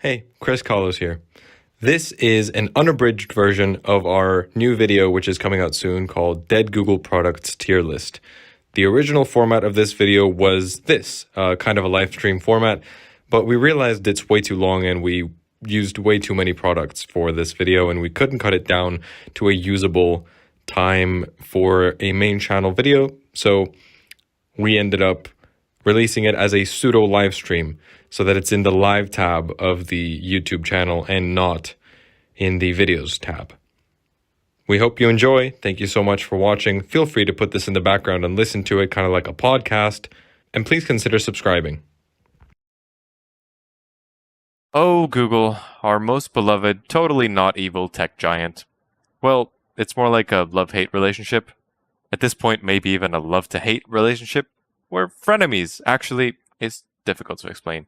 Hey, Chris Kalos here. This is an unabridged version of our new video, which is coming out soon, called Dead Google Products Tier List. The original format of this video was this, kind of a live stream format, but we realized it's way too long and we used way too many products for this video and we couldn't cut it down to a usable time for a main channel video, so we ended up releasing it as a pseudo live stream so that it's in the live tab of the YouTube channel and not in the videos tab. We hope you enjoy. Thank you so much for watching. Feel free to put this in the background and listen to it kind of like a podcast. And please consider subscribing. Oh, Google, our most beloved, totally not evil tech giant. Well, it's more like a love-hate relationship. At this point, maybe even a love-to-hate relationship. We're frenemies. Actually, it's difficult to explain.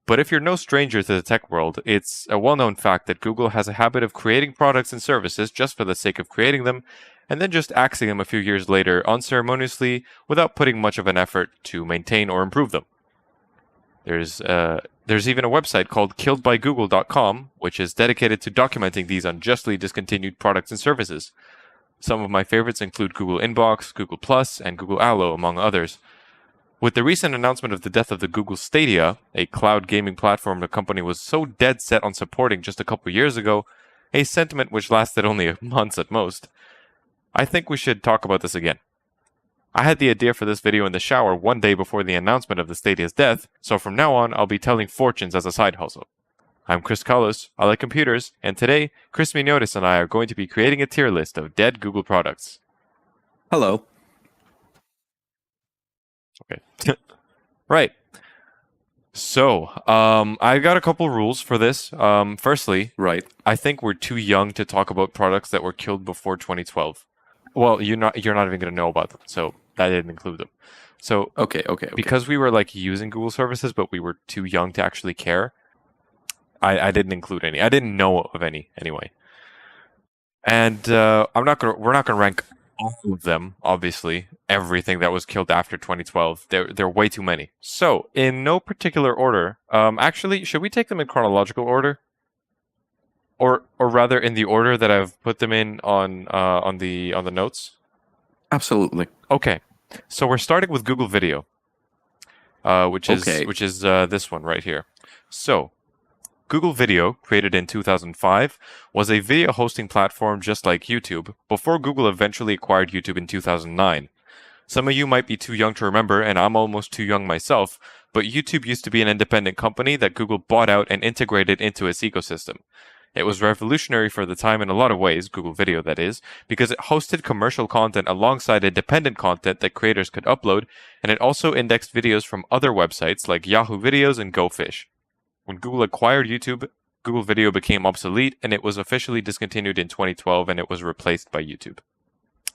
But if you're no stranger to the tech world, it's a well-known fact that Google has a habit of creating products and services just for the sake of creating them, and then just axing them a few years later unceremoniously without putting much of an effort to maintain or improve them. There's even a website called killedbygoogle.com, which is dedicated to documenting these unjustly discontinued products and services. Some of my favorites include Google Inbox, Google Plus, and Google Allo, among others. With the recent announcement of the death of the Google Stadia, a cloud gaming platform the company was so dead set on supporting just a couple years ago, a sentiment which lasted only months at most, I think we should talk about this again. I had the idea for this video in the shower one day before the announcement of the Stadia's death, so from now on I'll be telling fortunes as a side hustle. I'm Chris Kalos, I like computers, and today Chris Miniotis and I are going to be creating a tier list of dead Google products. Hello. Okay. Right. So, I got a couple rules for this. Firstly, Right. I think we're too young to talk about products that were killed before 2012. Well, you're not even going to know about them, so that didn't include them. So, Okay. because we were like using Google services, but we were too young to actually care, I didn't include any. I didn't know of any anyway. And we're not gonna rank all of them, obviously. Everything that was killed after 2012. There are way too many. So, in no particular order, actually, should we take them in chronological order? Or rather in the order that I've put them in on the notes? Absolutely. Okay. So we're starting with Google Video. Which is Okay. this one right here. So, Google Video, created in 2005, was a video hosting platform just like YouTube, before Google eventually acquired YouTube in 2009. Some of you might be too young to remember, and I'm almost too young myself, but YouTube used to be an independent company that Google bought out and integrated into its ecosystem. It was revolutionary for the time in a lot of ways, Google Video that is, because it hosted commercial content alongside independent content that creators could upload, and it also indexed videos from other websites like Yahoo Videos and GoFish. When Google acquired YouTube, Google Video became obsolete and it was officially discontinued in 2012 and it was replaced by YouTube.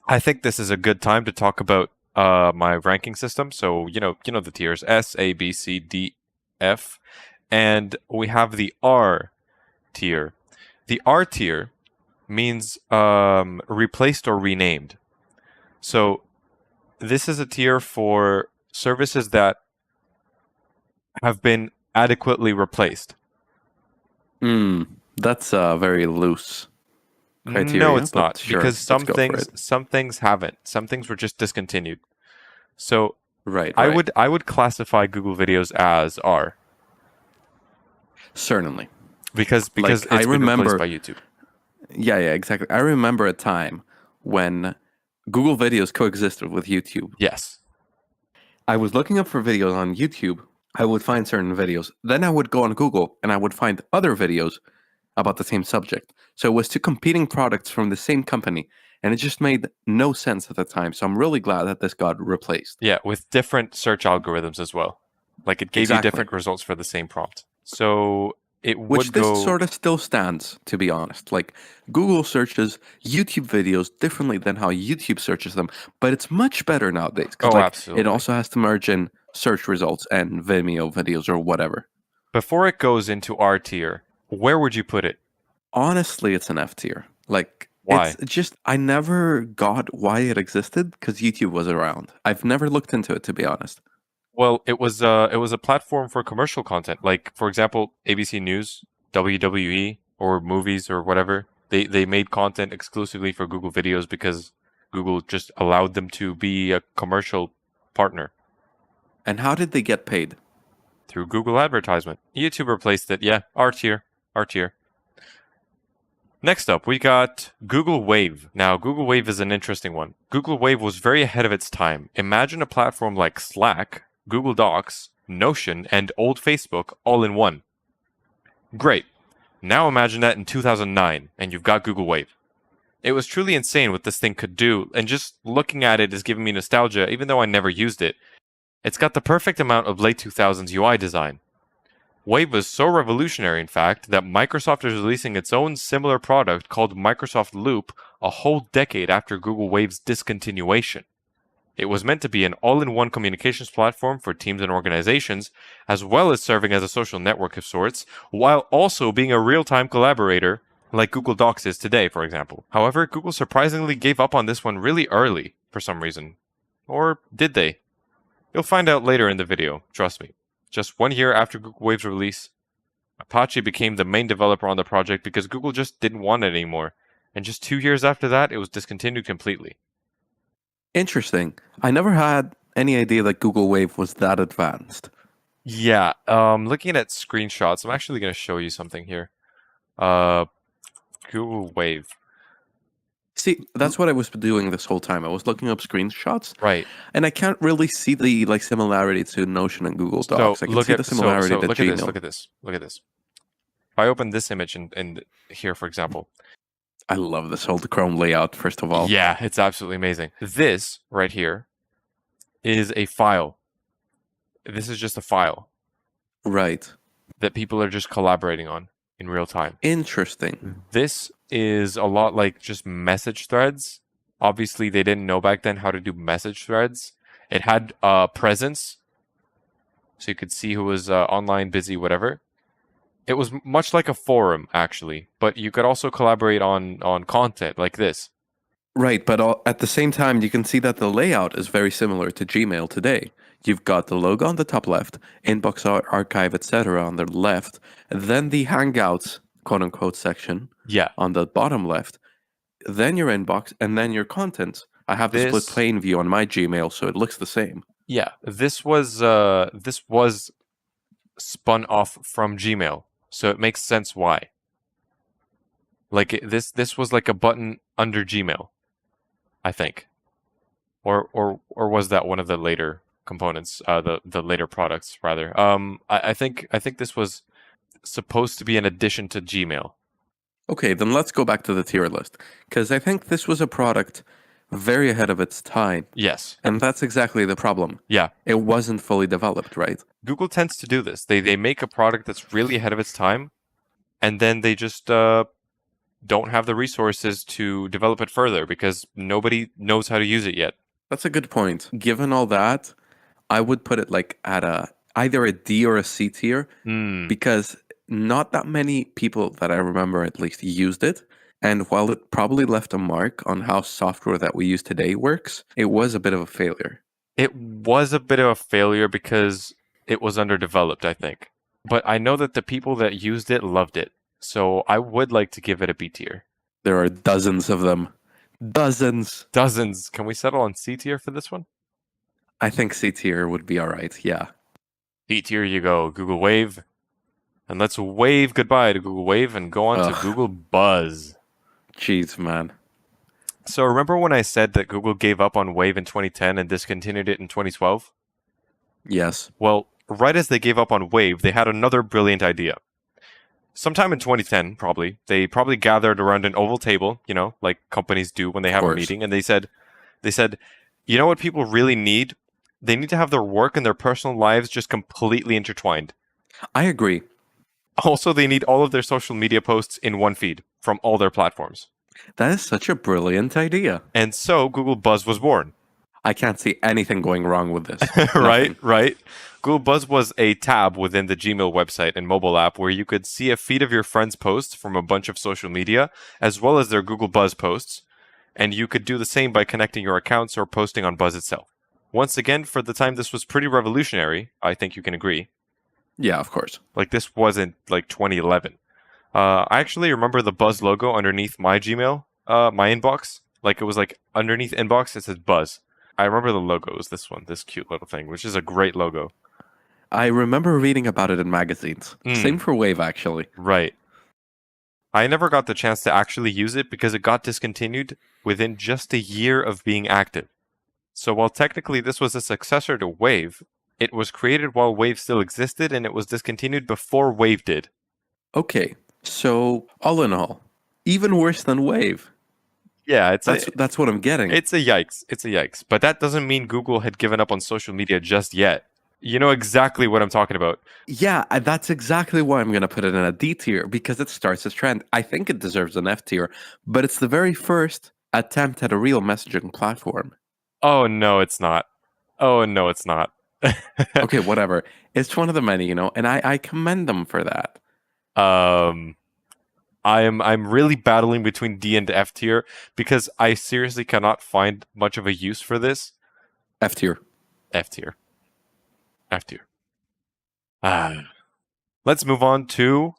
I think this is a good time to talk about my ranking system. So, you know the tiers S, A, B, C, D, F, and we have the R tier. The R tier means replaced or renamed. So, this is a tier for services that have been adequately replaced. That's very loose criteria. No, it's not, sure, because let's go for it. some things haven't. Some things were just discontinued. So Right. I would classify Google Videos as R certainly. because Like, it's I been remember- replaced by YouTube. Yeah, exactly. I remember a time when Google Videos coexisted with YouTube. Yes. I was looking up for videos on YouTube. I would find certain videos. Then I would go on Google and I would find other videos about the same subject. So it was two competing products from the same company. And it just made no sense at the time. So I'm really glad that this got replaced. Yeah, with different search algorithms as well. Like it gave Exactly. you different results for the same prompt. So it Which would this go. sort of still stands, to be honest. Like, Google searches YouTube videos differently than how YouTube searches them, but it's much better nowadays. 'Cause, Oh, like, absolutely. it also has to merge in search results and Vimeo videos or whatever. Before it goes into R tier, where would you put it? Honestly, it's an F tier. Like, Why? it's just, I never got why it existed because YouTube was around. I've never looked into it, to be honest. Well, it was a platform for commercial content, like for example, ABC News, WWE, or movies or whatever. They made content exclusively for Google Videos because Google just allowed them to be a commercial partner And how did they get paid? through Google advertisement. YouTube replaced it. Yeah, our tier. Next up, we got Google Wave. Now, Google Wave is an interesting one. Google Wave was very ahead of its time. Imagine a platform like Slack, Google Docs, Notion, and old Facebook all in one. Great. Now imagine that in 2009, and you've got Google Wave. It was truly insane what this thing could do, and just looking at it is giving me nostalgia, even though I never used it. It's got the perfect amount of late 2000s UI design. Wave was so revolutionary, in fact, that Microsoft is releasing its own similar product called Microsoft Loop a whole decade after Google Wave's discontinuation. It was meant to be an all-in-one communications platform for teams and organizations, as well as serving as a social network of sorts, while also being a real-time collaborator, like Google Docs is today, for example. However, Google surprisingly gave up on this one really early, for some reason. Or did they? You'll find out later in the video, trust me. Just 1 year after Google Wave's release, Apache became the main developer on the project because Google just didn't want it anymore. And just 2 years after that, it was discontinued completely. Interesting. I never had any idea that Google Wave was that advanced. Yeah, looking at screenshots, I'm actually going to show you something here. Google Wave. See, that's what I was doing this whole time. I was looking up screenshots, Right. and I can't really see the similarity to Notion and Google Docs. I can see the similarity to look Gmail. at this. Look at this. If I open this image and here, for example. I love this whole Chrome layout, first of all. Yeah, it's absolutely amazing. This right here is a file. This is just a file Right. that people are just collaborating on in real time. Interesting. This is a lot like just message threads. Obviously, they didn't know back then how to do message threads. It had presence, so you could see who was online, busy, whatever. It was much like a forum, actually, but you could also collaborate on content like this. Right, but at the same time, you can see that the layout is very similar to Gmail today. You've got the logo on the top left, inbox archive, etc. on the left, and then the Hangouts, quote-unquote, section Yeah. on the bottom left, then your inbox, and then your content. I have the split pane view on my Gmail, so it looks the same. Yeah, this was spun off from Gmail, so it makes sense why. Like this was like a button under Gmail, I think, or was that one of the later components, the later products rather? I think this was supposed to be an addition to Gmail. Okay, then let's go back to the tier list, because I think this was a product very ahead of its time. Yes. And that's exactly the problem. Yeah. It wasn't fully developed, right? Google tends to do this. They make a product that's really ahead of its time, and then they just don't have the resources to develop it further because nobody knows how to use it yet. That's a good point. Given all that, I would put it like at either a D or a C tier, because not that many people that I remember at least used it. And while it probably left a mark on how software that we use today works, it was a bit of a failure. It was a bit of a failure because it was underdeveloped, I think. But I know that the people that used it loved it. So I would like to give it a B tier. There are dozens of them. Dozens. Dozens. Can we settle on C tier for this one? I think C tier would be all right, yeah. C tier you go, Google Wave. And let's wave goodbye to Google Wave and go on to Google Buzz. Jeez, man. So remember when I said that Google gave up on Wave in 2010 and discontinued it in 2012? Yes. Well, right as they gave up on Wave, they had another brilliant idea. Sometime in 2010, they probably gathered around an oval table, you know, like companies do when they have a meeting, and they said, you know what people really need? They need to have their work and their personal lives just completely intertwined. I agree. Also, they need all of their social media posts in one feed from all their platforms. That is such a brilliant idea. And so Google Buzz was born. I can't see anything going wrong with this. Right. Google Buzz was a tab within the Gmail website and mobile app where you could see a feed of your friends' posts from a bunch of social media, as well as their Google Buzz posts. And you could do the same by connecting your accounts or posting on Buzz itself. Once again, for the time, this was pretty revolutionary. I think you can agree. Yeah, of course. Like, this wasn't like 2011. I actually remember the Buzz logo underneath my Gmail, my inbox. Like, it was like underneath inbox, it says Buzz. I remember the logo. It was this one, this cute little thing, which is a great logo. I remember reading about it in magazines. Same for Wave, actually. Right. I never got the chance to actually use it because it got discontinued within just a year of being active. So while technically this was a successor to Wave, it was created while Wave still existed and it was discontinued before Wave did. Okay, so all in all, even worse than Wave. Yeah, That's what I'm getting. It's a yikes. It's a yikes. But that doesn't mean Google had given up on social media just yet. You know exactly what I'm talking about. Yeah, that's exactly why I'm going to put it in a D tier, because it starts a trend. I think it deserves an F tier, but it's the very first attempt at a real messaging platform. Oh, no, it's not. Oh, no, it's not. Okay, whatever. It's one of the many, and I commend them for that. I'm really battling between D and F tier because I seriously cannot find much of a use for this. F tier. F tier. F tier. Let's move on to...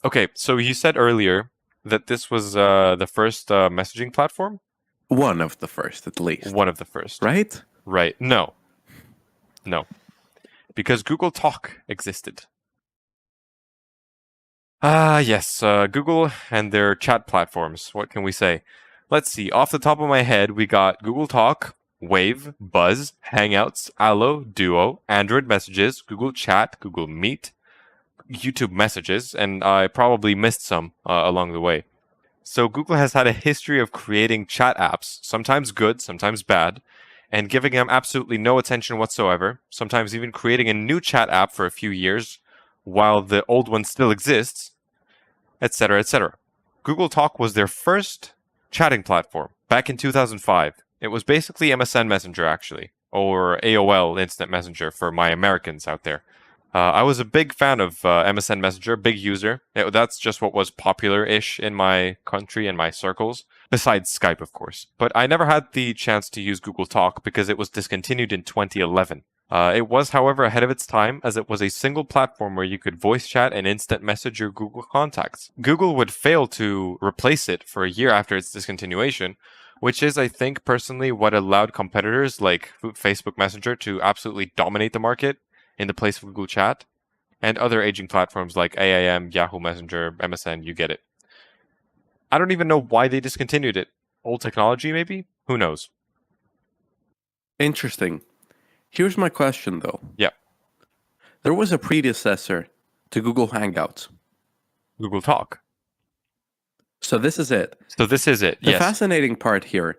Okay, so you said earlier that this was the first messaging platform? One of the first, at least. One of the first. Right? Right. No. Because Google Talk existed. Yes, Google and their chat platforms. What can we say? Let's see. Off the top of my head, we got Google Talk, Wave, Buzz, Hangouts, Allo, Duo, Android Messages, Google Chat, Google Meet, YouTube Messages, and I probably missed some along the way. So Google has had a history of creating chat apps, sometimes good, sometimes bad, and giving them absolutely no attention whatsoever, sometimes even creating a new chat app for a few years while the old one still exists, etc., etc. Google Talk was their first chatting platform back in 2005. It was basically MSN Messenger, actually, or AOL Instant Messenger for my Americans out there. I was a big fan of MSN Messenger, big user. That's just what was popular-ish in my country and my circles, besides Skype, of course. But I never had the chance to use Google Talk because it was discontinued in 2011. It was, however, ahead of its time, as it was a single platform where you could voice chat and instant message your Google contacts. Google would fail to replace it for a year after its discontinuation, which is, I think, personally what allowed competitors like Facebook Messenger to absolutely dominate the market in the place of Google Chat, and other aging platforms like AIM, Yahoo Messenger, MSN, you get it. I don't even know why they discontinued it. Old technology, maybe? Who knows? Interesting. Here's my question, though. Yeah. There was a predecessor to Google Hangouts. Google Talk. So this is it. The The fascinating part here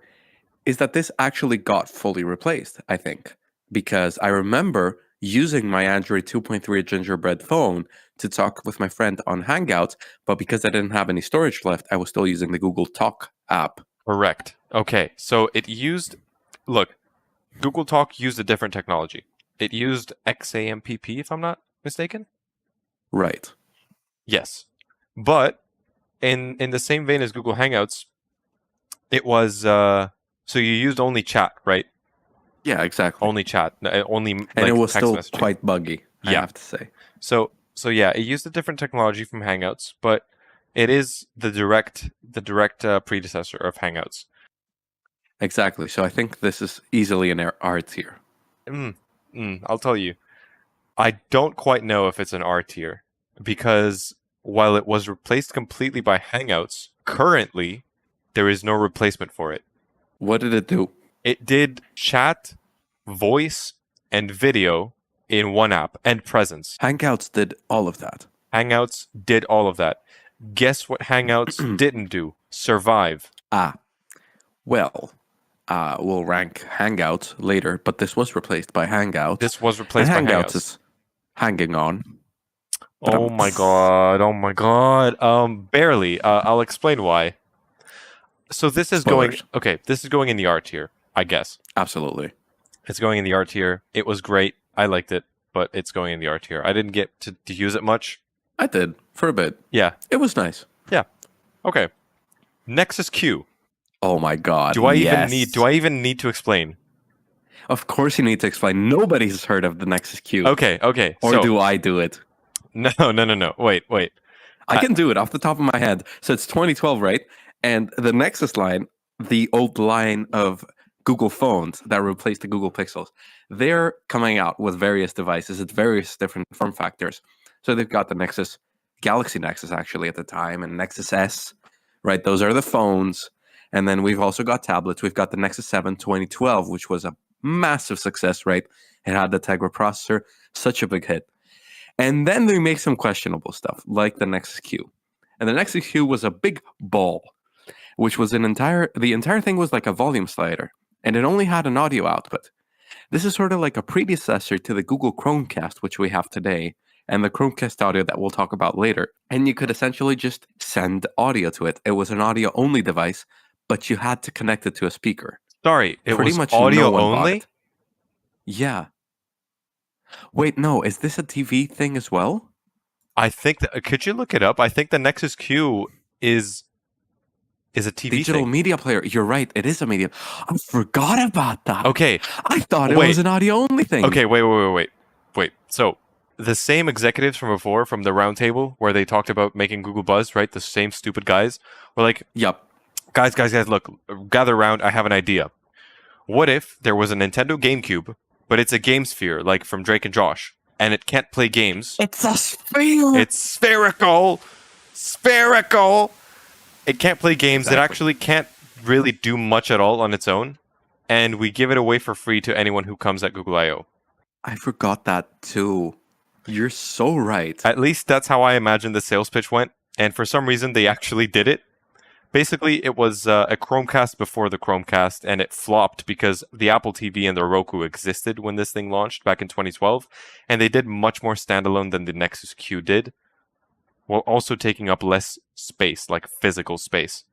is that this actually got fully replaced, I think, because I remember using my Android 2.3 Gingerbread phone to talk with my friend on Hangouts, but because I didn't have any storage left, I was still using the Google Talk app. Correct. Okay, so it used... Look, Google Talk used a different technology. It used XAMPP, if I'm not mistaken? Right. Yes. But in the same vein as Google Hangouts, it was... so you used only chat, right? Yeah, exactly. Only chat. Only and like, it was text still messaging. quite buggy, I have to say. So yeah, it used a different technology from Hangouts, but it is the direct predecessor of Hangouts. Exactly. So I think this is easily an R tier. I'll tell you, I don't quite know if it's an R tier because while it was replaced completely by Hangouts, currently there is no replacement for it. What did it do? It did chat, voice, and video in one app, and presence. Hangouts did all of that. Hangouts did all of that. Guess what Hangouts didn't do? Survive. Well, we'll rank Hangouts later, but this was replaced by Hangouts. This was replaced by Hangouts. Is hanging on. Oh my god. Barely. I'll explain why. So this is Spoilers. This is going in the R tier, I guess. Absolutely. It's going in the R tier. It was great. I liked it, but it's going in the R tier. I didn't get to use it much. I did, for a bit. Yeah. It was nice. Yeah. Okay. Nexus Q. Oh my god. Do I even need to explain? Of course you need to explain. Nobody's heard of the Nexus Q. Okay. Or So do I do it? no. Wait. I can do it off the top of my head. So it's 2012, right? And the Nexus line, the old line of Google phones that replaced the Google Pixels, they're coming out with various devices at various different form factors. So they've got the Nexus, Galaxy Nexus actually at the time, and Nexus S, right? Those are the phones. And then we've also got tablets. We've got the Nexus 7 2012, which was a massive success, right? It had the Tegra processor, such a big hit. And then they make some questionable stuff, like the Nexus Q. And the Nexus Q was a big ball, which was the entire thing was like a volume slider, and it only had an audio output. This is sort of like a predecessor to the Google Chromecast, which we have today, and the Chromecast audio that we'll talk about later. And you could essentially just send audio to it. It was an audio-only device, but you had to connect it to a speaker. Sorry, it Pretty was much audio no one bought only. it. Yeah. Wait, no, is this a TV thing as well? I think that, could you look it up? I think the Nexus Q is a TV Digital thing. media player. You're right. It is a media. I forgot about that. Okay. I thought it Wait. was an audio only thing. Okay, wait. So the same executives from before, from the roundtable where they talked about making Google Buzz, right? The same stupid guys were like, Yep. guys, look, gather around. I have an idea. What if there was a Nintendo GameCube, but it's a game sphere, like from Drake and Josh, and it can't play games? It's a sphere. It's spherical. It can't play games. Exactly. It actually can't really do much at all on its own. And we give it away for free to anyone who comes at Google I/O. I forgot that too. You're so right. At least that's how I imagine the sales pitch went. And for some reason, they actually did it. Basically, it was a Chromecast before the Chromecast, and it flopped because the Apple TV and the Roku existed when this thing launched back in 2012. And they did much more standalone than the Nexus Q did, while also taking up less space, like physical space.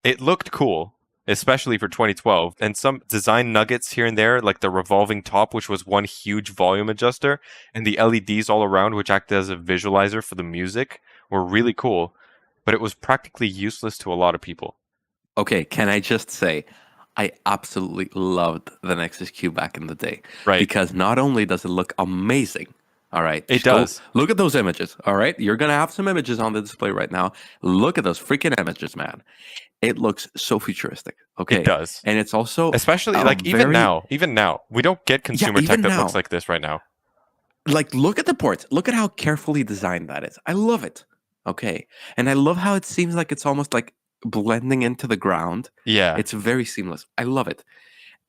It looked cool, especially for 2012, and some design nuggets here and there, like the revolving top, which was one huge volume adjuster, and the LEDs all around, which acted as a visualizer for the music, were really cool, but it was practically useless to a lot of people. Okay, can I just say, I absolutely loved the Nexus Q back in the day. Right. Because not only does it look amazing, all right? It just go does. Look at those images, all right? You're going to have some images on the display right now. Look at those freaking images, man. It looks so futuristic. Okay. It does. And it's also Especially, like, even now, we don't get consumer tech even that now. looks like this right now. Like, look at the ports. Look at how carefully designed that is. I love it. Okay. And I love how it seems like it's almost like blending into the ground. Yeah. It's very seamless. I love it.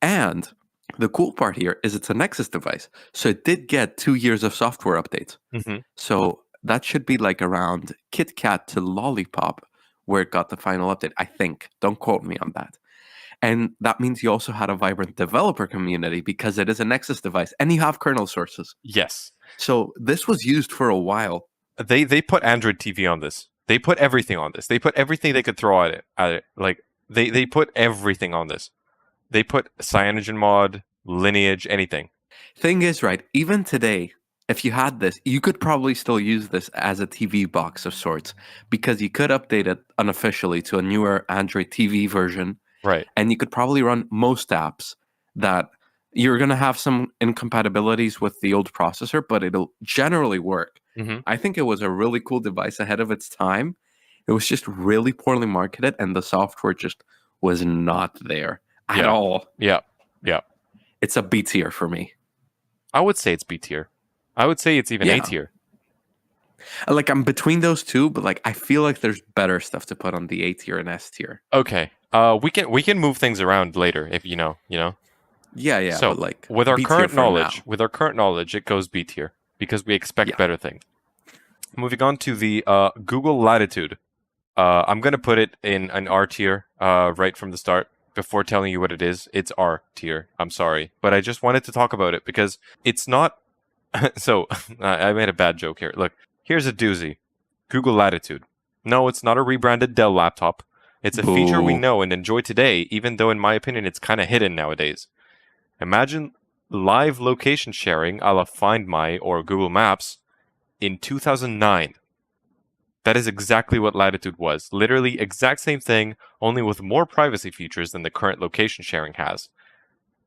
And the cool part here is it's a Nexus device. So it did get 2 years of software updates. Mhm. So that should be like around KitKat to Lollipop where it got the final update, I think. Don't quote me on that. And that means you also had a vibrant developer community because it is a Nexus device and you have kernel sources. Yes. So this was used for a while. They put Android TV on this. They put everything on this. They put everything they could throw at it. Like they put everything on this. They put CyanogenMod, Lineage, anything. Thing is, right, even today, if you had this, you could probably still use this as a TV box of sorts because you could update it unofficially to a newer Android TV version. Right. And you could probably run most apps that you're going to have some incompatibilities with the old processor, but it'll generally work. Mm-hmm. I think it was a really cool device ahead of its time. It was just really poorly marketed and the software just was not there at all. Yeah. It's a B tier for me. I would say it's B tier. I would say it's even A tier. Like I'm between those two, but like I feel like there's better stuff to put on the A tier and S tier. Okay. We can move things around later if you know. Yeah. So but like with our B tier current for now. knowledge, it goes B tier because we expect Yeah. better things. Moving on to the Google Latitude. I'm gonna put it in an R tier right from the start. Before telling you what it is, it's R tier. I'm sorry, but I just wanted to talk about it because it's not. So I made a bad joke here. Look, here's a doozy. Google Latitude. No, it's not a rebranded Dell laptop. It's a feature we Boo. know and enjoy today, even though in my opinion it's kind of hidden nowadays. Imagine live location sharing a la Find My or Google Maps in 2009. That is exactly what Latitude was. Literally exact same thing, only with more privacy features than the current location sharing has.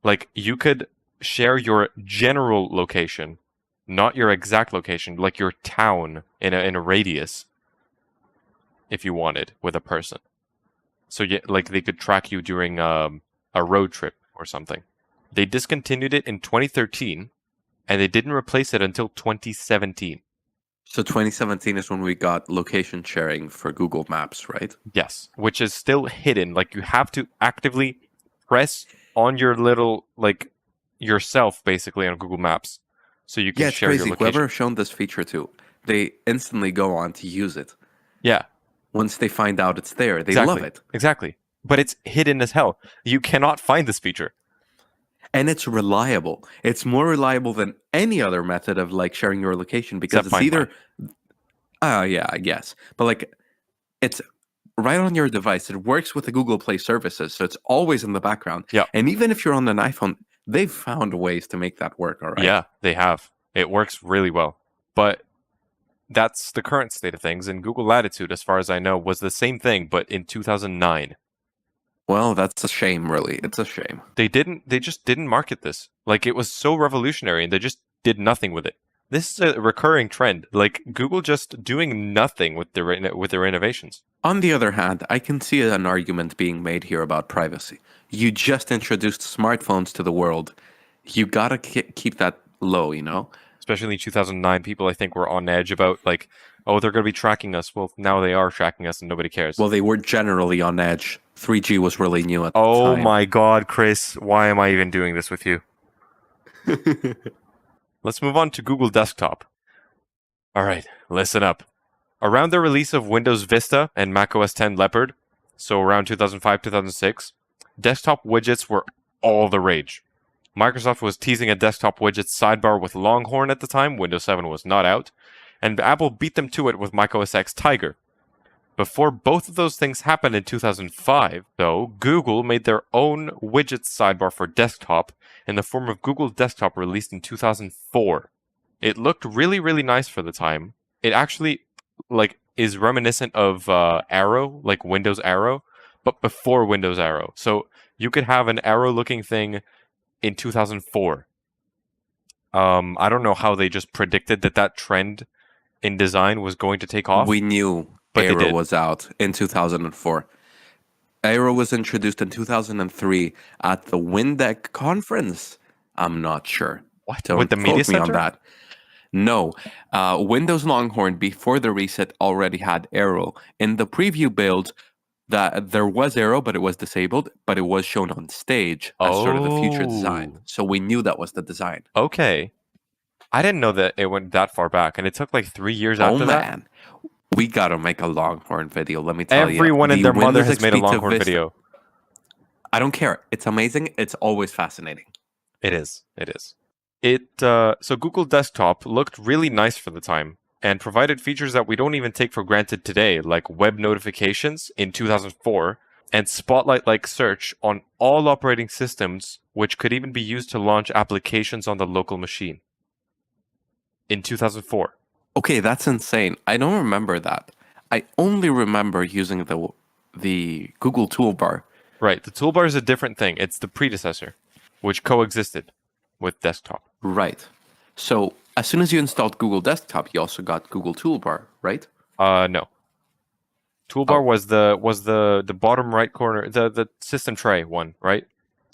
Like, you could share your general location, not your exact location, like your town in a radius, if you wanted, with a person. So like they could track you during a road trip or something. They discontinued it in 2013, and they didn't replace it until 2017. So 2017 is when we got location sharing for Google Maps, right? Yes, which is still hidden. Like you have to actively press on your little, like, yourself basically on Google Maps, so you can Yeah, it's share your crazy. location. Whoever shown this feature to, they instantly go on to use it. Yeah, Once they find out it's there, they exactly. love it. Exactly. But it's hidden as hell. You cannot find this feature. And it's reliable. It's more reliable than any other method of like sharing your location because Except it's Find either yeah, I guess. But like it's right on your device. It works with the Google Play services, so it's always in the background. Yeah. And even if you're on an iPhone, they've found ways to make that work, all right? Yeah, they have. It works really well. But that's the current state of things. And Google Latitude, as far as I know, was the same thing, but in 2009. Well, that's a shame, really. It's a shame. They just didn't market this. Like, it was so revolutionary, and they just did nothing with it. This is a recurring trend. Like, Google just doing nothing with their innovations. On the other hand, I can see an argument being made here about privacy. You just introduced smartphones to the world. You gotta keep that low, you know? Especially in 2009, people, I think, were on edge about, like, oh, they're going to be tracking us. Well, now they are tracking us and nobody cares. Well, they were generally on edge. 3G was really new at the Oh time. my god, Chris, why am I even doing this with you? Let's move on to Google Desktop. Alright, listen up. Around the release of Windows Vista and macOS 10 Leopard, so around 2005-2006, desktop widgets were all the rage. Microsoft was teasing a desktop widget sidebar with Longhorn at the time, Windows 7 was not out, and Apple beat them to it with macOS X Tiger. Before both of those things happened in 2005, though, Google made their own widget sidebar for desktop in the form of Google Desktop, released in 2004. It looked really, really nice for the time. It actually, like, is reminiscent of Arrow, like Windows Arrow, but before Windows Arrow. So you could have an Arrow-looking thing in 2004. I don't know how they just predicted that trend in design was going to take off. We knew But they Arrow did. was out in 2004. Arrow was introduced in 2003 at the Windeck conference. I'm not sure. What? Don't With the quote Media me Center? on that. No. Windows Longhorn, before the reset, already had Arrow. In the preview build, that there was Arrow, but it was disabled, but it was shown on stage as sort of the future design. Oh. So we knew that was the design. Okay. I didn't know that it went that far back, and it took like 3 years after that. Man. We gotta make a Longhorn video, let me tell you. Everyone and The their mother Windows has made a XP to Longhorn Vista- video. I don't care. It's amazing. It's always fascinating. It is. It is. So Google Desktop looked really nice for the time and provided features that we don't even take for granted today, like web notifications in 2004 and Spotlight-like search on all operating systems, which could even be used to launch applications on the local machine. In 2004. Okay, that's insane. I don't remember that. I only remember using the Google toolbar. Right. The toolbar is a different thing. It's the predecessor, which coexisted with desktop. Right. So as soon as you installed Google Desktop, you also got Google Toolbar, right? No. Toolbar was the bottom right corner, the system tray one, right?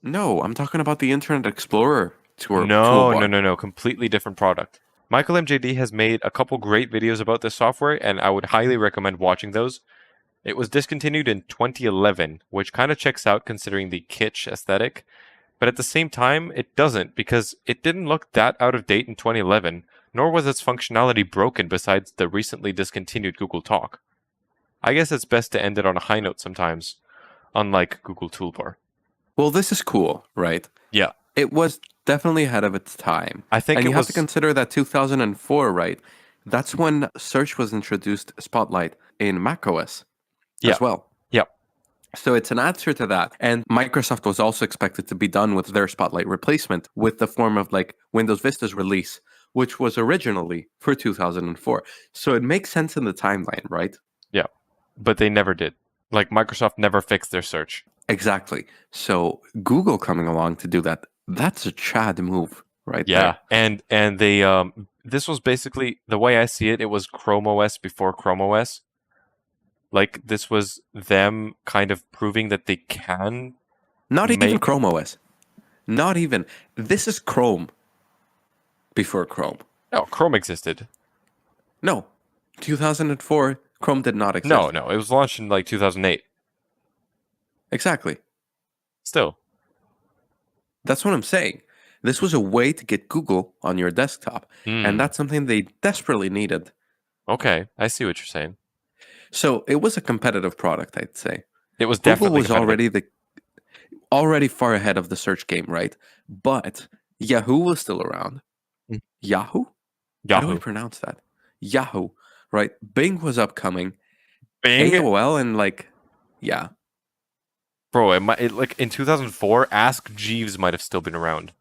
No, I'm talking about the Internet Explorer toolbar. No. Completely different product. Michael MJD has made a couple great videos about this software, and I would highly recommend watching those. It was discontinued in 2011, which kind of checks out considering the kitsch aesthetic. But at the same time, it doesn't, because it didn't look that out of date in 2011, nor was its functionality broken besides the recently discontinued Google Talk. I guess it's best to end it on a high note sometimes, unlike Google Toolbar. Well, this is cool, right? Yeah. It was definitely ahead of its time. I think and it you was... have to consider that 2004, right? That's when search was introduced, Spotlight, in macOS as well. Yeah. So it's an answer to that. And Microsoft was also expected to be done with their Spotlight replacement with the form of like Windows Vista's release, which was originally for 2004. So it makes sense in the timeline, right? Yeah. But they never did. Like, Microsoft never fixed their search. Exactly. So Google coming along to do that That's a Chad move right Yeah, there. and they this was basically the way I see it. It was Chrome OS before Chrome OS. Like this was them kind of proving that they can Not even make. Chrome OS. Not even. This is Chrome before Chrome. No, Chrome existed. No. 2004, Chrome did not No, exist. no, it was launched in like 2008. Exactly. Still, That's what I'm saying. This was a way to get Google on your desktop, and that's something they desperately needed. okay, I see what you're saying. So it was a competitive product, I'd say. It was Google definitely was competitive. already far ahead of the search game, right? But Yahoo was still around. Mm. Yahoo? How do I Yahoo, pronounce that? Yahoo, right? Bing was upcoming. Bing, AOL and yeah. bro. Like in 2004, Ask Jeeves might have still been around.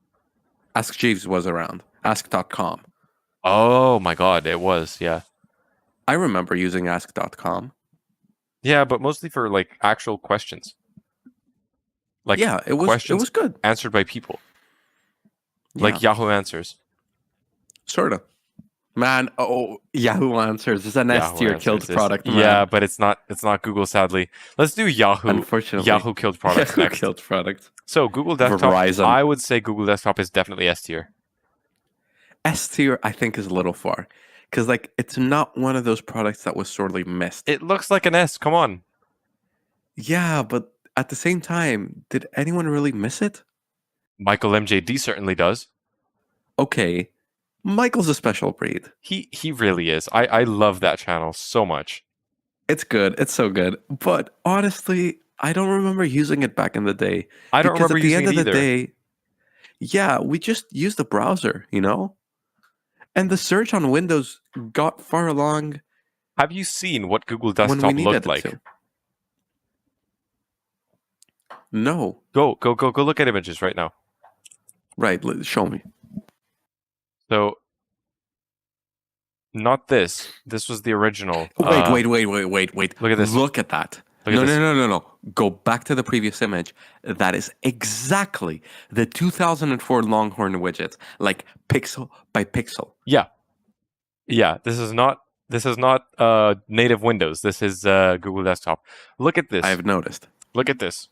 Ask Jeeves was around. Ask.com. Oh my God, it was. Yeah, I remember using ask.com. yeah, but mostly for like actual questions. Like Yeah, it questions was good. answered by people, Yeah, like Yahoo Answers. sort of. Man, Yahoo Answers is an S Yahoo tier Answers killed is product, yeah, man. but it's not Google, sadly. Let's do Yahoo. Unfortunately. Yahoo killed products Yahoo next. killed product. So Google Desktop, Verizon. I would say Google Desktop is definitely S tier. S tier, I think, is a little far. Because, it's not one of those products that was sorely missed. It looks like an S. Come on. Yeah, but at the same time, did anyone really miss it? Michael MJD certainly does. Okay, Michael's a special breed. He really is. I love that channel so much. It's good. It's so good. But honestly, I don't remember using it back in the day. I don't Because remember at the using end it of the either. day, yeah, we just used the browser, And the search on Windows got far along Have you seen what Google when we Desktop needed looked it like? to. No. Go look at images right now. Right, show me. So not this. This was the original. Wait. Look at this. Look at that. Look at this. No. Go back to the previous image. That is exactly the 2004 Longhorn widget, like pixel by pixel. Yeah. Yeah. This is not native Windows. This is Google Desktop. Look at this. I have noticed. Look at this.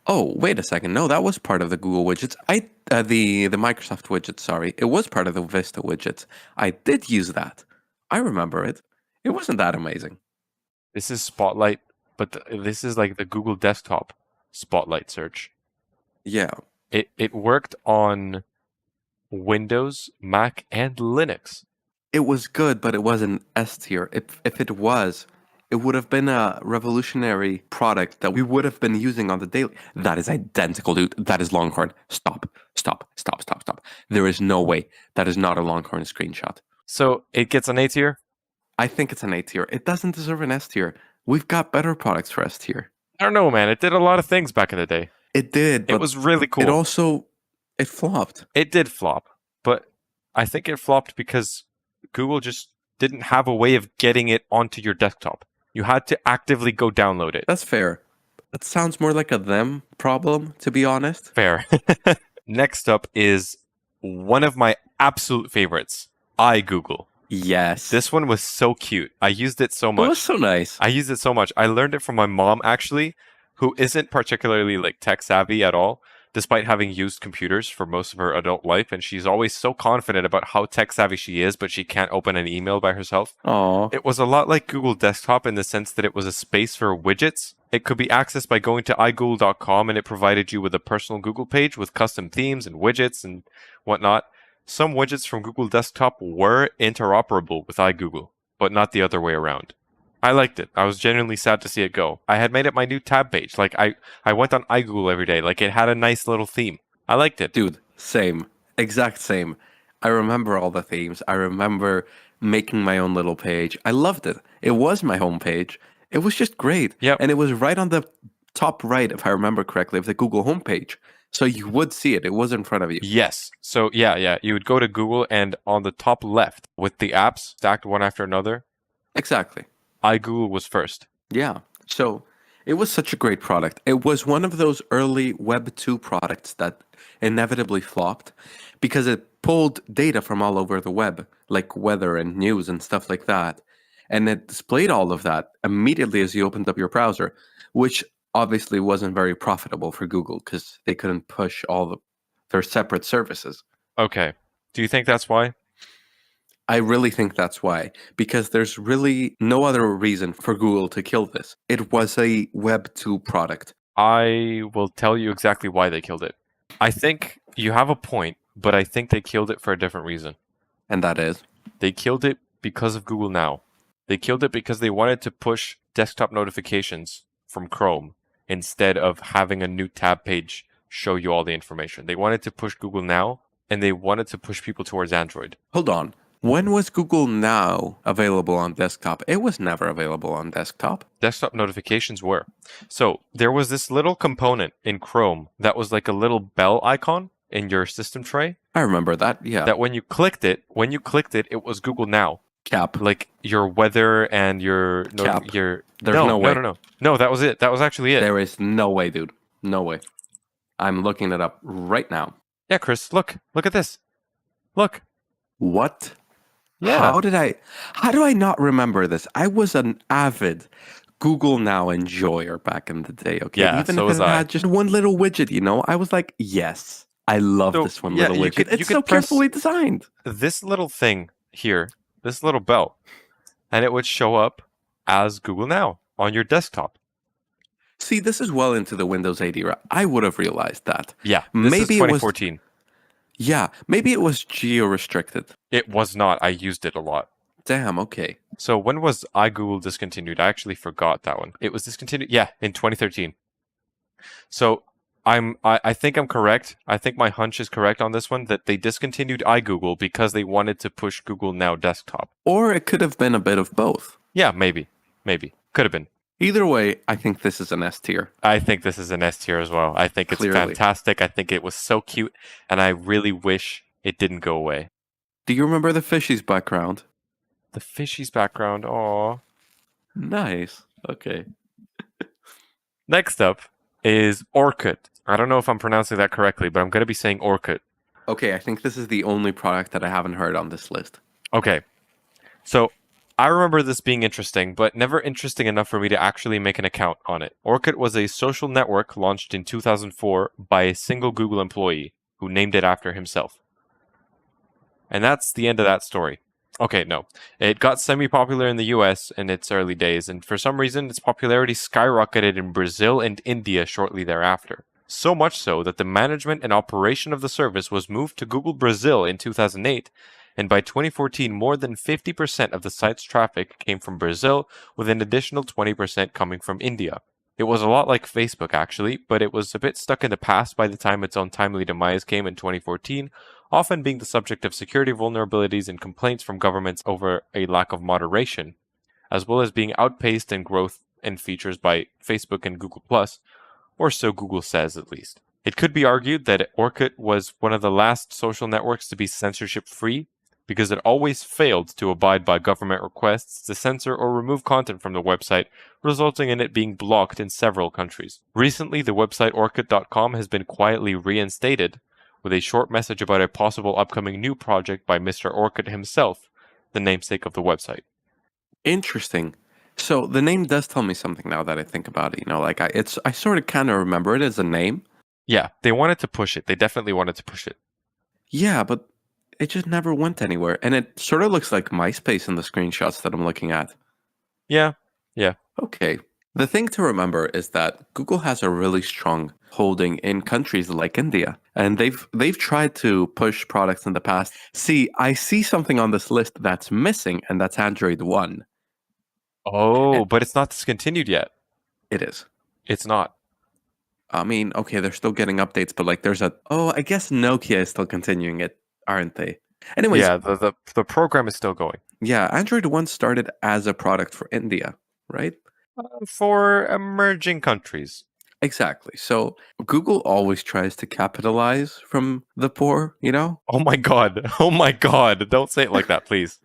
Oh, wait a second. No, that was part of the Google widgets. The Microsoft widget, sorry. It was part of the Vista widgets. I did use that. I remember it. It wasn't that amazing. This is Spotlight, but this is like the Google Desktop Spotlight search. Yeah. It worked on Windows, Mac, and Linux. It was good, but it wasn't S tier. If it was, it would have been a revolutionary product that we would have been using on the daily. That is identical, dude. That is Longhorn. Stop. There is no way that is not a Longhorn screenshot. So it gets an A tier? I think it's an A tier. It doesn't deserve an S tier. We've got better products for S tier. I don't know, man. It did a lot of things back in the day. It did. It was really cool. It flopped. It did flop, but I think it flopped because Google just didn't have a way of getting it onto your desktop. You had to actively go download it. That's fair. That sounds more like a them problem, to be honest. Fair. Next up is one of my absolute favorites, iGoogle. Yes. This one was so cute. I used it so It much. was so nice. I used it so much. I learned it from my mom, actually, who isn't particularly tech savvy at all, despite having used computers for most of her adult life. And she's always so confident about how tech savvy she is, but she can't open an email by herself. Aw. It was a lot like Google Desktop in the sense that it was a space for widgets. It could be accessed by going to igoogle.com, and it provided you with a personal Google page with custom themes and widgets and whatnot. Some widgets from Google Desktop were interoperable with iGoogle, but not the other way around. I liked it. I was genuinely sad to see it go. I had made it my new tab page. I went on iGoogle every day. It had a nice little theme. I liked it. Dude, same. Exact same. I remember all the themes. I remember making my own little page. I loved it. It was my homepage. It was just great. Yep. And it was right on the top right, if I remember correctly, of the Google homepage. So you would see it. It was in front of you. Yes. So yeah. You would go to Google, and on the top left, with the apps stacked one after another, Exactly. iGoogle was first. Yeah. So It was such a great product. It was one of those early Web 2 products that inevitably flopped because it pulled data from all over the web, like weather and news and stuff like that. And it displayed all of that immediately as you opened up your browser, which obviously wasn't very profitable for Google because they couldn't push their separate services. Okay. Do you think that's why? I really think that's why, because there's really no other reason for Google to kill this. It was a Web 2 product. I will tell you exactly why they killed it. I think you have a point, but I think they killed it for a different reason. And that is? They killed it because of Google Now. They killed it because they wanted to push desktop notifications from Chrome instead of having a new tab page show you all the information. They wanted to push Google Now, and they wanted to push people towards Android. Hold on. When was Google Now available on desktop? It was never available on desktop. Desktop notifications were. So there was this little component in Chrome that was like a little bell icon in your system tray. I remember that, yeah. That when you clicked it, it was Google Now. Cap. Like your weather and your Cap. There's no way. No, that was it. That was actually it. There is no way, dude. No way. I'm looking it up right now. Yeah, Chris, look at this. Look. What? Yeah. How do I not remember this? I was an avid Google Now enjoyer back in the day, okay? Yeah, even so if was it I. had just one little widget, I was like, yes, I love So, this one yeah, little you widget. could It's so press carefully designed. this little thing here, this little bell, and it would show up as Google Now on your desktop. See, this is well into the Windows 8 era. I would have realized that. Yeah, this is 2014. Maybe it was geo-restricted. It was not. I used it a lot. Damn, okay. So when was iGoogle discontinued? I actually forgot that one. It was discontinued, yeah, in 2013. So I think I'm correct. I think my hunch is correct on this one, that they discontinued iGoogle because they wanted to push Google Now Desktop. Or it could have been a bit of both. Yeah, maybe. Could have been. Either way, I think this is an S tier. I think this is an S tier as well. I think it's Clearly. fantastic. I think it was so cute, and I really wish it didn't go away. Do you remember the fishies background? The fishies background, aw. Nice. Okay. Next up is Orkut. I don't know if I'm pronouncing that correctly, but I'm going to be saying Orkut. Okay, I think this is the only product that I haven't heard on this list. Okay. So I remember this being interesting, but never interesting enough for me to actually make an account on it. Orkut was a social network launched in 2004 by a single Google employee who named it after himself. And that's the end of that story. Okay, no. It got semi-popular in the US in its early days, and for some reason its popularity skyrocketed in Brazil and India shortly thereafter. So much so that the management and operation of the service was moved to Google Brazil in 2008, and by 2014 more than 50% of the site's traffic came from Brazil, with an additional 20% coming from India. It was a lot like Facebook actually, but it was a bit stuck in the past by the time its untimely demise came in 2014, often being the subject of security vulnerabilities and complaints from governments over a lack of moderation, as well as being outpaced in growth and features by Facebook and Google+, or so Google says at least. It could be argued that Orkut was one of the last social networks to be censorship-free, because it always failed to abide by government requests to censor or remove content from the website, resulting in it being blocked in several countries. Recently, the website Orkut.com has been quietly reinstated, with a short message about a possible upcoming new project by Mr. Orkut himself, the namesake of the website. Interesting. So the name does tell me something now that I think about it. I sort of kind of remember it as a name. Yeah, they wanted to push it. They definitely wanted to push it. Yeah, but it just never went anywhere. And it sort of looks like MySpace in the screenshots that I'm looking at. Yeah. Okay. The thing to remember is that Google has a really strong holding in countries like India, and they've tried to push products in the past. See, I see something on this list that's missing, and that's Android One. Oh, but it's not discontinued yet. It is. It's not. I mean, okay, they're still getting updates, but I guess Nokia is still continuing it, aren't they? Anyways, Yeah, the program is still going. yeah, Android One started as a product for India, right? For emerging countries. Exactly. So Google always tries to capitalize from the poor, Oh my god. Oh my god. Don't say it like that, please.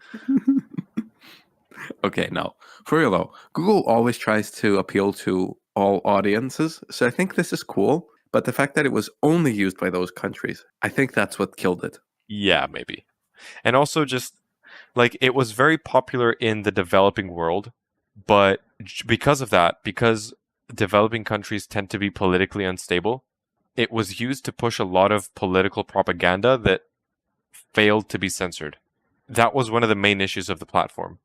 Okay, no. For real though, Google always tries to appeal to all audiences. So I think this is cool. But the fact that it was only used by those countries, I think that's what killed it. Yeah, maybe. And also just like it was very popular in the developing world, but because of that, because developing countries tend to be politically unstable, it was used to push a lot of political propaganda that failed to be censored. That was one of the main issues of the platform.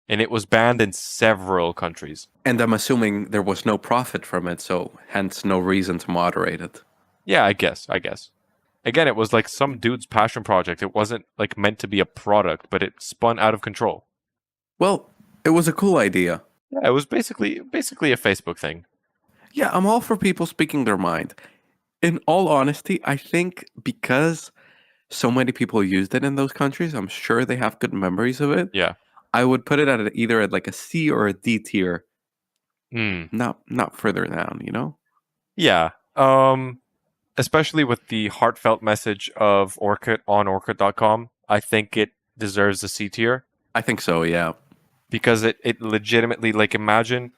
And it was banned in several countries. And I'm assuming there was no profit from it, so hence no reason to moderate it. Yeah, I guess. Again, it was like some dude's passion project. It wasn't like meant to be a product, but it spun out of control. Well, it was a cool idea. Yeah, it was basically a Facebook thing. Yeah, I'm all for people speaking their mind. In all honesty, I think because so many people used it in those countries, I'm sure they have good memories of it. Yeah. I would put it at either at like a C or a D tier, Hmm. not further down, you know? Yeah. Especially with the heartfelt message of Orkut on Orkut.com, I think it deserves a C tier I think so, yeah. because it legitimately, like, imagine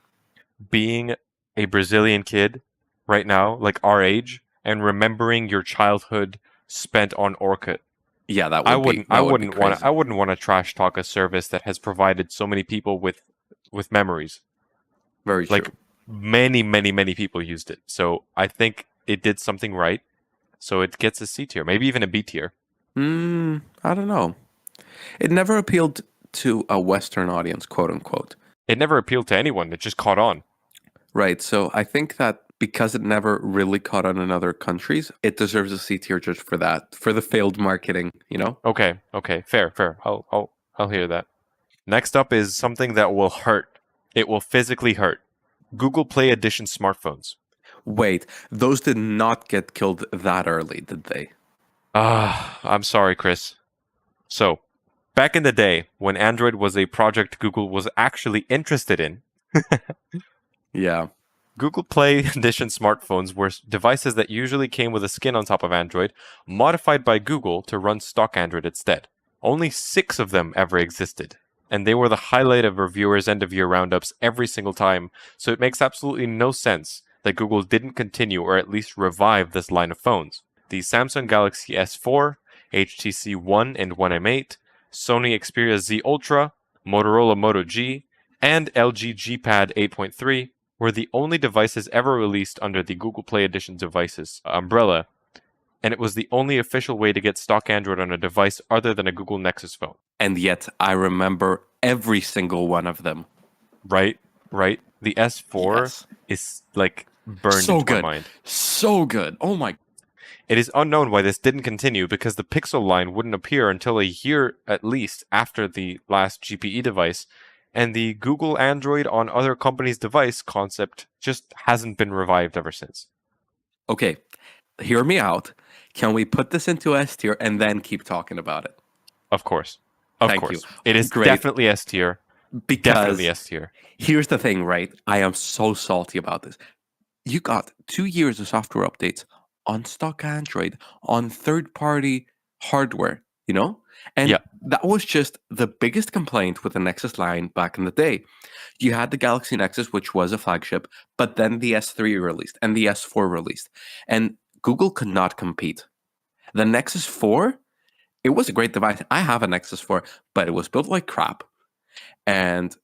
being a Brazilian kid right now, like our age, and remembering your childhood spent on Orkut. Yeah, that would I be wouldn't. that I would be wouldn't want. crazy. I wouldn't want to trash talk a service that has provided so many people with memories. Very true. Like many people used it. So I think it did something right. So it gets a C tier, maybe even a B tier. I don't know. It never appealed to a Western audience, quote unquote. It never appealed to anyone. It just caught on. Right. So I think that because it never really caught on in other countries, it deserves a C tier just for that, for the failed marketing, you know? Okay. Fair. I'll hear that. Next up is something that will hurt. It will physically hurt. Google Play Edition smartphones. Wait, those did not get killed that early, did they? I'm sorry, Chris. So, back in the day, when Android was a project Google was actually interested in, Yeah. Google Play Edition smartphones were devices that usually came with a skin on top of Android, modified by Google to run stock Android instead. Only 6 of them ever existed, and they were the highlight of reviewers' end-of-year roundups every single time, so it makes absolutely no sense that Google didn't continue or at least revive this line of phones. The Samsung Galaxy S4, HTC One and One M8, Sony Xperia Z Ultra, Motorola Moto G, and LG G Pad 8.3 were the only devices ever released under the Google Play Edition devices umbrella, and it was the only official way to get stock Android on a device other than a Google Nexus phone. And yet I remember every single one of them. Right? The S4 Yes. is like burned So into good. my mind. So good. Oh my. It is unknown why this didn't continue because the Pixel line wouldn't appear until a year at least after the last GPE device, and the Google Android on other companies' device concept just hasn't been revived ever since. Okay, hear me out. Can we put this into S tier and then keep talking about it? Of course. Of Thank course. you. It is Great. definitely S tier. Because Definitely S tier. here's the thing, right? I am so salty about this. You got 2 years of software updates on stock Android, on third-party hardware, you know? And Yeah. that was just the biggest complaint with the Nexus line back in the day. You had the Galaxy Nexus, which was a flagship, but then the S3 released and the S4 released. And Google could not compete. The Nexus 4, it was a great device. I have a Nexus 4, but it was built like crap. And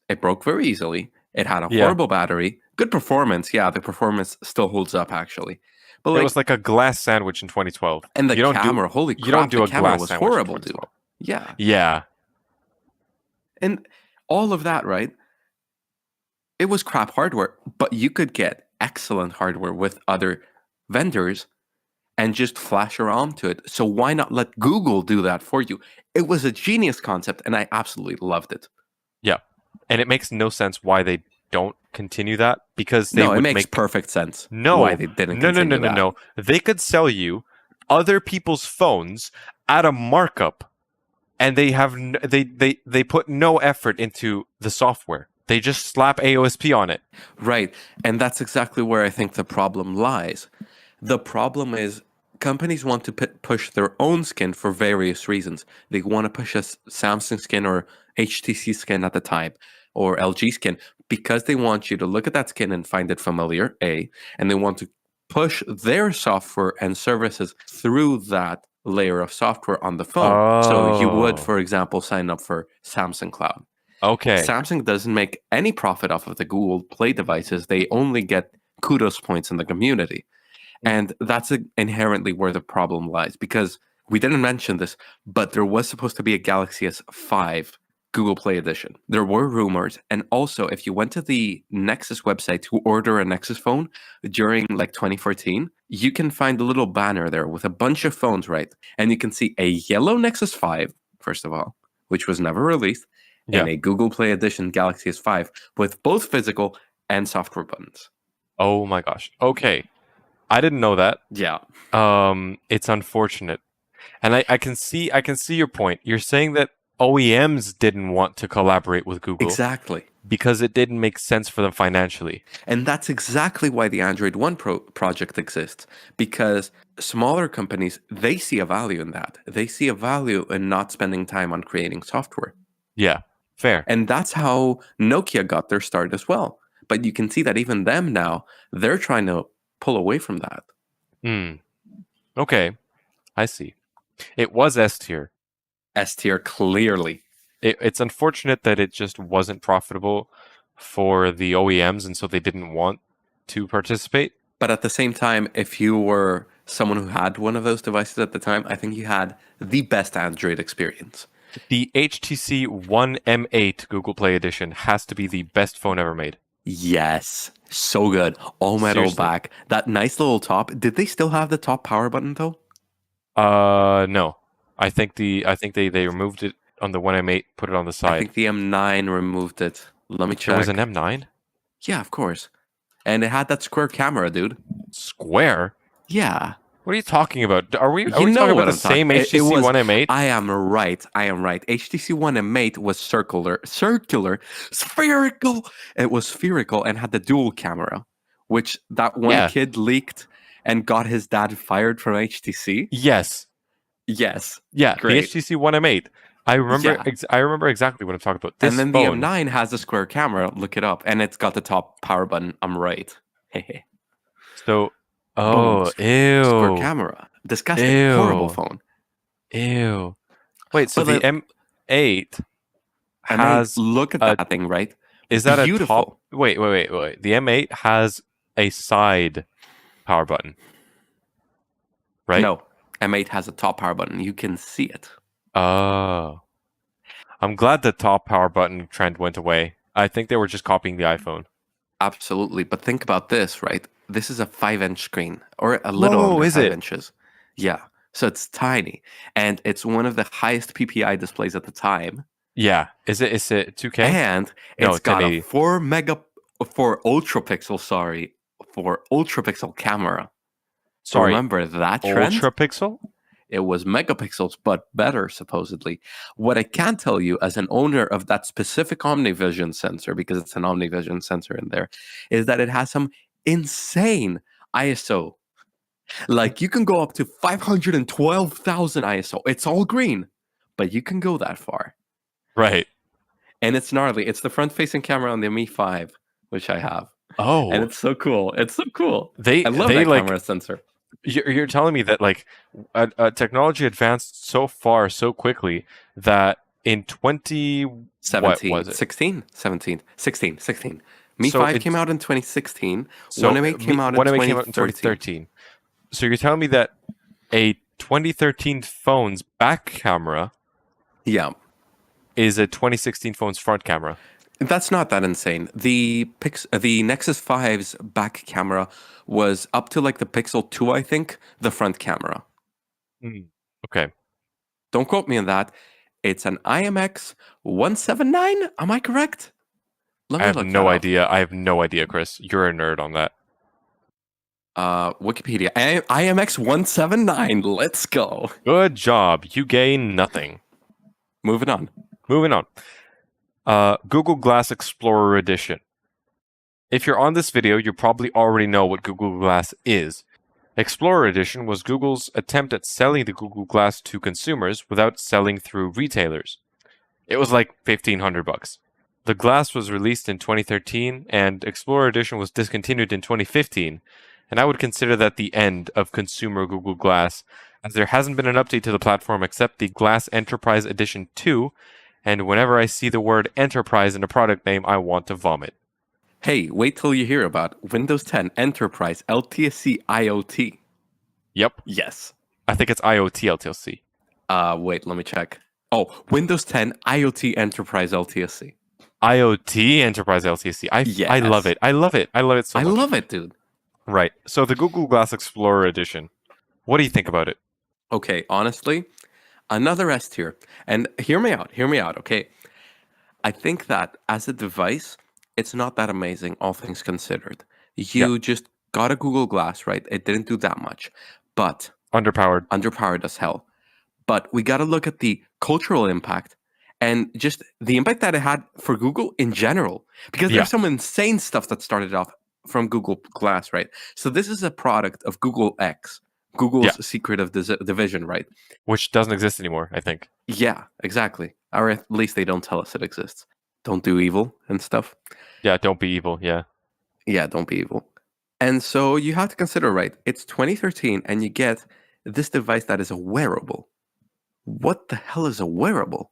it broke very easily. It had a Yeah. horrible battery. Good performance. Yeah, the performance still holds up actually. But It was like a glass sandwich in 2012. and the you don't do- camera, holy you don't crap, do the a camera glass was sandwich in horrible, dude. 2012. Yeah. Yeah. And all of that, right? It was crap hardware, but you could get excellent hardware with other vendors and just flash your arm to it. So why not let Google do that for you? It was a genius concept and I absolutely loved it. Yeah. And it makes no sense why they don't continue that because they No, it would makes make perfect sense no why they didn't no continue that. no. They could sell you other people's phones at a markup, and they have they put no effort into the software. They just slap AOSP on it. Right. And that's exactly where I think the problem lies. The problem is companies want to push their own skin for various reasons. They want to push a Samsung skin or HTC skin at the time or LG skin, because they want you to look at that skin and find it familiar, A, and they want to push their software and services through that layer of software on the phone. So you would, Oh. for example, sign up for Samsung Cloud. Okay. Samsung doesn't make any profit off of the Google Play devices. They only get kudos points in the community. And that's inherently where the problem lies, because we didn't mention this, but there was supposed to be a Galaxy S5 Google Play edition. There were rumors. And also, if you went to the Nexus website to order a Nexus phone during like 2014, you can find a little banner there with a bunch of phones, right? And you can see a yellow Nexus 5, first of all, which was never released, Yeah. and a Google Play edition Galaxy S5 with both physical and software buttons. Oh my gosh. Okay. I didn't know that. Yeah. It's unfortunate. And I can see your point. You're saying that OEMs didn't want to collaborate with Google Exactly. because it didn't make sense for them financially. And that's exactly why the Android One project exists, because smaller companies, they see a value in that. They see a value in not spending time on creating software. Yeah, fair. And that's how Nokia got their start as well. But you can see that even them now, they're trying to pull away from that. Okay, I see. It was S tier. S tier, clearly. It's unfortunate that it just wasn't profitable for the OEMs, and so they didn't want to participate. But at the same time, if you were someone who had one of those devices at the time, I think you had the best Android experience. The HTC One M8 Google Play Edition has to be the best phone ever made. Yes, so good. All metal Seriously. back. That nice little top. Did they still have the top power button though? No. I think they removed it on the One M8, put it on the I side. think the M9 removed it. Let me check. There was an M9? Yeah, of course. And it had that square camera, dude. Square? Yeah. What are you talking about? Are we You talking know about what the I'm talking- same it HTC was- One M8? I am right. HTC One M8 was circular, spherical. It was spherical and had the dual camera, which that one Yeah. kid leaked and got his dad fired from HTC. Yes. Yes. Yeah, Great. the HTC One M8. I remember Yeah. I remember exactly what I'm talking about. This And then phone, the M9 has a square camera. Look it up. And it's got the top power button. I'm right. Hehe. So, Boom. ew. Square camera. Disgusting. Ew. Horrible phone. Ew. Wait, so But the M8 And has look at a- that thing, right? is that a beautiful. top? Wait. The M8 has a side power button, right? No. M8 has a top power button. You can see it. Oh, I'm glad the top power button trend went away. I think they were just copying the iPhone. Absolutely. But think about this, right? This is a 5-inch screen, or a little Whoa, under is 5 it? inches. Yeah. So it's tiny. And it's one of the highest PPI displays at the time. Yeah, is it 2K? And No, it's got 1080. a 4 ultra pixel camera. Sorry, Remember that trend? Ultra Pixel. It was megapixels, but better, supposedly. What I can tell you as an owner of that specific OmniVision sensor, because it's an OmniVision sensor in there, is that it has some insane ISO. Like you can go up to 512,000 ISO. It's all green, but you can go that far. Right. And it's gnarly. It's the front-facing camera on the Mi 5, which I have. Oh, And it's so cool. It's so cool. they I love they that like camera sensor. you're telling me that like technology advanced so far so quickly that in 17, what was it? 16, 17, 16, 16. Mi So 5 it's- came out in 2016. So One M8 came out in 2013. So you're telling me that a 2013 phone's back camera Yeah. is a 2016 phone's front camera. That's not that insane. The Nexus 5's back camera was up to like the Pixel 2, I think, the front camera. Okay. Don't quote me on that. It's an IMX 179. Am I correct? Let I me have look no that up. idea. I have no idea, Chris. You're a nerd on that. Wikipedia. IMX 179. Let's go. Good job. You gain nothing. Moving on. Moving on. Google Glass Explorer Edition. If you're on this video, you probably already know what Google Glass is. Explorer Edition was Google's attempt at selling the Google Glass to consumers without selling through retailers. It was like $1,500. The Glass was released in 2013, and Explorer Edition was discontinued in 2015, and I would consider that the end of consumer Google Glass, as there hasn't been an update to the platform except the Glass Enterprise Edition 2, and whenever I see the word Enterprise in a product name, I want to vomit. Hey, wait till you hear about Windows 10 Enterprise LTSC IoT. Yep, Yes. I think it's IoT LTLC. Wait, let me check. Oh, Windows 10 IoT Enterprise LTSC. IoT Enterprise LTSC. I love Yes. it. I love it. I love it so I much. love it, dude. Right. So the Google Glass Explorer Edition. What do you think about it? Okay, honestly, another S tier. And hear me out, okay? I think that as a device, it's not that amazing, all things considered. You just got a Google Glass, right? It didn't do that much, but underpowered as hell. But we got to look at the cultural impact and just the impact that it had for Google in general, because there's some insane stuff that started off from Google Glass, right? So this is a product of Google X, Google's secretive division, right? Which doesn't exist anymore, I think. Yeah, exactly. Or at least they don't tell us it exists. Don't do evil and stuff. Yeah, don't be evil. Yeah. Yeah, don't be evil. And so you have to consider, right? It's 2013 and you get this device that is a wearable. What the hell is a wearable?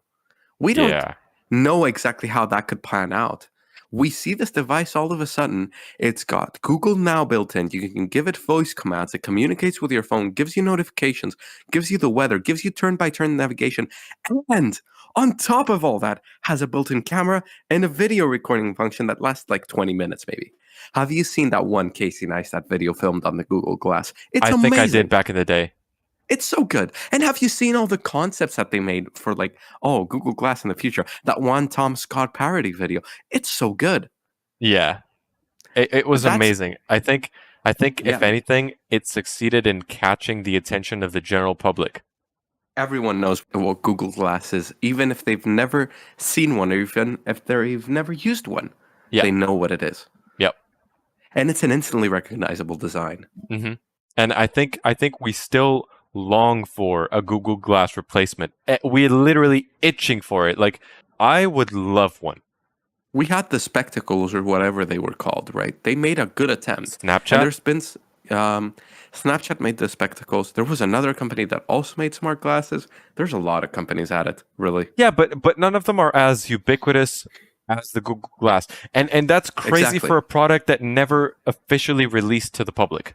We don't know exactly how that could plan out. We see this device all of a sudden. It's got Google Now built in. You can give it voice commands. It communicates with your phone, gives you notifications, gives you the weather, gives you turn-by-turn navigation. And on top of all that, has a built-in camera and a video recording function that lasts like 20 minutes maybe. Have you seen that one Casey Neistat video filmed on the Google Glass? It's amazing. I think I did back in the day. It's so good. And have you seen all the concepts that they made for like, oh, Google Glass in the future? That one Tom Scott parody video. It's so good. Yeah. It was amazing. I think if anything, it succeeded in catching the attention of the general public. Everyone knows what Google Glass is, even if they've never seen one, or even if they've never used one. Yeah. They know what it is. Yep. And it's an instantly recognizable design. Mm-hmm. And I think we still long for a Google Glass replacement. We're literally itching for it. Like, I would love one. We had the spectacles or whatever they were called, right? They made a good attempt. Snapchat? And there's been Snapchat made the spectacles. There was another company that also made smart glasses. There's a lot of companies at it, really. Yeah, but none of them are as ubiquitous as the Google Glass. And that's crazy for a product that never officially released to the public.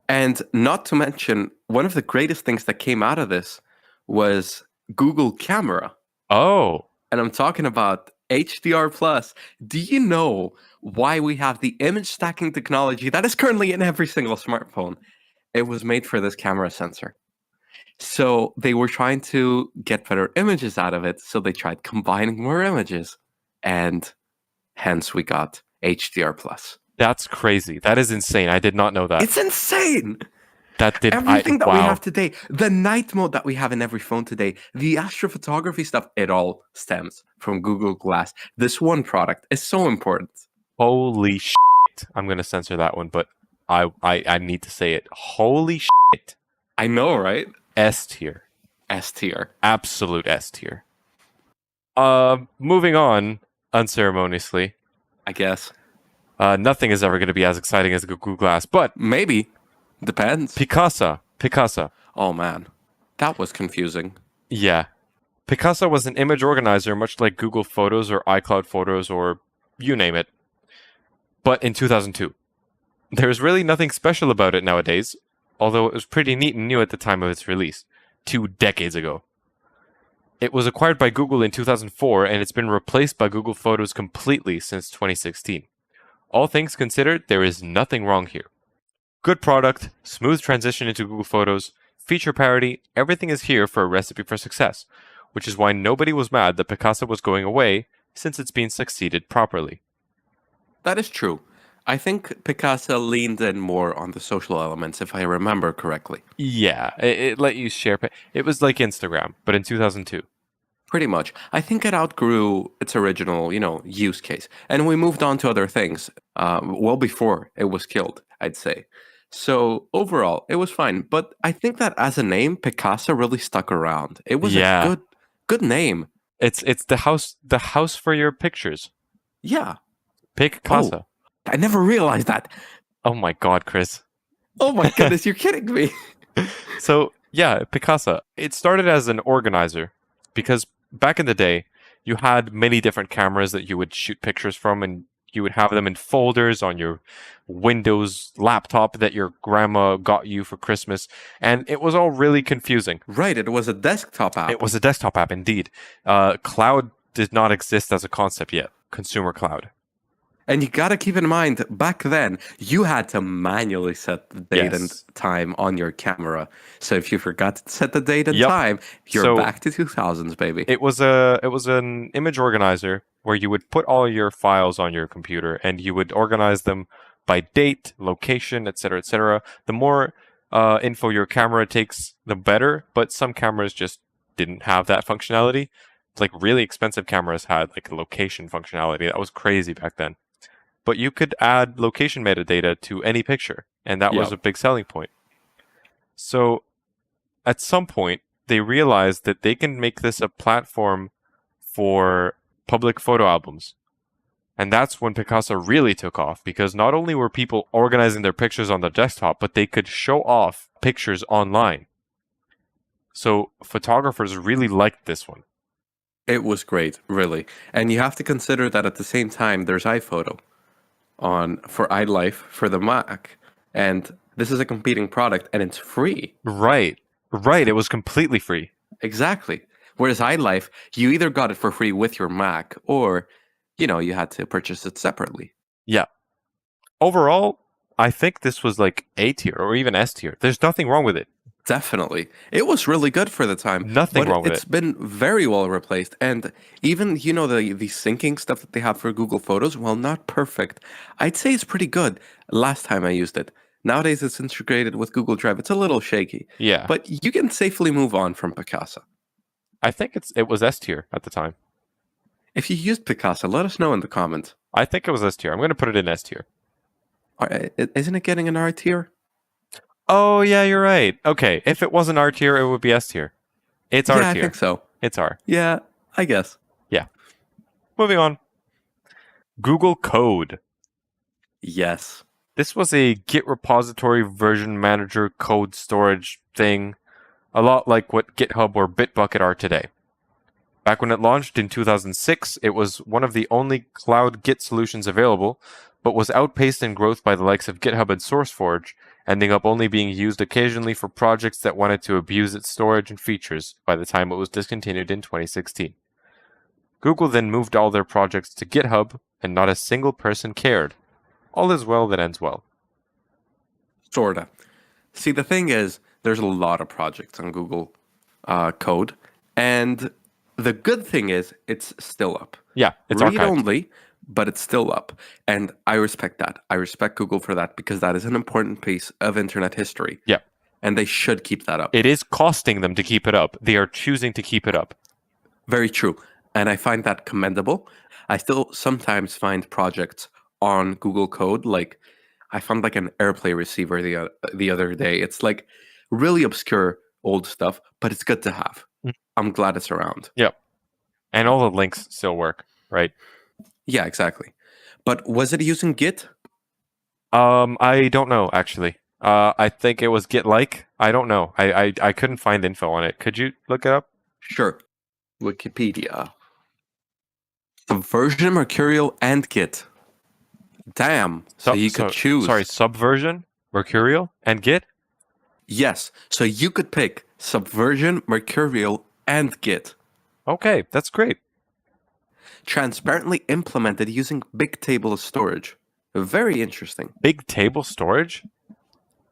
And not to mention, one of the greatest things that came out of this was Google Camera. Oh. And I'm talking about HDR+. Do you know why we have the image stacking technology that is currently in every single smartphone? It was made for this camera sensor. So they were trying to get better images out of it, so they tried combining more images. And hence we got HDR+. That's crazy. That is insane. I did not know that. It's insane. Everything that we have today, the night mode that we have in every phone today, the astrophotography stuff, it all stems from Google Glass. This one product is so important. Holy shit. I'm going to censor that one, but I need to say it. Holy shit. I know, right? S tier. S tier. Absolute S tier. Moving on unceremoniously. I guess. Nothing is ever going to be as exciting as Google Glass, but maybe. Depends. Picasa. Oh, man. That was confusing. Yeah. Picasa was an image organizer, much like Google Photos or iCloud Photos or you name it. But in 2002. There's really nothing special about it nowadays, although it was pretty neat and new at the time of its release, 2 decades ago. It was acquired by Google in 2004, and it's been replaced by Google Photos completely since 2016. All things considered, there is nothing wrong here. Good product, smooth transition into Google Photos, feature parity, everything is here for a recipe for success, which is why nobody was mad that Picasa was going away, since it's been succeeded properly. That is true. I think Picasa leaned in more on the social elements, if I remember correctly. Yeah, it let you share. It was like Instagram, but in 2002. Pretty much. I think it outgrew its original, use case. And we moved on to other things well before it was killed, I'd say. So overall, it was fine. But I think that as a name, Picasa really stuck around. It was a good name. It's the house for your pictures. Yeah. Picasa. I never realized that. Oh my God, Chris. Oh my goodness, you're kidding me. So yeah, Picasa. It started as an organizer because back in the day, you had many different cameras that you would shoot pictures from, and you would have them in folders on your Windows laptop that your grandma got you for Christmas, and it was all really confusing. Right, it was a desktop app. It was a desktop app, indeed. Cloud did not exist as a concept yet. Consumer cloud. And you got to keep in mind, back then, you had to manually set the date and Yes. time on your camera. So if you forgot to set the date and Yep. time, you're So- back to 2000s, baby. It was an image organizer where you would put all your files on your computer and you would organize them by date, location, etc., etc. The more info your camera takes, the better. But some cameras just didn't have that functionality. Like really expensive cameras had like a location functionality. That was crazy back then. But you could add location metadata to any picture, and that was Yep. a big selling point. So at some point, they realized that they can make this a platform for public photo albums. And that's when Picasa really took off, because not only were people organizing their pictures on their desktop, but they could show off pictures online. So photographers really liked this one. It was great, really. And you have to consider that at the same time, there's iPhoto for iLife for the Mac. And this is a competing product, and it's free. Right. Right. It was completely free. Exactly. Whereas iLife, you either got it for free with your Mac, or, you had to purchase it separately. Yeah. Overall, I think this was like A tier or even S tier. There's nothing wrong with it. Definitely. It was really good for the time. Nothing but wrong with it's it. been very well replaced. And even, the syncing stuff that they have for Google Photos, well, not perfect. I'd say it's pretty good last time I used it. Nowadays, it's integrated with Google Drive. It's a little shaky. Yeah. But you can safely move on from Picasa. I think it was S tier at the time. If you used Picasa, let us know in the comments. I think it was S tier. I'm going to put it in S tier. Isn't it getting an R tier? Oh, yeah, you're right. Okay, if it wasn't R tier, it would be S tier. It's R Yeah, I tier. think so. It's R. Yeah, I guess. Moving on. Google Code. Yes. This was a Git repository version manager code storage thing, a lot like what GitHub or Bitbucket are today. Back when it launched in 2006, it was one of the only cloud Git solutions available, but was outpaced in growth by the likes of GitHub and SourceForge, ending up only being used occasionally for projects that wanted to abuse its storage and features by the time it was discontinued in 2016. Google then moved all their projects to GitHub, and not a single person cared. All is well that ends well. Sorta. See, the thing is, there's a lot of projects on Google Code, and the good thing is, it's still up. Yeah, it's Read archived. only, but it's still up. And I respect that. I respect Google for that, because that is an important piece of internet history. Yeah. And they should keep that up. It is costing them to keep it up. They are choosing to keep it up. Very true. And I find that commendable. I still sometimes find projects on Google Code, like I found like an AirPlay receiver the other day. It's like really obscure old stuff, but it's good to have. Mm. I'm glad it's around. Yep. And all the links still work, right? Yeah, exactly. But was it using Git? I don't know, actually. I think it was Git-like. I don't know. I couldn't find info on it. Could you look it up? Sure. Wikipedia. Subversion, Mercurial, and Git. Damn. So you could choose. Sorry, Subversion, Mercurial, and Git? Yes. So you could pick Subversion, Mercurial, and Git. Okay, that's great. Transparently implemented using Bigtable storage. Very interesting. Big table storage?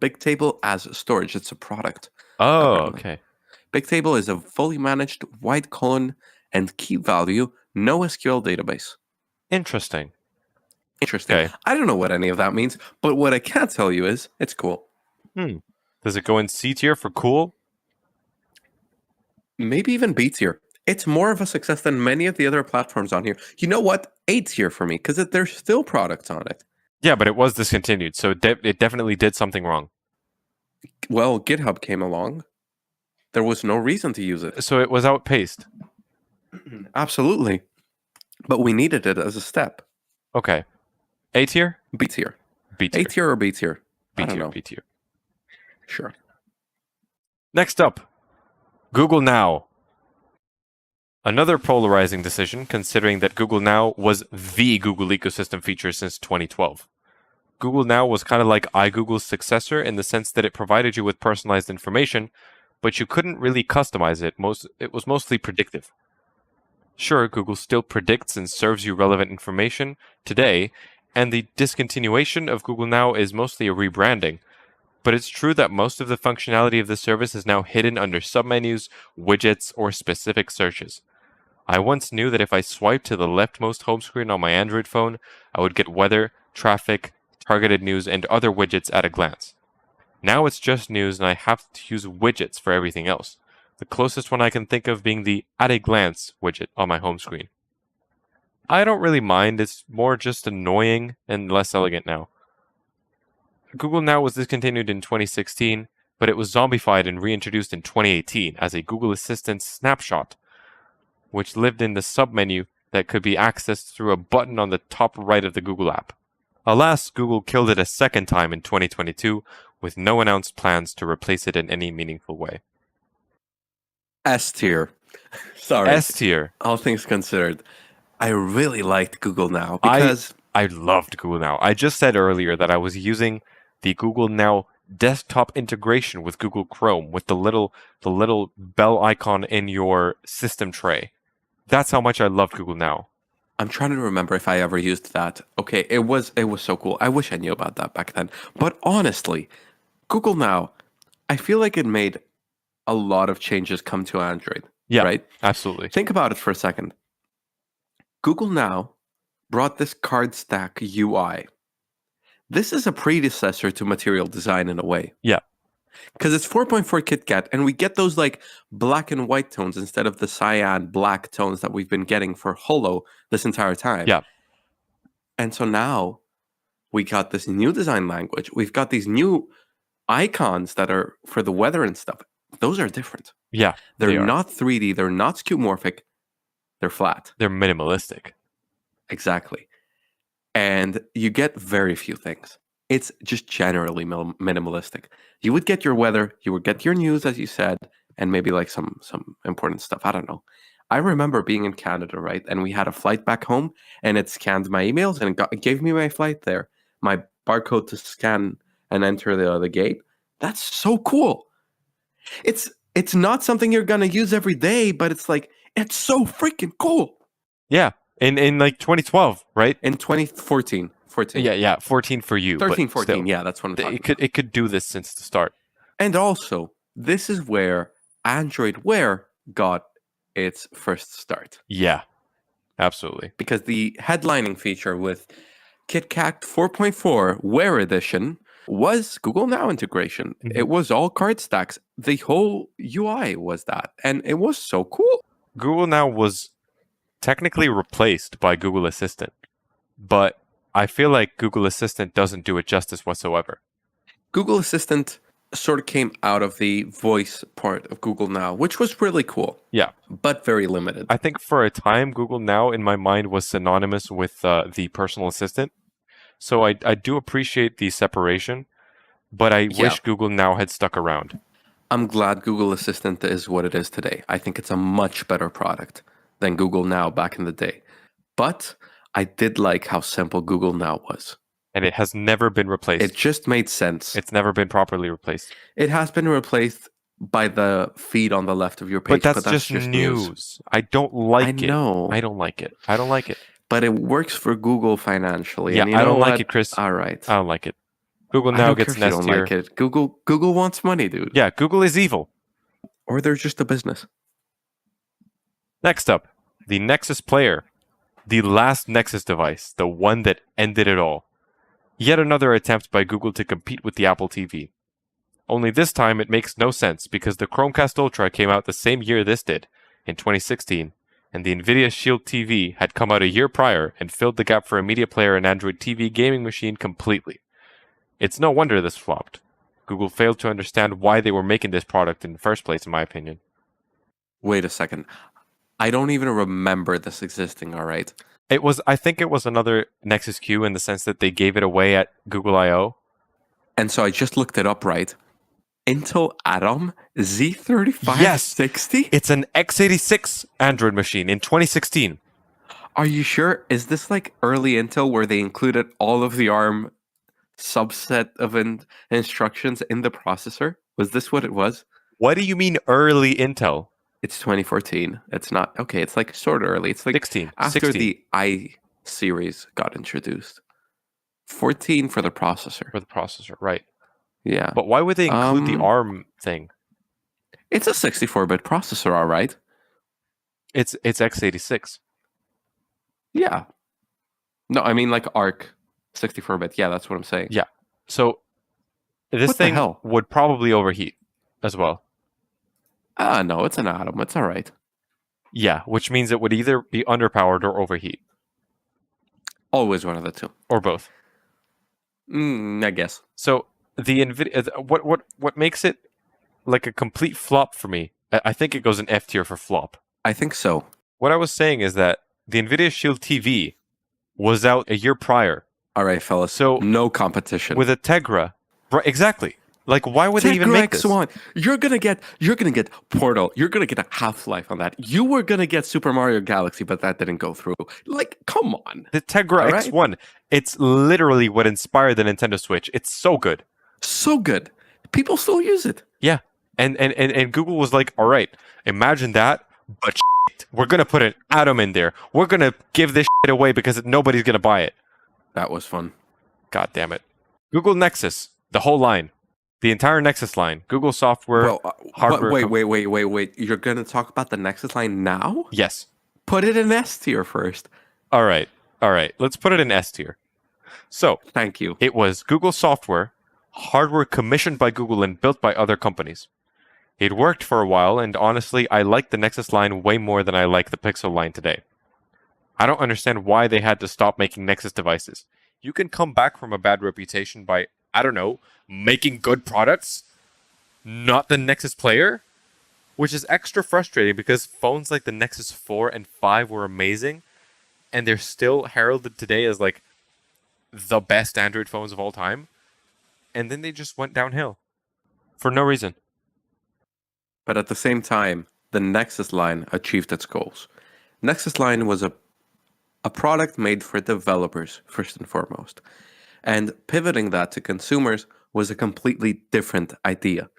Bigtable as storage. It's a product. Oh, Apparently. okay. Bigtable is a fully managed wide colon and key value NoSQL database. Interesting. Interesting. Okay. I don't know what any of that means, but what I can tell you is it's cool. Does it go in C tier for cool? Maybe even B tier. It's more of a success than many of the other platforms on here. You know what? A tier for me, because there's still products on it. Yeah, but it was discontinued, so it definitely did something wrong. Well, GitHub came along. There was no reason to use it. So it was outpaced. Absolutely. But we needed it as a step. Okay. A tier? B tier. B A tier. tier or B tier? B I don't tier. know. B tier. Sure. Next up, Google Now. Another polarizing decision, considering that Google Now was the Google ecosystem feature since 2012. Google Now was kind of like iGoogle's successor in the sense that it provided you with personalized information, but you couldn't really customize it. It was mostly predictive. Sure, Google still predicts and serves you relevant information today, and the discontinuation of Google Now is mostly a rebranding. But it's true that most of the functionality of the service is now hidden under submenus, widgets, or specific searches. I once knew that if I swiped to the leftmost home screen on my Android phone, I would get weather, traffic, targeted news, and other widgets at a glance. Now it's just news and I have to use widgets for everything else. The closest one I can think of being the at a glance widget on my home screen. I don't really mind, it's more just annoying and less elegant now. Google Now was discontinued in 2016, but it was zombified and reintroduced in 2018 as a Google Assistant snapshot, which lived in the submenu that could be accessed through a button on the top right of the Google app. Alas, Google killed it a second time in 2022, with no announced plans to replace it in any meaningful way. S tier. Sorry. S tier. All things considered, I really liked Google Now because I loved Google Now. I just said earlier that I was using the Google Now desktop integration with Google Chrome with the little bell icon in your system tray. That's how much I loved Google Now. I'm trying to remember if I ever used that. Okay, it was so cool. I wish I knew about that back then. But honestly, Google Now, I feel like it made a lot of changes come to Android. Yeah, right? Absolutely. Think about it for a second. Google Now brought this card stack UI. This is a predecessor to material design in a way. Yeah. Because it's 4.4 KitKat, and we get those like black and white tones instead of the cyan black tones that we've been getting for Holo this entire time. Yeah. And so now we got this new design language. We've got these new icons that are for the weather and stuff. Those are different. Yeah. They're not 3D. They're not skeuomorphic. They're flat. They're minimalistic. Exactly. And you get very few things. It's just generally minimalistic. You would get your weather, you would get your news, as you said, and maybe like some important stuff. I don't know. I remember being in Canada, right? And we had a flight back home, and it scanned my emails, and it gave me my flight there, my barcode to scan and enter the gate. That's so cool. It's not something you're gonna use every day, but it's like it's so freaking cool. Yeah. In like 2012, right? In 2014. 14. Yeah, 14 for you. 13, but 14. still, Yeah, that's what I'm talking about. It could do this since the start. And also, this is where Android Wear got its first start. Yeah, absolutely. Because the headlining feature with KitKat 4.4 Wear Edition was Google Now integration. Mhm. It was all card stacks. The whole UI was that. And it was so cool. Google Now was technically replaced by Google Assistant, but I feel like Google Assistant doesn't do it justice whatsoever. Google Assistant sort of came out of the voice part of Google Now, which was really cool. Yeah. But very limited. I think for a time, Google Now in my mind was synonymous with the personal assistant. So I do appreciate the separation, but I wish Google Now had stuck around. I'm glad Google Assistant is what it is today. I think it's a much better product than Google Now back in the day. But I did like how simple Google Now was. And it has never been replaced. It just made sense. It's never been properly replaced. It has been replaced by the feed on the left of your page. But that's just news. I don't like it. I know. I don't like it. I don't like it. But it works for Google financially. Yeah, and I don't like it, Chris. All right. I don't like it. Google Now gets an S tier. I don't like it. Google wants money, dude. Yeah, Google is evil. Or they're just a business. Next up, the Nexus Player. The last Nexus device, the one that ended it all. Yet another attempt by Google to compete with the Apple TV. Only this time it makes no sense because the Chromecast Ultra came out the same year this did, in 2016, and the Nvidia Shield TV had come out a year prior and filled the gap for a media player and Android TV gaming machine completely. It's no wonder this flopped. Google failed to understand why they were making this product in the first place, in my opinion. Wait a second. I don't even remember this existing, all right? I think it was another Nexus Q in the sense that they gave it away at Google I/O. And so I just looked it up, right? Intel Atom Z3560? It's an x86 Android machine in 2016. Are you sure? Is this like early Intel where they included all of the ARM subset of instructions in the processor? Was this what it was? What do you mean early Intel? It's 2014. It's not okay. It's like sort of early. It's like 16. after 16 the I series got introduced. 14 for the processor. for the processor, right? Yeah, But why would they include the Um, ARM thing? it's a 64-bit processor, all right. It's x86. Yeah. No, I mean like ARC 64-bit. Yeah, that's what I'm saying. Yeah. So this What the thing hell? would probably overheat as well. No, it's an Atom. It's all right. Yeah, which means it would either be underpowered or overheat, Always one of the two. or both. I guess. So the Nvidia, what makes it like a complete flop for me? I think it goes in F tier for flop. I think so. What I was saying is that the Nvidia Shield TV was out a year prior All right, fellas. So, no competition. with a Tegra. Right, exactly. Like, why would they even Tegra make this? X1. You're gonna get Portal. You're gonna get a Half-Life on that. You were gonna get Super Mario Galaxy, but that didn't go through. Like, come on. The Tegra All right. X1. It's literally what inspired the Nintendo Switch. It's so good. So good. People still use it. Yeah. And Google was like, all right, imagine that, but shit, we're going to put an Atom in there. We're going to give this shit away because nobody's going to buy it. That was fun. God damn it. Google Nexus, the whole line. The entire Nexus line. Google software, Well, hardware. wait. You're gonna talk about the Nexus line now? Yes. Put it in S tier first. All right. Let's put it in S tier. So, Thank you. it was Google software, hardware commissioned by Google and built by other companies. It worked for a while, and honestly, I like the Nexus line way more than I like the Pixel line today. I don't understand why they had to stop making Nexus devices. You can come back from a bad reputation by, I don't know, making good products, not the Nexus Player, which is extra frustrating because phones like the Nexus 4 and 5 were amazing, and they're still heralded today as like the best Android phones of all time, and then they just went downhill for no reason. But at the same time, the Nexus line achieved its goals. Nexus line was a product made for developers, first and foremost. And pivoting that to consumers was a completely different idea.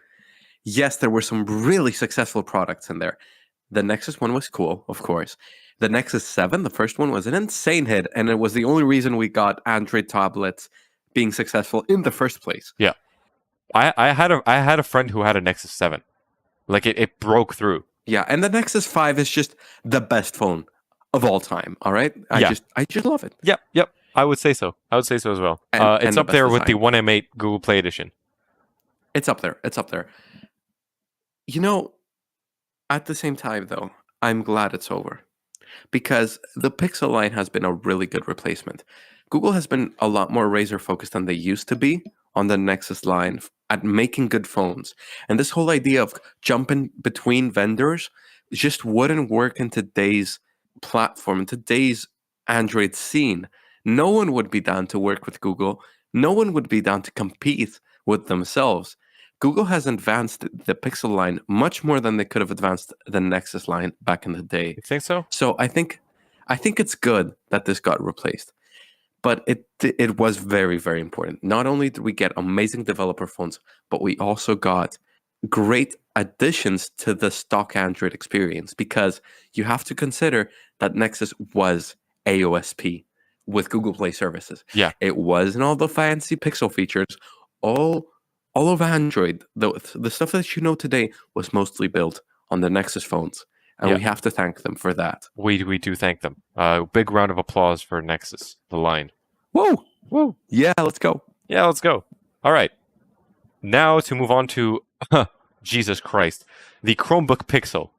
Yes, there were some really successful products in there. The Nexus one was cool, of course. The Nexus 7, the first one, was an insane hit, and it was the only reason we got Android tablets being successful in the first place. Yeah, I had a friend who had a Nexus 7. Like it broke through. Yeah, and the Nexus 5 is just the best phone of all time, all right? I just love it. Yep. I would say so. I would say so as well. And It's the up there best with the design. 1M8 Google Play Edition. It's up there. You know, at the same time, though, I'm glad it's over because the Pixel line has been a really good replacement. Google has been a lot more razor focused than they used to be on the Nexus line at making good phones. And this whole idea of jumping between vendors just wouldn't work in today's platform, in today's Android scene. No one would be down to work with Google. No one would be down to compete with themselves. Google has advanced the Pixel line much more than they could have advanced the Nexus line back in the day. You think so? So I think it's good that this got replaced. But it was very, very important. Not only did we get amazing developer phones, but we also got great additions to the stock Android experience because you have to consider that Nexus was AOSP with Google Play services. Yeah. It wasn't all the fancy Pixel features. All of Android, the stuff that you know today, was mostly built on the Nexus phones. And Yeah. we have to thank them for that. We do thank them. Big round of applause for Nexus, the line. Whoa! Woo! Yeah, let's go. Yeah, let's go. All right. Now to move on to, Jesus Christ, the Chromebook Pixel.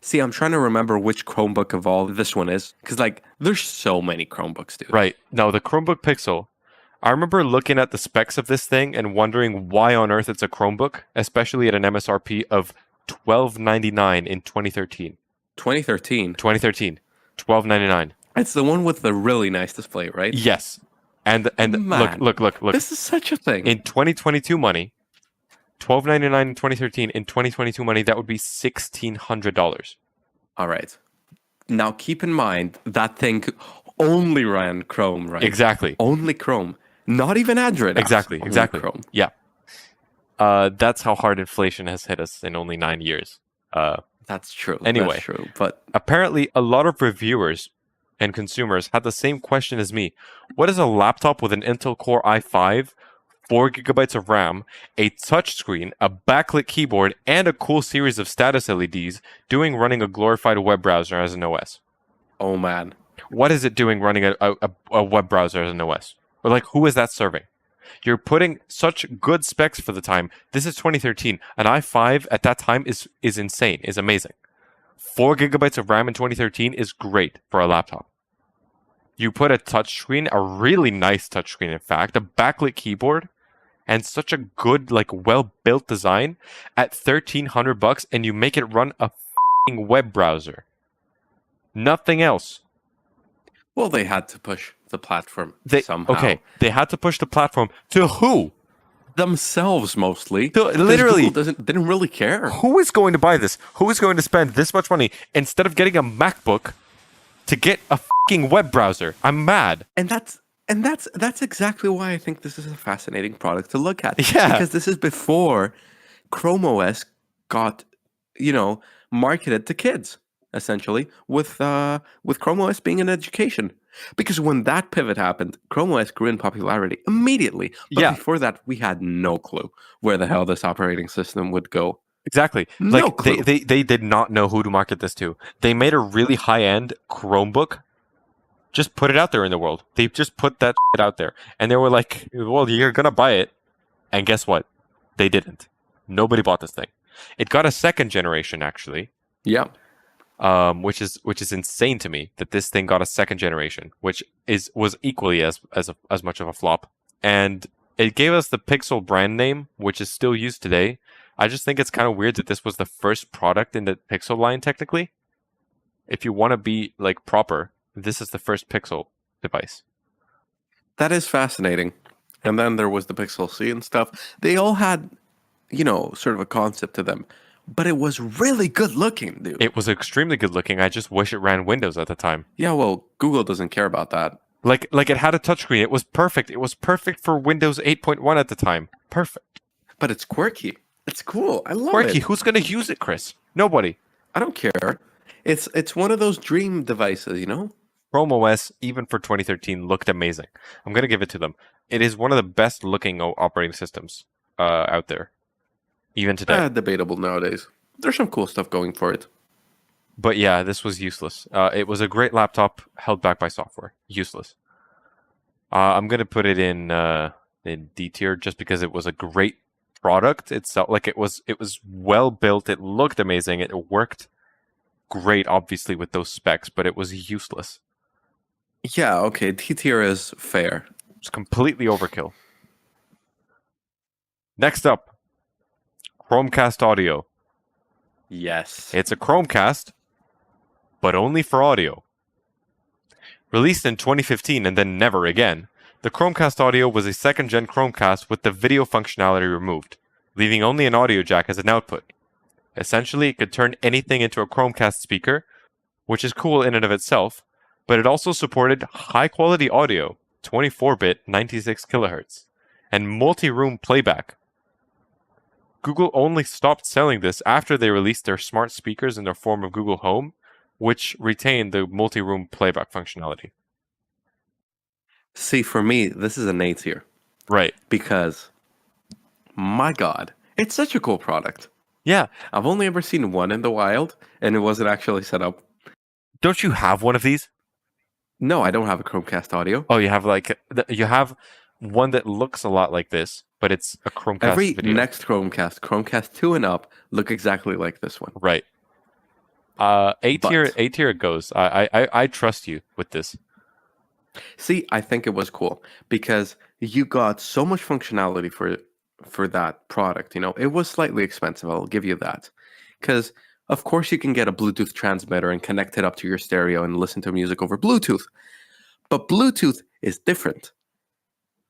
See, I'm trying to remember which Chromebook of all this one is. Because, like, there's so many Chromebooks, dude. Right. No, the Chromebook Pixel. I remember looking at the specs of this thing and wondering why on earth it's a Chromebook, especially at an MSRP of $12.99 in 2013. 2013. 2013, $12.99. It's the one with the really nice display, right? Yes. And Man, look. This is such a thing. In 2022 money, $12.99 in 2013. In 2022 money, that would be $1,600. All right. Now keep in mind that thing only ran Chrome, right? Exactly. Only Chrome. Not even Android. Exactly. Only Exactly. Chrome. Yeah. That's how hard inflation has hit us in only 9 years. That's true. Anyway. That's true. But Apparently, a lot of reviewers and consumers had the same question as me. What is a laptop with an Intel Core i5, 4 gigabytes of RAM, a touchscreen, a backlit keyboard, and a cool series of status LEDs doing running a glorified web browser as an OS? oh man. What is it doing running a web browser as an OS? Or like, who is that serving? You're putting such good specs for the time. This is 2013. An i5 at that time is insane, is amazing. 4 gigabytes of RAM in 2013 is great for a laptop. You put a touchscreen, a really nice touchscreen, in fact, a backlit keyboard, and such a good, like, well-built design at $1,300, and you make it run a f***ing web browser. Nothing else. Well, they had to push the platform somehow. Okay, they had to push the platform to who? Themselves mostly. Literally. Google didn't really care. Who is going to buy this? Who is going to spend this much money instead of getting a MacBook to get a f***ing web browser? I'm mad. And that's exactly why I think this is a fascinating product to look at. Yeah. Because this is before Chrome OS got, marketed to kids, essentially, with Chrome OS being in education. Because when that pivot happened, Chrome OS grew in popularity immediately. But Yeah. before that, we had no clue where the hell this operating system would go. Exactly. No Like clue. they did not know who to market this to. They made a really high-end Chromebook. Just put it out there in the world. They just put that shit out there. And they were like, well, you're going to buy it. And guess what? They didn't. Nobody bought this thing. It got a second generation, actually. Yeah. Which is insane to me that this thing got a second generation, which was equally as much of a flop. And it gave us the Pixel brand name, which is still used today. I just think it's kind of weird that this was the first product in the Pixel line, technically. If you want to be like proper, this is the first Pixel device. That is fascinating. And then there was the Pixel C and stuff. They all had, sort of a concept to them. But it was really good looking, dude. It was extremely good looking. I just wish it ran Windows at the time. Yeah, well, Google doesn't care about that. Like it had a touchscreen. It was perfect. It was perfect for Windows 8.1 at the time. Perfect. But it's quirky. It's cool. I love Quirky. it. Who's going to use it, Chris? Nobody. I don't care. It's one of those dream devices, Chrome OS, even for 2013, looked amazing. I'm going to give it to them. It is one of the best looking operating systems out there, even today. Debatable nowadays. There's some cool stuff going for it. But yeah, this was useless. It was a great laptop held back by software. Useless. I'm going to put it in D tier just because it was a great product itself. Like it was well built. It looked amazing. It worked great, obviously, with those specs, but it was useless. Yeah, okay. D tier is fair. It's completely overkill. Next up, Chromecast audio. Yes. It's a Chromecast, but only for audio. Released in 2015 and then never again, the Chromecast audio was a second-gen Chromecast with the video functionality removed, leaving only an audio jack as an output. Essentially, it could turn anything into a Chromecast speaker, which is cool in and of itself, but it also supported high-quality audio, 24-bit, 96 kHz, and multi-room playback. Google only stopped selling this after they released their smart speakers in the form of Google Home, which retained the multi-room playback functionality. See, for me, this is an A tier. Right. Because, my God, it's such a cool product. Yeah. I've only ever seen one in the wild, and it wasn't actually set up. Don't you have one of these? No, I don't have a Chromecast audio. Oh, you have you have one that looks a lot like this, but it's a Chromecast Every video. next Chromecast 2 and up, look exactly like this one. Right. A tier But- it goes. I trust you with this. See, I think it was cool because you got so much functionality for that product. It was slightly expensive. I'll give you that, because Of course, you can get a Bluetooth transmitter and connect it up to your stereo and listen to music over Bluetooth. But Bluetooth is different.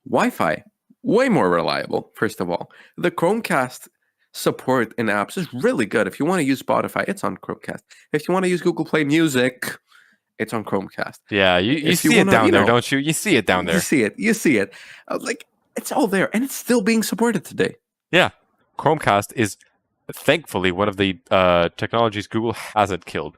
Wi-Fi, way more reliable, first of all. The Chromecast support in apps is really good. If you want to use Spotify, it's on Chromecast. If you want to use Google Play Music, it's on Chromecast. Yeah, you see it down there, don't you? You see it down there. You see it. Like, it's all there, and it's still being supported today. Yeah, Chromecast is thankfully one of the technologies Google hasn't killed.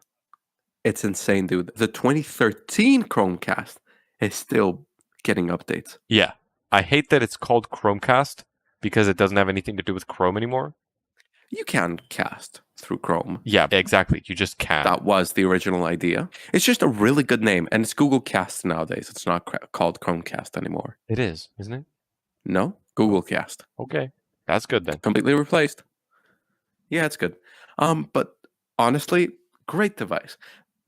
It's insane, dude. The 2013 Chromecast is still getting updates. Yeah, I hate that it's called Chromecast because it doesn't have anything to do with Chrome anymore. You can cast through Chrome. Yeah, exactly. You just can. That was the original idea. It's just a really good name, and it's Google Cast nowadays. It's not called Chromecast anymore. It is, isn't it? No, Google Cast. Okay, that's good then. Completely replaced. Yeah, it's good. But honestly, great device.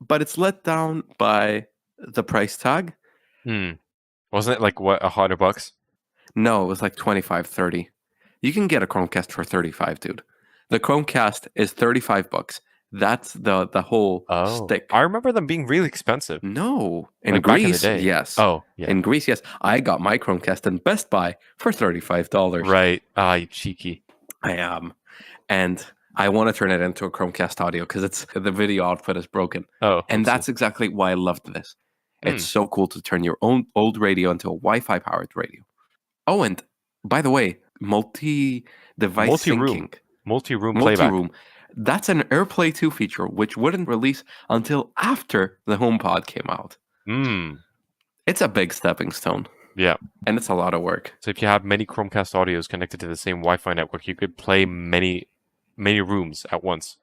But it's let down by the price tag. Wasn't it like what, $100? No, it was like 25, 30. You can get a Chromecast for 35, dude. The Chromecast is $35. That's the whole stick. I remember them being really expensive. No, in Like back in the Greece, day. yes. Oh, yeah. In Greece, yes. I got my Chromecast in Best Buy for $35. Right. You cheeky. I am. And I want to turn it into a Chromecast audio because the video output is broken. Oh. And that's exactly why I loved this. It's so cool to turn your own old radio into a Wi-Fi powered radio. Oh, and by the way, multi-device syncing. Multi-room playback. That's an AirPlay 2 feature, which wouldn't release until after the HomePod came out. It's a big stepping stone. Yeah. And it's a lot of work. So if you have many Chromecast audios connected to the same Wi-Fi network, you could play many rooms at once.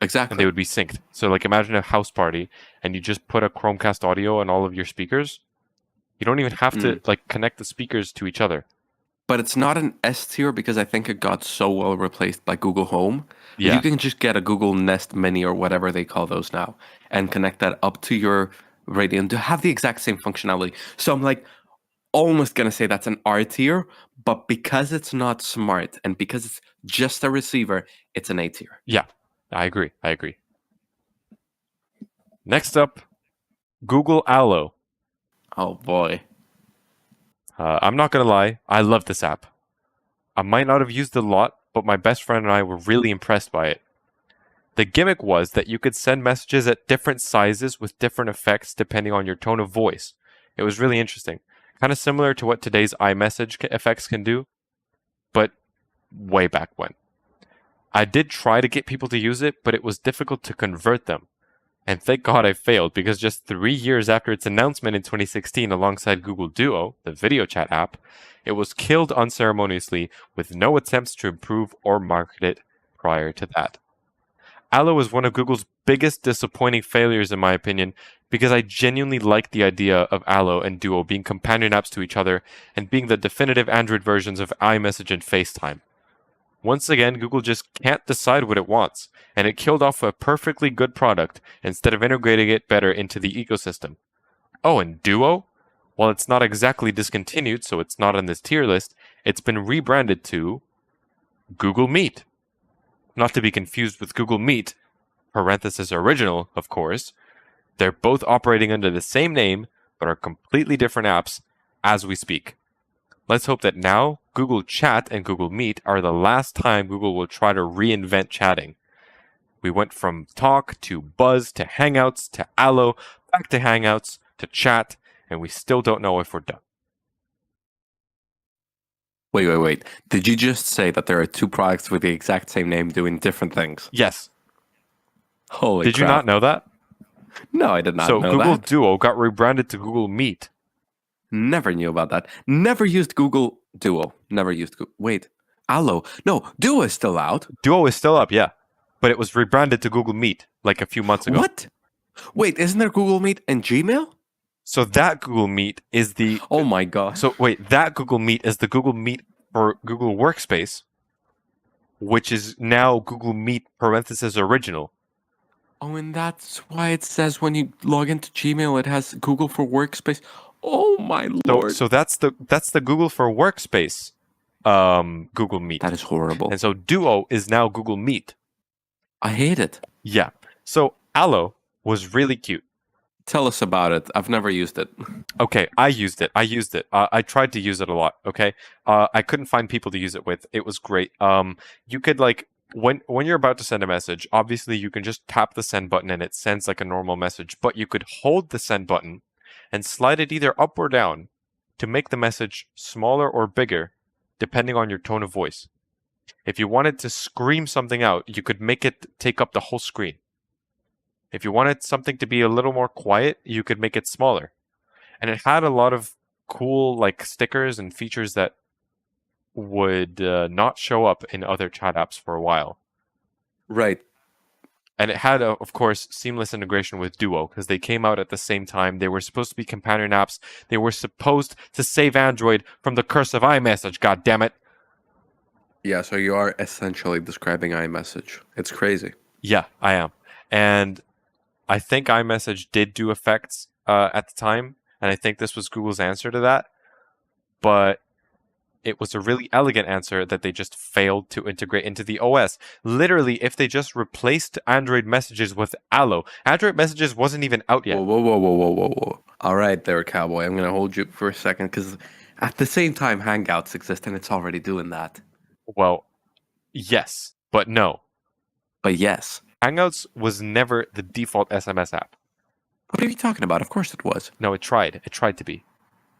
Exactly. And they would be synced. So like imagine a house party and you just put a Chromecast audio on all of your speakers. You don't even have to like connect the speakers to each other. But it's not an S tier because I think it got so well replaced by Google Home. Yeah. You can just get a Google Nest Mini or whatever they call those now and connect that up to your radio and to have the exact same functionality. So I'm like almost going to say that's an R tier, but because it's not smart and because it's just a receiver, it's an A tier. Yeah, I agree. Next up, Google Allo. Oh boy. I'm not going to lie, I love this app. I might not have used it a lot, but my best friend and I were really impressed by it. The gimmick was that you could send messages at different sizes with different effects depending on your tone of voice. It was really interesting. Kind of similar to what today's iMessage effects can do, but way back when. I did try to get people to use it, but it was difficult to convert them. And thank God I failed, because just 3 years after its announcement in 2016 alongside Google Duo, the video chat app, it was killed unceremoniously with no attempts to improve or market it prior to that. Allo was one of Google's biggest disappointing failures in my opinion, because I genuinely liked the idea of Allo and Duo being companion apps to each other and being the definitive Android versions of iMessage and FaceTime. Once again, Google just can't decide what it wants, and it killed off a perfectly good product instead of integrating it better into the ecosystem. Oh, and Duo? While it's not exactly discontinued, so it's not on this tier list, it's been rebranded to Google Meet. Not to be confused with Google Meet, parenthesis original, of course. They're both operating under the same name, but are completely different apps as we speak. Let's hope that now Google Chat and Google Meet are the last time Google will try to reinvent chatting. We went from Talk to Buzz to Hangouts to Allo, back to Hangouts to Chat, and we still don't know if we're done. Wait. Did you just say that there are two products with the exact same name doing different things? Yes. Holy Did crap. you not know that? No, I did not know So Google that. Duo got rebranded to Google Meet. Never knew about that. Never used Google Duo. Never used Google. Wait. Allo. No, Duo is still out. Duo is still up, yeah. But it was rebranded to Google Meet like a few months ago. What? Wait, isn't there Google Meet and Gmail? So that Google Meet is the... Oh my god. So wait, that Google Meet is the Google Meet for Google Workspace, which is now Google Meet parenthesis original. Oh, and that's why it says when you log into Gmail, it has Google for Workspace. Oh my lord. So that's the Google for Workspace Google Meet. That is horrible. And so Duo is now Google Meet. I hate it. Yeah. So Allo was really cute. Tell us about it. I've never used it. Okay, I used it. I tried to use it a lot. Okay, I couldn't find people to use it with. It was great. You could like when you're about to send a message, obviously you can just tap the send button and it sends like a normal message. But you could hold the send button and slide it either up or down to make the message smaller or bigger, depending on your tone of voice. If you wanted to scream something out, you could make it take up the whole screen. If you wanted something to be a little more quiet, you could make it smaller. And it had a lot of cool like stickers and features that would not show up in other chat apps for a while. Right. And it had, of course, seamless integration with Duo because they came out at the same time. They were supposed to be companion apps. They were supposed to save Android from the curse of iMessage, God damn it. Yeah, so you are essentially describing iMessage. It's crazy. Yeah, I am. And I think iMessage did do effects at the time, and I think this was Google's answer to that. But it was a really elegant answer that they just failed to integrate into the OS. Literally, if they just replaced Android messages with Allo, Android messages wasn't even out yet. Whoa. All right there, cowboy. I'm going to hold you for a second because at the same time, Hangouts exist and it's already doing that. Well, yes, but no. But yes. Hangouts was never the default SMS app. What are you talking about? Of course it was. No, it tried. It tried to be.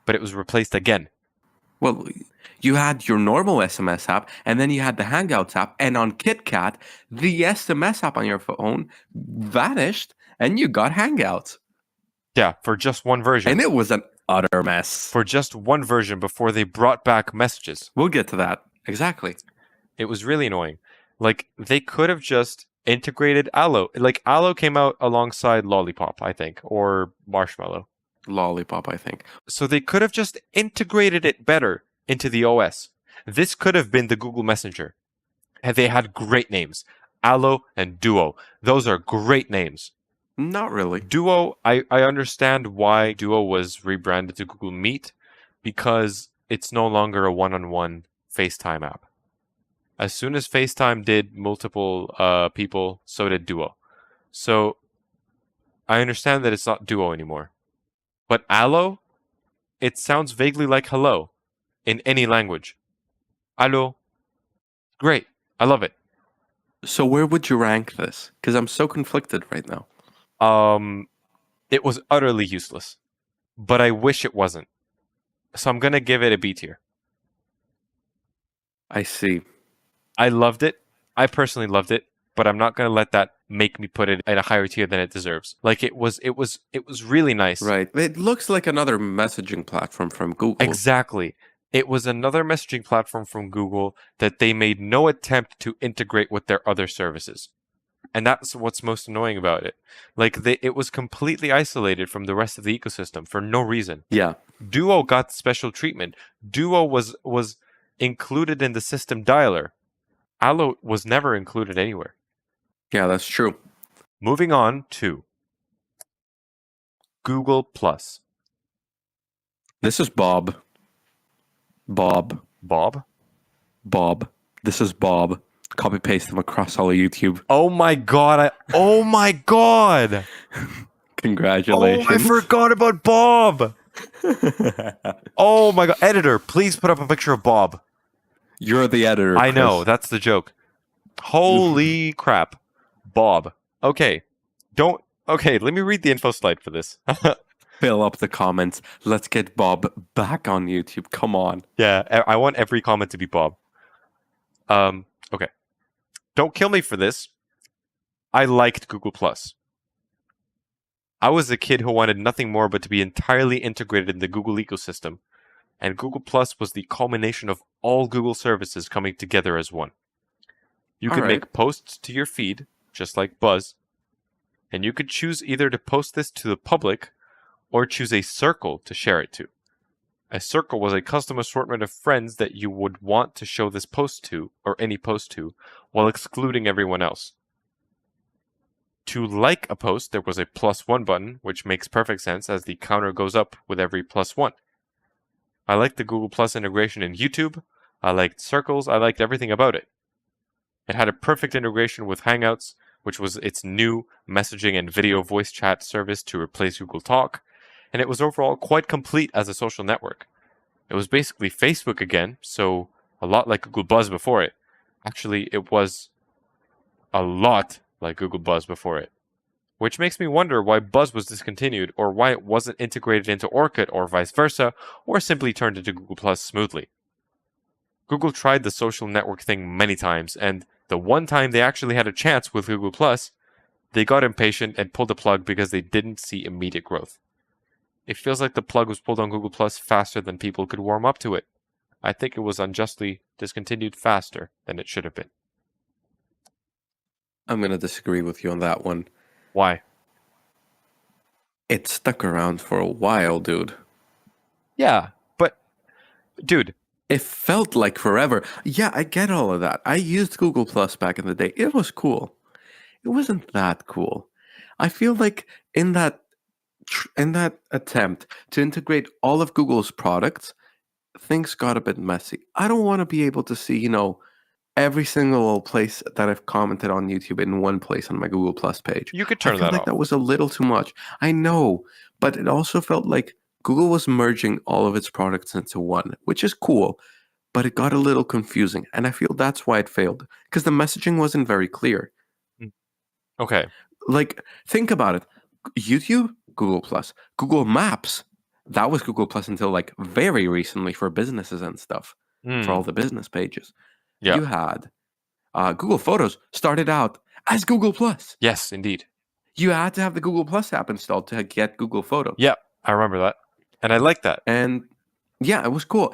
But it was replaced again. Well, you had your normal SMS app, and then you had the Hangouts app, and on KitKat, the SMS app on your phone vanished, and you got Hangouts. Yeah, for just one version. And it was an utter mess. For just one version before they brought back messages. We'll get to that. Exactly. It was really annoying. Like, they could have just integrated Allo. Like, Allo came out alongside Lollipop, I think, or Marshmallow. Lollipop, I think. So they could have just integrated it better into the OS. This could have been the Google Messenger. And they had great names. Allo and Duo. Those are great names. Not really. Duo, I understand why Duo was rebranded to Google Meet, because it's no longer a one-on-one FaceTime app. As soon as FaceTime did multiple people, so did Duo. So I understand that it's not Duo anymore. But Allo, it sounds vaguely like hello in any language. Allo, great. I love it. So where would you rank this? Because I'm so conflicted right now. It was utterly useless, but I wish it wasn't. So I'm going to give it a B tier. I see. I loved it. I personally loved it, but I'm not going to let that make me put it at a higher tier than it deserves. Like it was really nice. Right. It looks like another messaging platform from Google. Exactly. It was another messaging platform from Google that they made no attempt to integrate with their other services. And that's what's most annoying about it. Like it was completely isolated from the rest of the ecosystem for no reason. Yeah. Duo got special treatment. Duo was included in the system dialer. Allo was never included anywhere. Yeah, that's true. Moving on to Google Plus. This is Bob. Bob? Bob. This is Bob. Copy paste him across all of YouTube. Oh my god! Oh my god! Congratulations. Oh, I forgot about Bob! Oh my god. Editor, please put up a picture of Bob. You're the editor. I Chris. know, that's the joke. Holy crap. Bob. Okay. Okay, let me read the info slide for this. Fill up the comments. Let's get Bob back on YouTube. Come on. Yeah, I want every comment to be Bob. Okay. Don't kill me for this. I liked Google Plus. I was a kid who wanted nothing more but to be entirely integrated in the Google ecosystem, and Google Plus was the culmination of all Google services coming together as one. You could make posts to your feed, just like Buzz, and you could choose either to post this to the public or choose a circle to share it to. A circle was a custom assortment of friends that you would want to show this post to, or any post to, while excluding everyone else. To like a post, there was a +1 button, which makes perfect sense as the counter goes up with every +1. I liked the Google Plus integration in YouTube. I liked circles. I liked everything about it. It had a perfect integration with Hangouts, which was its new messaging and video voice chat service to replace Google Talk, and it was overall quite complete as a social network. It was basically Facebook again, so a lot like Google Buzz before it. Actually, it was a lot like Google Buzz before it. Which makes me wonder why Buzz was discontinued, or why it wasn't integrated into Orkut, or vice versa, or simply turned into Google Plus smoothly. Google tried the social network thing many times, and the one time they actually had a chance with Google Plus, they got impatient and pulled the plug because they didn't see immediate growth. It feels like the plug was pulled on Google Plus faster than people could warm up to it. I think it was unjustly discontinued faster than it should have been. I'm going to disagree with you on that one. Why? It stuck around for a while, dude. Yeah, but, dude, It felt like forever. Yeah, I get all of that. I used Google Plus back in the day. It was cool. It wasn't that cool. I feel like in that attempt to integrate all of Google's products, things got a bit messy. I don't want to be able to see, every single place that I've commented on YouTube in one place on my Google Plus page. you could I turn feel that like off. that was a little too much. I know, but it also felt like Google was merging all of its products into one, which is cool, but it got a little confusing, and I feel that's why it failed, because the messaging wasn't very clear. Okay. Like, think about it. YouTube, Google Plus. Google Maps, that was Google Plus until like very recently for businesses and stuff, for all the business pages. Yeah. You had Google Photos started out as Google Plus. Yes, indeed. You had to have the Google Plus app installed to get Google Photos. Yeah, I remember that. And I like that. And yeah, it was cool.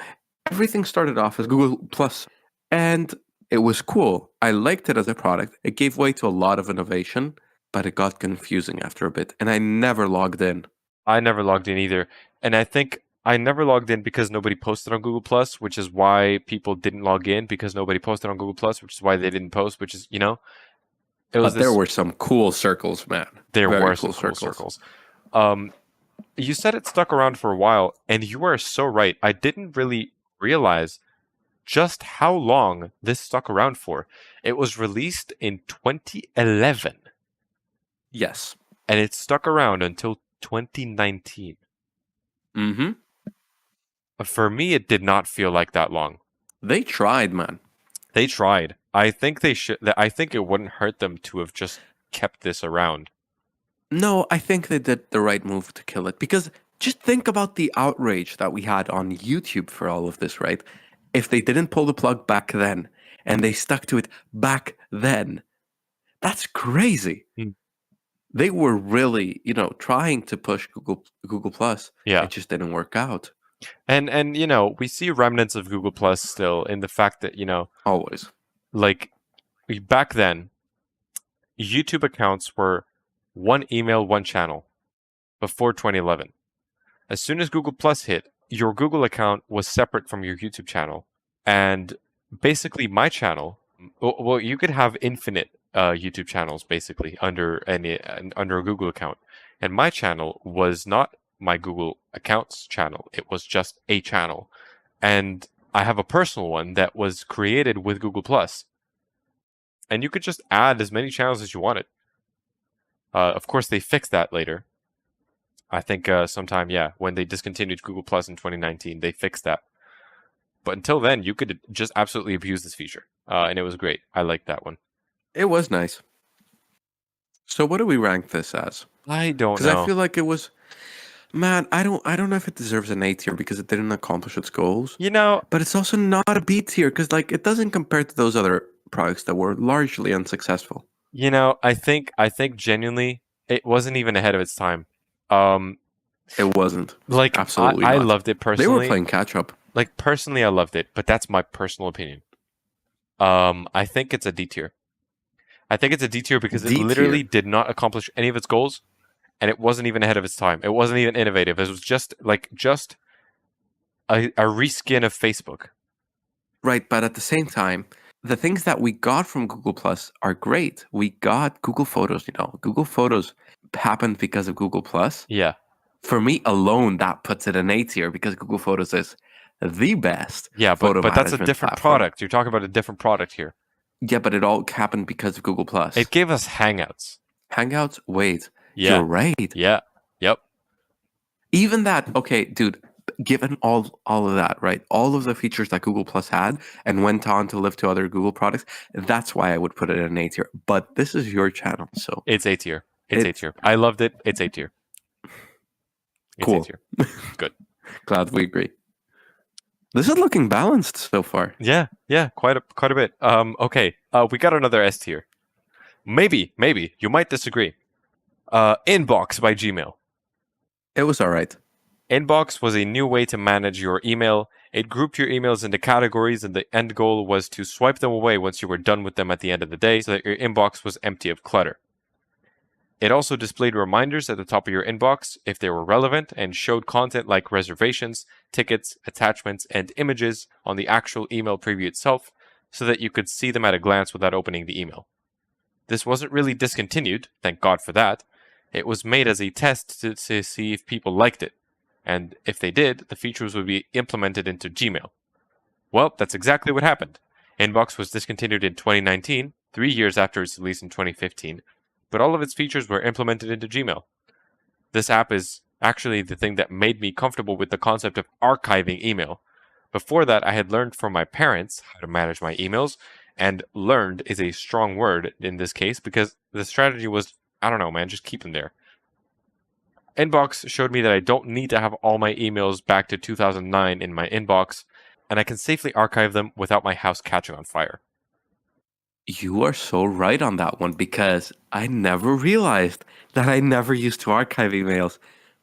Everything started off as Google Plus, and it was cool. I liked it as a product. It gave way to a lot of innovation, but it got confusing after a bit, and I never logged in. I never logged in either. And I think I never logged in because nobody posted on Google Plus, which is why people didn't log in, because nobody posted on Google Plus, which is why they didn't post, which is, it was There were some cool circles, man. There Very were some cool circles. You said it stuck around for a while, and you are so right. I didn't really realize just how long this stuck around for. It was released in 2011, Yes. and it stuck around until 2019. Mm-hmm. For me, it did not feel like that long. They tried, man. They tried. I think they should. I think it wouldn't hurt them to have just kept this around. No, I think they did the right move to kill it, because just think about the outrage that we had on YouTube for all of this, right? If they didn't pull the plug back then and they stuck to it back then, that's crazy. Hmm. They were really, trying to push Google Plus. Yeah. It just didn't work out. And we see remnants of Google Plus still in the fact that, Always. like back then, YouTube accounts were one email, one channel before 2011. As soon as Google Plus hit, your Google account was separate from your YouTube channel. And basically my channel, well, you could have infinite YouTube channels basically under a Google account. And my channel was not my Google accounts channel. It was just a channel. And I have a personal one that was created with Google Plus. And you could just add as many channels as you wanted. Of course, they fixed that later. I think sometime, when they discontinued Google Plus in 2019, they fixed that. But until then, you could just absolutely abuse this feature. And it was great. I liked that one. It was nice. So what do we rank this as? I don't Because know. I feel like it was... Man, I don't know if it deserves an A tier because it didn't accomplish its goals. But it's also not a B tier because it doesn't compare to those other products that were largely unsuccessful. I think genuinely it wasn't even ahead of its time. It wasn't. Like Absolutely I not. loved it personally. They were playing catch up. Like personally, I loved it, but that's my personal opinion. I think it's a D tier. I think it's a D tier because it literally did not accomplish any of its goals, and it wasn't even ahead of its time. It wasn't even innovative. It was just a reskin of Facebook. Right, but at the same time, the things that we got from Google Plus are great. We got Google Photos, Google Photos happened because of Google Plus. Yeah. For me alone, that puts it in A tier because Google Photos is the best. Yeah, but that's a different platform. product. You're talking about a different product here. Yeah, but it all happened because of Google Plus. It gave us Hangouts. Hangouts? Wait. Yeah. You're right. Yeah. Yep. Even that, okay, dude, given all of that, right? All of the features that Google Plus had and went on to live to other Google products, that's why I would put it in A tier. But this is your channel, so It's A tier. It's A tier. I loved it. It's A tier. It's cool. A tier. Good. Glad we agree. This is looking balanced so far. Yeah. Yeah. Quite a bit. Okay. We got another S tier. Maybe you might disagree. Inbox by Gmail. It was all right. Inbox was a new way to manage your email. It grouped your emails into categories, and the end goal was to swipe them away once you were done with them at the end of the day so that your inbox was empty of clutter. It also displayed reminders at the top of your inbox if they were relevant and showed content like reservations, tickets, attachments, and images on the actual email preview itself so that you could see them at a glance without opening the email. This wasn't really discontinued, thank God for that. It was made as a test to see if people liked it. And if they did, the features would be implemented into Gmail. Well, that's exactly what happened. Inbox was discontinued in 2019, 3 years after its release in 2015, but all of its features were implemented into Gmail. This app is actually the thing that made me comfortable with the concept of archiving email. Before that, I had learned from my parents how to manage my emails, and learned is a strong word in this case because the strategy was, I don't know, man, just keep them there. Inbox showed me that I don't need to have all my emails back to 2009 in my inbox, and I can safely archive them without my house catching on fire. You are so right on that one because I never realized that I never used to archive emails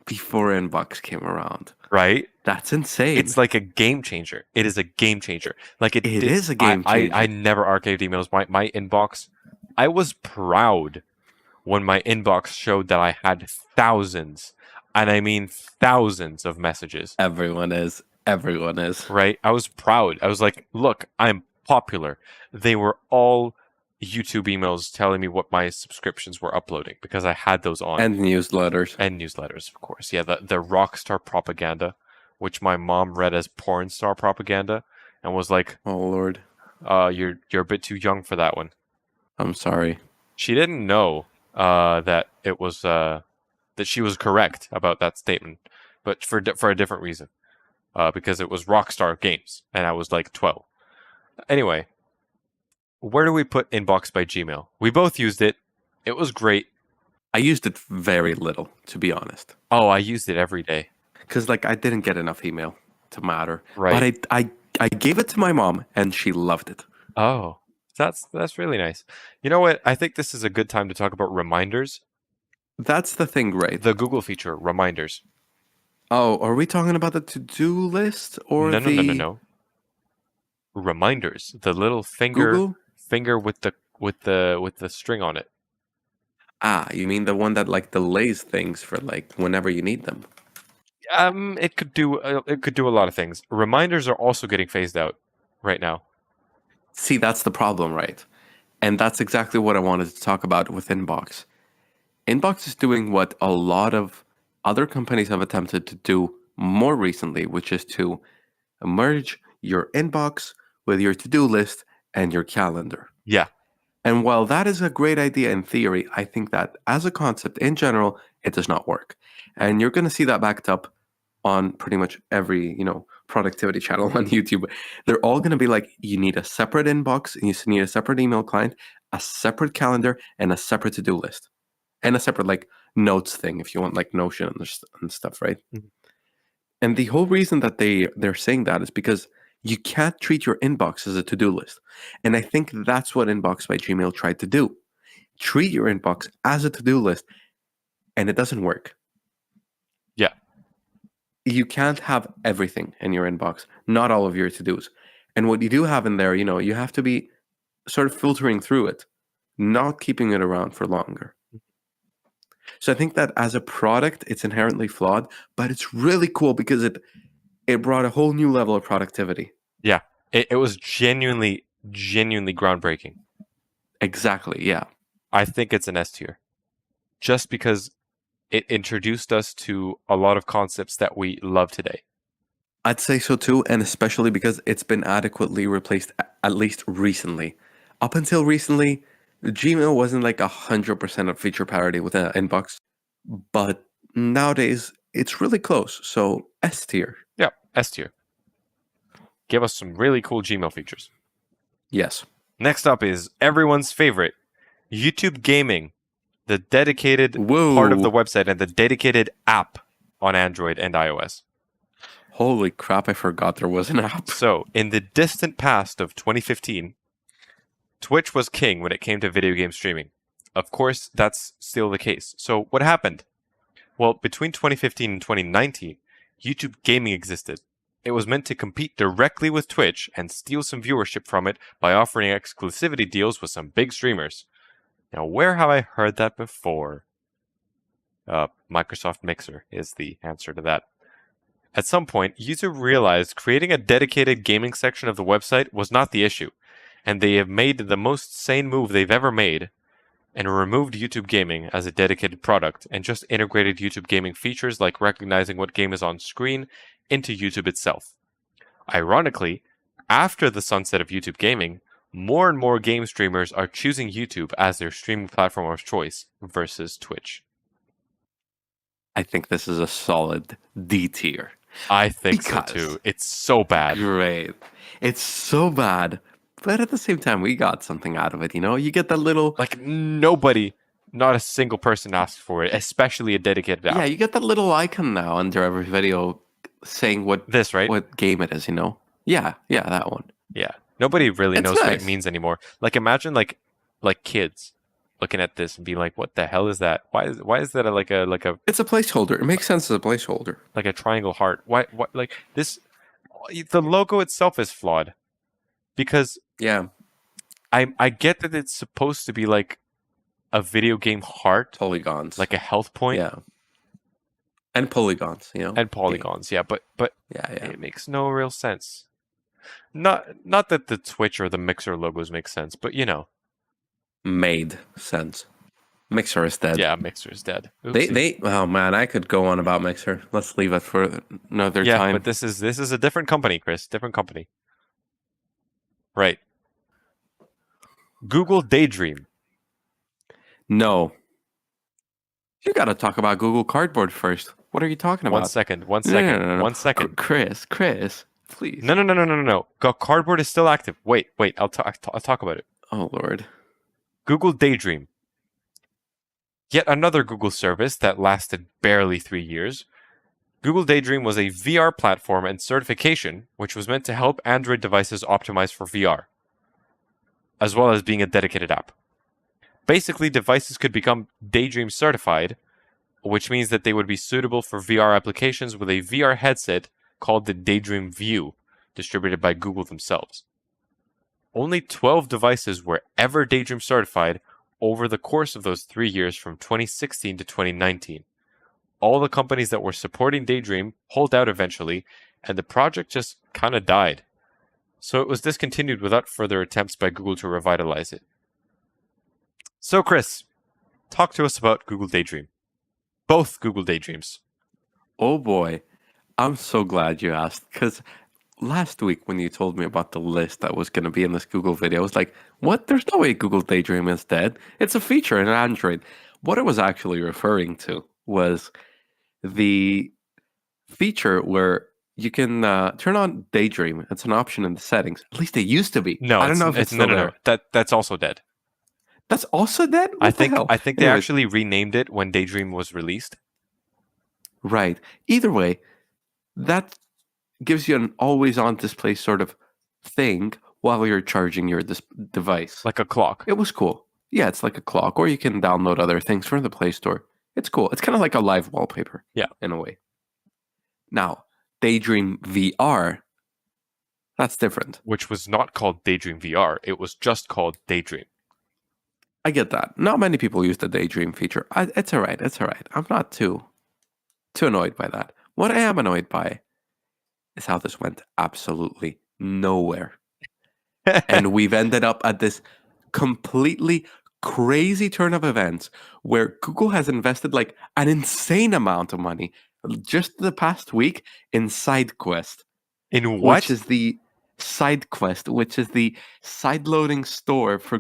before Inbox came around. Right? That's insane. It's like a game changer. It is a game changer. Like it is a game changer. I never archived emails. My inbox, I was proud when my inbox showed that I had thousands, and I mean thousands of messages. Everyone is. Everyone is. Right? I was proud. I was like, look, I'm popular. They were all YouTube emails telling me what my subscriptions were uploading because I had those on. And newsletters. And newsletters, of course. Yeah, the rock star propaganda, which my mom read as porn star propaganda and was like, oh, Lord. You're a bit too young for that one. I'm sorry. She didn't know that it was that she was correct about that statement, but for a different reason, because it was Rockstar Games, and I was like 12. Anyway, where do we put Inbox by Gmail? We both used it. It was great. I used it very little, to be honest. Oh, I used it every day. Because I didn't get enough email to matter. Right. But I gave it to my mom, and she loved it. Oh, that's really nice. You know what? I think this is a good time to talk about reminders. That's the thing, right? The Google feature, reminders. Oh, are we talking about the to-do list or No. Reminders. The little finger with the string on it. Ah, you mean the one that delays things for whenever you need them? It could do a lot of things. Reminders are also getting phased out right now. See, that's the problem, right? And that's exactly what I wanted to talk about with Inbox. Inbox is doing what a lot of other companies have attempted to do more recently, which is to merge your inbox with your to-do list and your calendar. Yeah. And while that is a great idea in theory, I think that as a concept in general, it does not work. And you're going to see that backed up on pretty much every, productivity channel on YouTube. They're all going to be like, you need a separate inbox, and you need a separate email client, a separate calendar, and a separate to-do list. And a separate notes thing if you want Notion and stuff, right? Mm-hmm. And the whole reason that they're saying that is because you can't treat your inbox as a to-do list. And I think that's what Inbox by Gmail tried to do. Treat your inbox as a to-do list, and it doesn't work. Yeah. You can't have everything in your inbox, not all of your to-dos. And what you do have in there, you have to be sort of filtering through it, not keeping it around for longer. So I think that as a product, it's inherently flawed, but it's really cool because it brought a whole new level of productivity. Yeah, it was genuinely groundbreaking. Exactly, yeah. I think it's an S tier. Just because it introduced us to a lot of concepts that we love today. I'd say so too, and especially because it's been adequately replaced, at least recently. Up until recently, Gmail wasn't like 100% of feature parity with an inbox, but nowadays it's really close. So S tier. Yeah, S tier. Give us some really cool Gmail features. Yes. Next up is everyone's favorite, YouTube Gaming, the dedicated part of the website and the dedicated app on Android and iOS. Holy crap, I forgot there was an app. So, in the distant past of 2015, Twitch was king when it came to video game streaming. Of course, that's still the case. So, what happened? Well, between 2015 and 2019, YouTube Gaming existed. It was meant to compete directly with Twitch and steal some viewership from it by offering exclusivity deals with some big streamers. Now, where have I heard that before? Microsoft Mixer is the answer to that. At some point, YouTube realized creating a dedicated gaming section of the website was not the issue, and they have made the most sane move they've ever made and removed YouTube Gaming as a dedicated product and just integrated YouTube Gaming features like recognizing what game is on screen into YouTube itself. Ironically, after the sunset of YouTube Gaming, more and more game streamers are choosing YouTube as their streaming platform of choice versus Twitch. I think this is a solid D tier. I think so too. It's so bad. Great. It's so bad. But at the same time, we got something out of it, you know? You get that little... Like, nobody, not a single person asked for it, especially a dedicated app. Yeah, you get that little icon now under every video saying what game it is, you know? Yeah, that one. Yeah. Nobody really knows what it nice. means anymore. Like, imagine like kids looking at this and being like, "What the hell is that? Why is that like a It's a placeholder. It makes sense as a placeholder. Like a triangle heart? Why like this? The logo itself is flawed because Yeah, I get that it's supposed to be like a video game heart, polygons. like a health point. Yeah. And polygons, you know? And polygons, yeah, but yeah. it makes no real sense. Not that the Twitch or the Mixer logos make sense, but you know. Made sense. Mixer is dead. Yeah, Mixer is dead. They oh man, I could go on about Mixer. Let's leave it for another time. Yeah, but this is a different company, Chris. Different company. Right. Google Daydream. No. You got to talk about Google Cardboard first. What are you talking about? One second. No. 1 second. Chris, please. No. Cardboard is still active. Wait. I'll talk about it. Oh Lord. Google Daydream. Yet another Google service that lasted barely 3 years. Google Daydream was a VR platform and certification which was meant to help Android devices optimize for VR, as well as being a dedicated app. Basically, devices could become Daydream certified, which means that they would be suitable for VR applications with a VR headset called the Daydream View, distributed by Google themselves. Only 12 devices were ever Daydream certified over the course of those 3 years from 2016 to 2019. All the companies that were supporting Daydream pulled out eventually, and the project just kind of died. So it was discontinued without further attempts by Google to revitalize it. So Chris, talk to us about Google Daydream. Both Google Daydreams. Oh boy. I'm so glad you asked, because last week when you told me about the list that was going to be in this Google video, I was like, what? There's no way Google Daydream is dead. It's a feature in Android. What I was actually referring to was the feature where you can turn on Daydream. It's an option in the settings. At least it used to be. No, I don't know if it's still there. That's also dead. That's also dead? What I the think hell? they Anyways, actually renamed it when Daydream was released. right. Either way, that gives you an always-on display sort of thing while you're charging your device. Like a clock. It was cool. Yeah, it's like a clock, or you can download other things from the Play Store. It's cool. It's kind of like a live wallpaper. Yeah. In a way. Now, Daydream VR, that's different. Which was not called Daydream VR. It was just called Daydream. I get that. Not many people use the Daydream feature. It's all right. I'm not too annoyed by that. What I am annoyed by is how this went absolutely nowhere. And we've ended up at this completely crazy turn of events where Google has invested like an insane amount of money just the past week in SideQuest. In what? Which is the SideQuest, which is the side-loading store for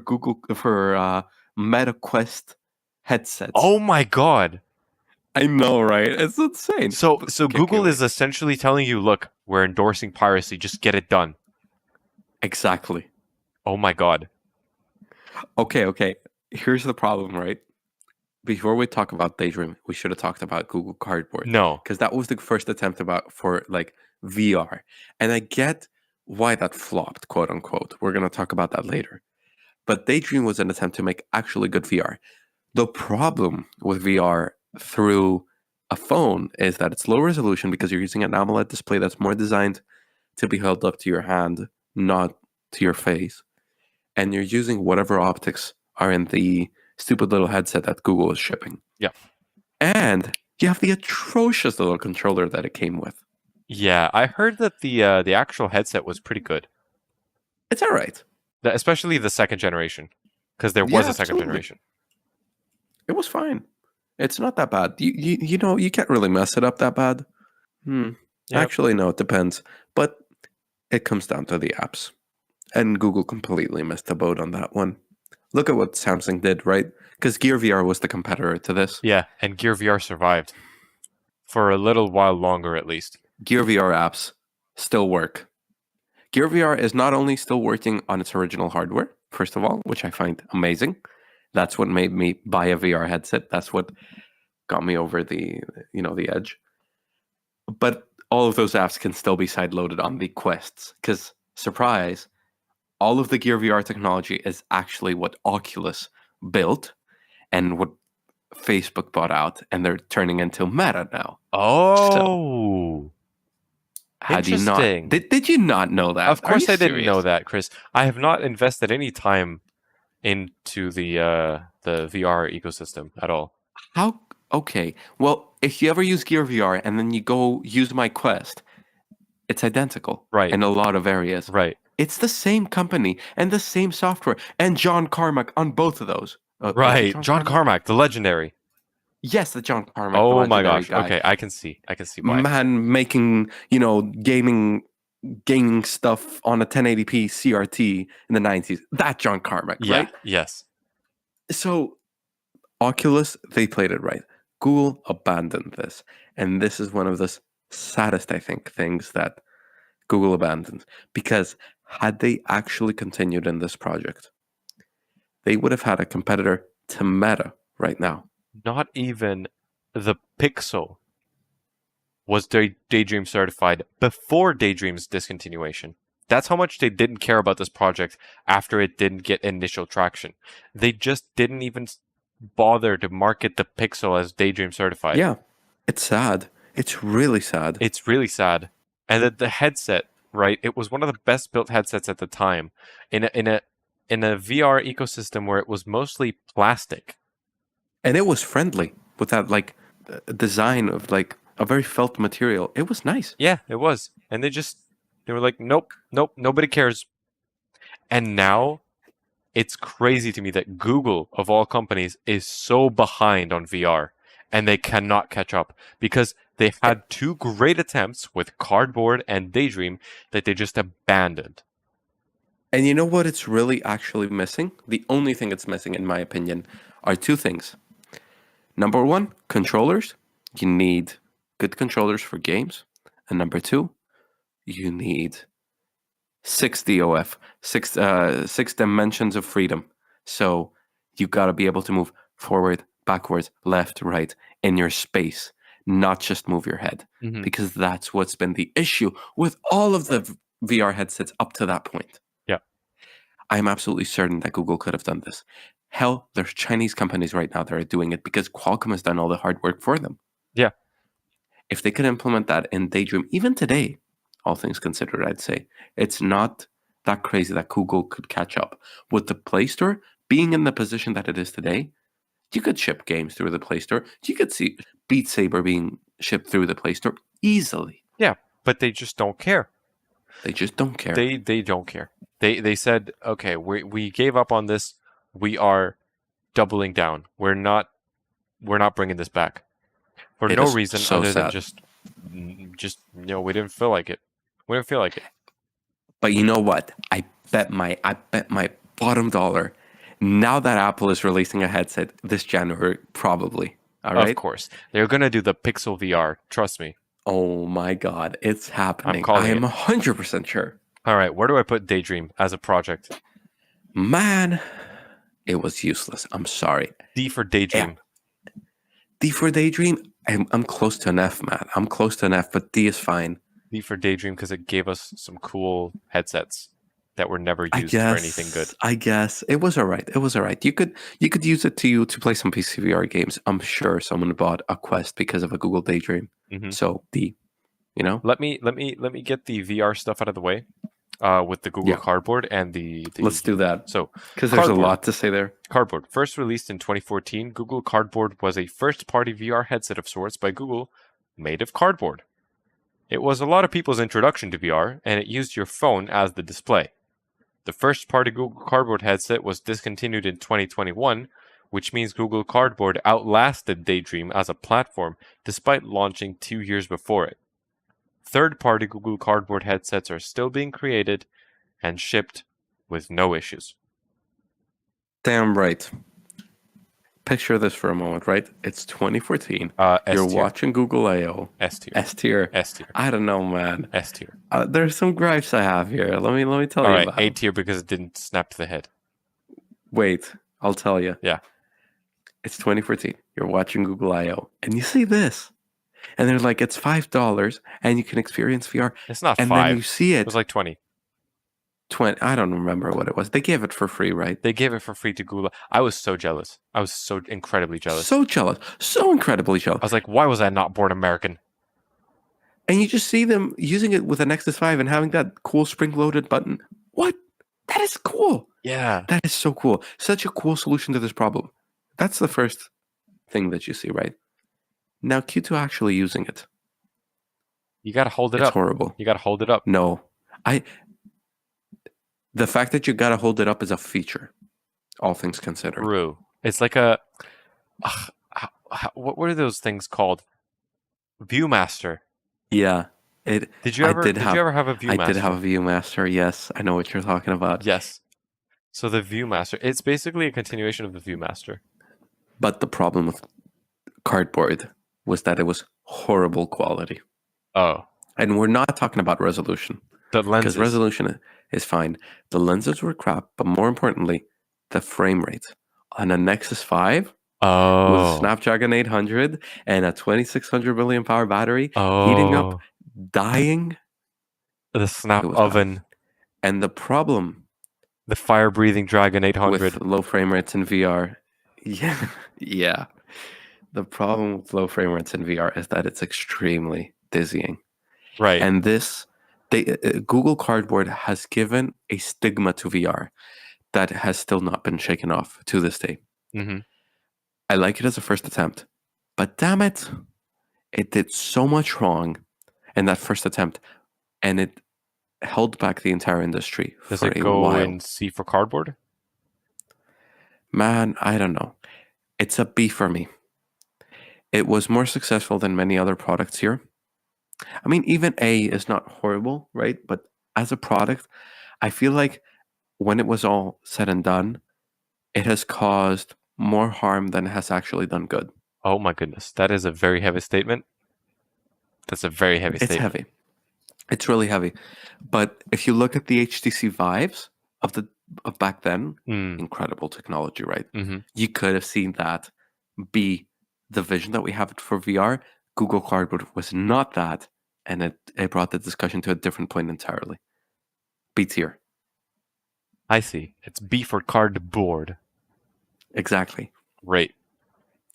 Meta Quest headsets. Oh my god. I know, right? It's insane. So Okay, Google wait. is essentially telling you, look, we're endorsing piracy. Just get it done. Exactly. Oh my god. Okay. Here's the problem, right? Before we talk about Daydream, we should have talked about Google Cardboard. No. Because that was the first attempt for like VR. And I get why that flopped, quote unquote. We're going to talk about that later. But Daydream was an attempt to make actually good VR. The problem with VR through a phone is that it's low resolution because you're using an AMOLED display that's more designed to be held up to your hand, not to your face. And you're using whatever optics are in the stupid little headset that Google is shipping. Yeah. And you have the atrocious little controller that it came with. Yeah, I heard that the actual headset was pretty good. It's all right. Especially the second generation. Because there was a second absolutely. generation. It was fine. It's not that bad. You know, you can't really mess it up that bad. Yep. Actually, no, it depends. But it comes down to the apps. And Google completely missed the boat on that one. Look at what Samsung did, right? Because Gear VR was the competitor to this. Yeah, and Gear VR survived. For a little while longer, at least. Gear VR apps still work. Gear VR is not only still working on its original hardware, first of all, which I find amazing. That's what made me buy a VR headset. That's what got me over the edge. But all of those apps can still be side-loaded on the Quests. Because, surprise, all of the Gear VR technology is actually what Oculus built and what Facebook bought out, and they're turning into Meta now. Oh. Had you not? Interesting. Did you not know that? Of course Are I you didn't know serious? that, Chris. I have not invested any time into the VR ecosystem at all. How? Okay. Well, if you ever use Gear VR and then you go use my Quest, it's identical. Right. In a lot of areas. Right. It's the same company and the same software and John Carmack on both of those. Was it Right. John Carmack, the legendary. Yes, the John Carmack. Oh the my legendary gosh. guy. Okay, I can see why. Man making, gaming stuff on a 1080p CRT in the 90s. That John Carmack, Yeah. right? Yes. So Oculus, they played it right. Google abandoned this. And this is one of the saddest, I think, things that Google abandoned. Because had they actually continued in this project, they would have had a competitor to Meta right now. Not even the Pixel was Daydream certified before Daydream's discontinuation. That's how much they didn't care about this project after it didn't get initial traction. They just didn't even bother to market the Pixel as Daydream certified. Yeah, it's sad. It's really sad. It's really sad. And the headset, right? It was one of the best built headsets at the time in a VR ecosystem where it was mostly plastic. And it was friendly with that design of a very felt material. It was nice. Yeah, it was. And they were like, nope, nobody cares. And now it's crazy to me that Google, of all companies, is so behind on VR and they cannot catch up because they had two great attempts with Cardboard and Daydream that they just abandoned. And you know what it's really actually missing? The only thing it's missing, in my opinion, are two things. Number one, controllers. You need good controllers for games. And number two, you need 6 DOF, six dimensions of freedom. So you got to be able to move forward, backwards, left, right in your space, not just move your head. Mhm. Because that's what's been the issue with all of the VR headsets up to that point. Yeah. I'm absolutely certain that Google could have done this. Hell, there's Chinese companies right now that are doing it because Qualcomm has done all the hard work for them. Yeah. If they could implement that in Daydream, even today, all things considered, I'd say, it's not that crazy that Google could catch up. With the Play Store being in the position that it is today, you could ship games through the Play Store. You could see Beat Saber being shipped through the Play Store easily. Yeah, but they just don't care. They just don't care. They don't care. They said, okay, we gave up on this. We are doubling down. We're not bringing this back for It no is reason so other than sad. just we didn't feel like it. We didn't feel like it. But you know what? I bet my bottom dollar. Now that Apple is releasing a headset this January, probably. All Of right. course. They're going to do the Pixel VR. Trust me. Oh my God, it's happening. calling I am it. 100% sure. All right. Where do I put Daydream as a project? Man, it was useless. I'm sorry. D for Daydream. D for Daydream. I'm close to an F, man. I'm close to an F, but D is fine. D for Daydream because it gave us some cool headsets that were never I used for anything good. guess it was all right. It was all right. You could use it to play some PCVR games. I'm sure someone bought a Quest because of a Google Daydream. So D, you know. Let me get the VR stuff out of the way. With the Google Cardboard and the Let's do that. So, because there's a lot to say there. Cardboard, first released in 2014, Google Cardboard was a first-party VR headset of sorts by Google, made of cardboard. It was a lot of people's introduction to VR, and it used your phone as the display. The first-party Google Cardboard headset was discontinued in 2021, which means Google Cardboard outlasted Daydream as a platform despite launching 2 years before it. Third-party Google Cardboard headsets are still being created and shipped with no issues. Damn right. Picture this for a moment, right? It's 2014. You're watching Google I/O. S tier. S tier. S tier. I don't know, man. S tier. There's some gripes I have here. Let me tell All you right, about A it. tier because it didn't snap to the head. Wait, I'll tell you. Yeah. It's 2014. You're watching Google I/O, and you see this, and they're like, it's $5, and you can experience VR. It's not And 5. then you see It was like 20. 20. I don't remember what it was. They gave it for free, right? They gave it for free to Google. I was so jealous. I was so incredibly jealous. So jealous. So incredibly jealous. I was like, why was I not born American? And you just see them using it with a Nexus 5 and having that cool spring-loaded button. What? That is cool. Yeah. That is so cool. Such a cool solution to this problem. That's the first thing that you see, right? Now, Q2 actually using it. You got to hold it It's up. horrible. You got to hold it up. No. The fact that you got to hold it up is a feature, all things considered. True. It's like a... what are those things called? Viewmaster. Yeah. Did you ever have a Viewmaster? I did have a Viewmaster, yes. I know what you're talking about. Yes. So the Viewmaster, it's basically a continuation of the Viewmaster. But the problem with Cardboard was that it was horrible quality. Oh. And we're not talking about resolution. The lenses. Because resolution is fine. The lenses were crap, but more importantly, the frame rate. On a Nexus 5 with a Snapdragon 800 and a 2600 milliamp hour battery, heating up, dying. The snap oven. Bad. And the problem... The fire-breathing Dragon 800. With low frame rates in VR. Yeah. Yeah. The problem with low frame rates in VR is that it's extremely dizzying. Right. And this... Google Cardboard has given a stigma to VR that has still not been shaken off to this day. Mm-hmm. I like it as a first attempt, but damn it, it did so much wrong in that first attempt, and it held back the entire industry for a while. Does it go in C for Cardboard? Man, I don't know. It's a B for me. It was more successful than many other products here. I mean, even A is not horrible, right? But as a product, I feel like when it was all said and done, it has caused more harm than it has actually done good. Oh my goodness. That is a very heavy statement. That's a very heavy statement. It's heavy. It's really heavy. But if you look at the HTC Vives of back then, incredible technology, right? Mm-hmm. You could have seen that be the vision that we have for VR. Google Cardboard was not that, and it brought the discussion to a different point entirely. B tier. I see. It's B for Cardboard. Exactly. Right.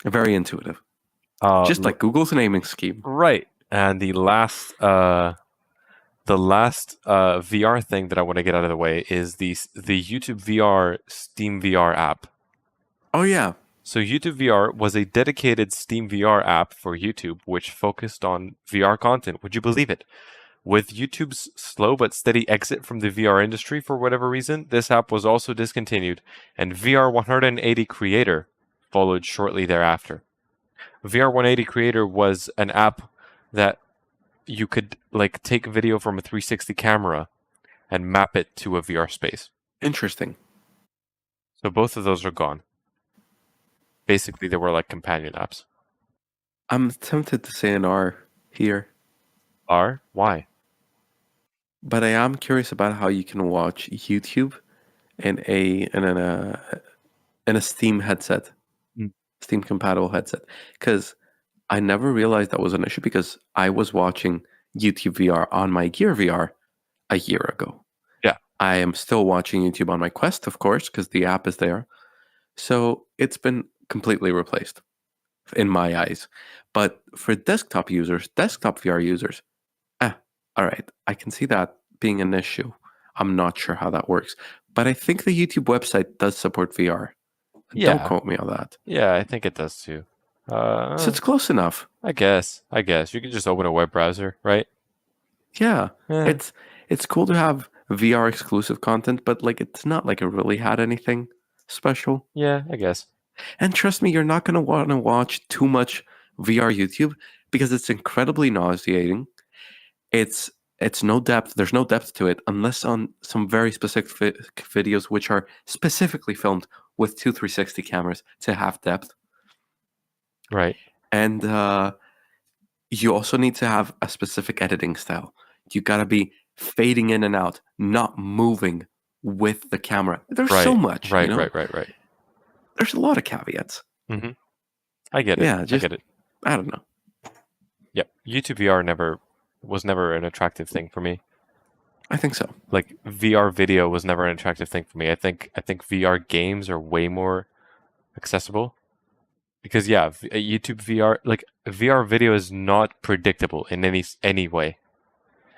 Very intuitive. Just like Google's naming scheme. Right. And the last VR thing that I want to get out of the way is the YouTube VR Steam VR app. Oh, yeah. So YouTube VR was a dedicated Steam VR app for YouTube, which focused on VR content. Would you believe it? With YouTube's slow but steady exit from the VR industry for whatever reason, this app was also discontinued, and VR 180 Creator followed shortly thereafter. VR 180 Creator was an app that you could take video from a 360 camera and map it to a VR space. Interesting. So both of those are gone. Basically, they were like companion apps. I'm tempted to say an R here, Are? Why? but I am curious about how you can watch YouTube in a Steam headset, Mm. Steam compatible headset. Because I never realized that was an issue because I was watching YouTube VR on my Gear VR a year ago. Yeah. I am still watching YouTube on my Quest, of course, because the app is there. So it's been completely replaced in my eyes. But for desktop users, desktop VR users, all right, I can see that being an issue. I'm not sure how that works. But I think the YouTube website does support VR. Yeah. Don't quote me on that. Yeah, I think it does too. So it's close enough. I guess. You can just open a web browser, right? Yeah. Eh. It's cool to have VR exclusive content, but like it's not like it really had anything special. Yeah, I guess. And trust me, you're not going to want to watch too much VR YouTube because it's incredibly nauseating. It's no depth. There's no depth to it unless on some very specific videos which are specifically filmed with two 360 cameras to have depth. Right. And you also need to have a specific editing style. You got to be fading in and out, not moving with the camera. There's so much. Right, you know? right. There's a lot of caveats. Mm-hmm. I get it. Yeah, I get it. I don't know. Yep. YouTube VR was never an attractive thing for me. I think so. Like VR video was never an attractive thing for me. I think VR games are way more accessible. Because YouTube VR, like VR video is not predictable in any way.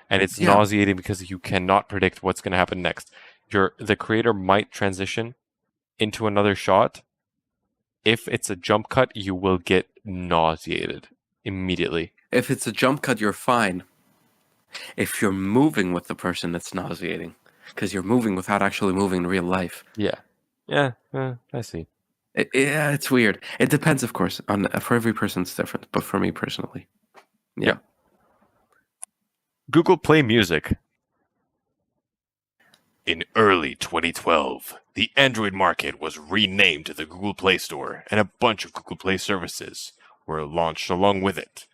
And it's nauseating because you cannot predict what's going to happen next. The creator might transition into another shot. If it's a jump cut, you will get nauseated immediately. If it's a jump cut, you're fine. If you're moving with the person, it's nauseating because you're moving without actually moving in real life. Yeah, I see. It's weird. It depends, of course. For every person, it's different. But for me personally, yeah. Google Play Music. In early 2012, the Android market was renamed to the Google Play Store, and a bunch of Google Play services were launched along with it,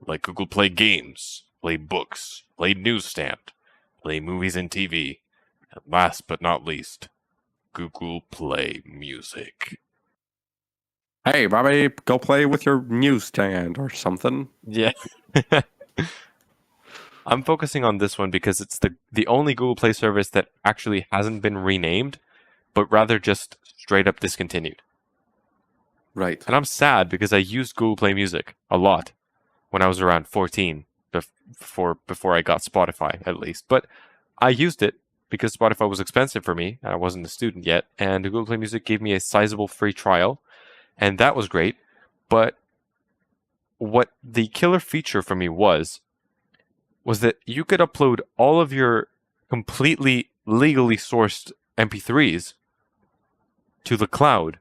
like Google Play Games, Play Books, Play Newsstand, Play Movies and TV, and last but not least, Google Play Music. Hey, Bobby, go play with your newsstand or something. Yeah. I'm focusing on this one because it's the only Google Play service that actually hasn't been renamed, but rather just straight up discontinued. Right. And I'm sad because I used Google Play Music a lot when I was around 14, before I got Spotify, at least. But I used it because Spotify was expensive for me, and I wasn't a student yet, and Google Play Music gave me a sizable free trial, and that was great. But what the killer feature for me was that you could upload all of your completely legally sourced MP3s to the cloud.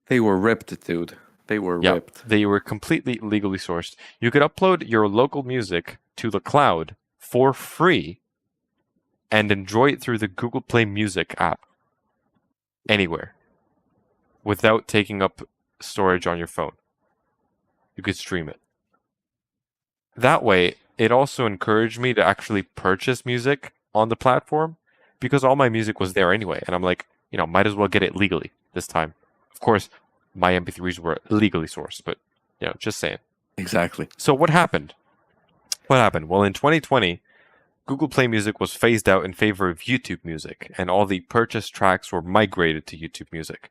They were ripped, dude. They were ripped. They were completely legally sourced. You could upload your local music to the cloud for free and enjoy it through the Google Play Music app anywhere without taking up storage on your phone. You could stream it. That way, it also encouraged me to actually purchase music on the platform because all my music was there anyway. And I'm like, might as well get it legally this time. Of course, my MP3s were legally sourced, but, just saying. Exactly. So what happened? Well, in 2020, Google Play Music was phased out in favor of YouTube Music, and all the purchased tracks were migrated to YouTube Music.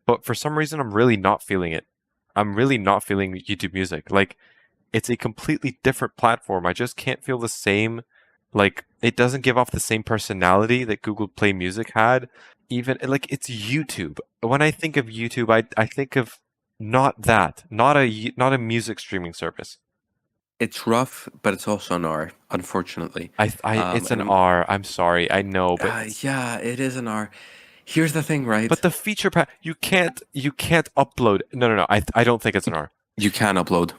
But for some reason, I'm really not feeling it. I'm really not feeling YouTube Music. Like, it's a completely different platform. I just can't feel the same, it doesn't give off the same personality that Google Play Music had. Even, it's YouTube. When I think of YouTube, I think of not a music streaming service. It's rough, but it's also an R, unfortunately. It's an R. I'm sorry. I know, but yeah, it is an R. Here's the thing, right? But the feature you can't upload. No. I don't think it's an R. You can upload.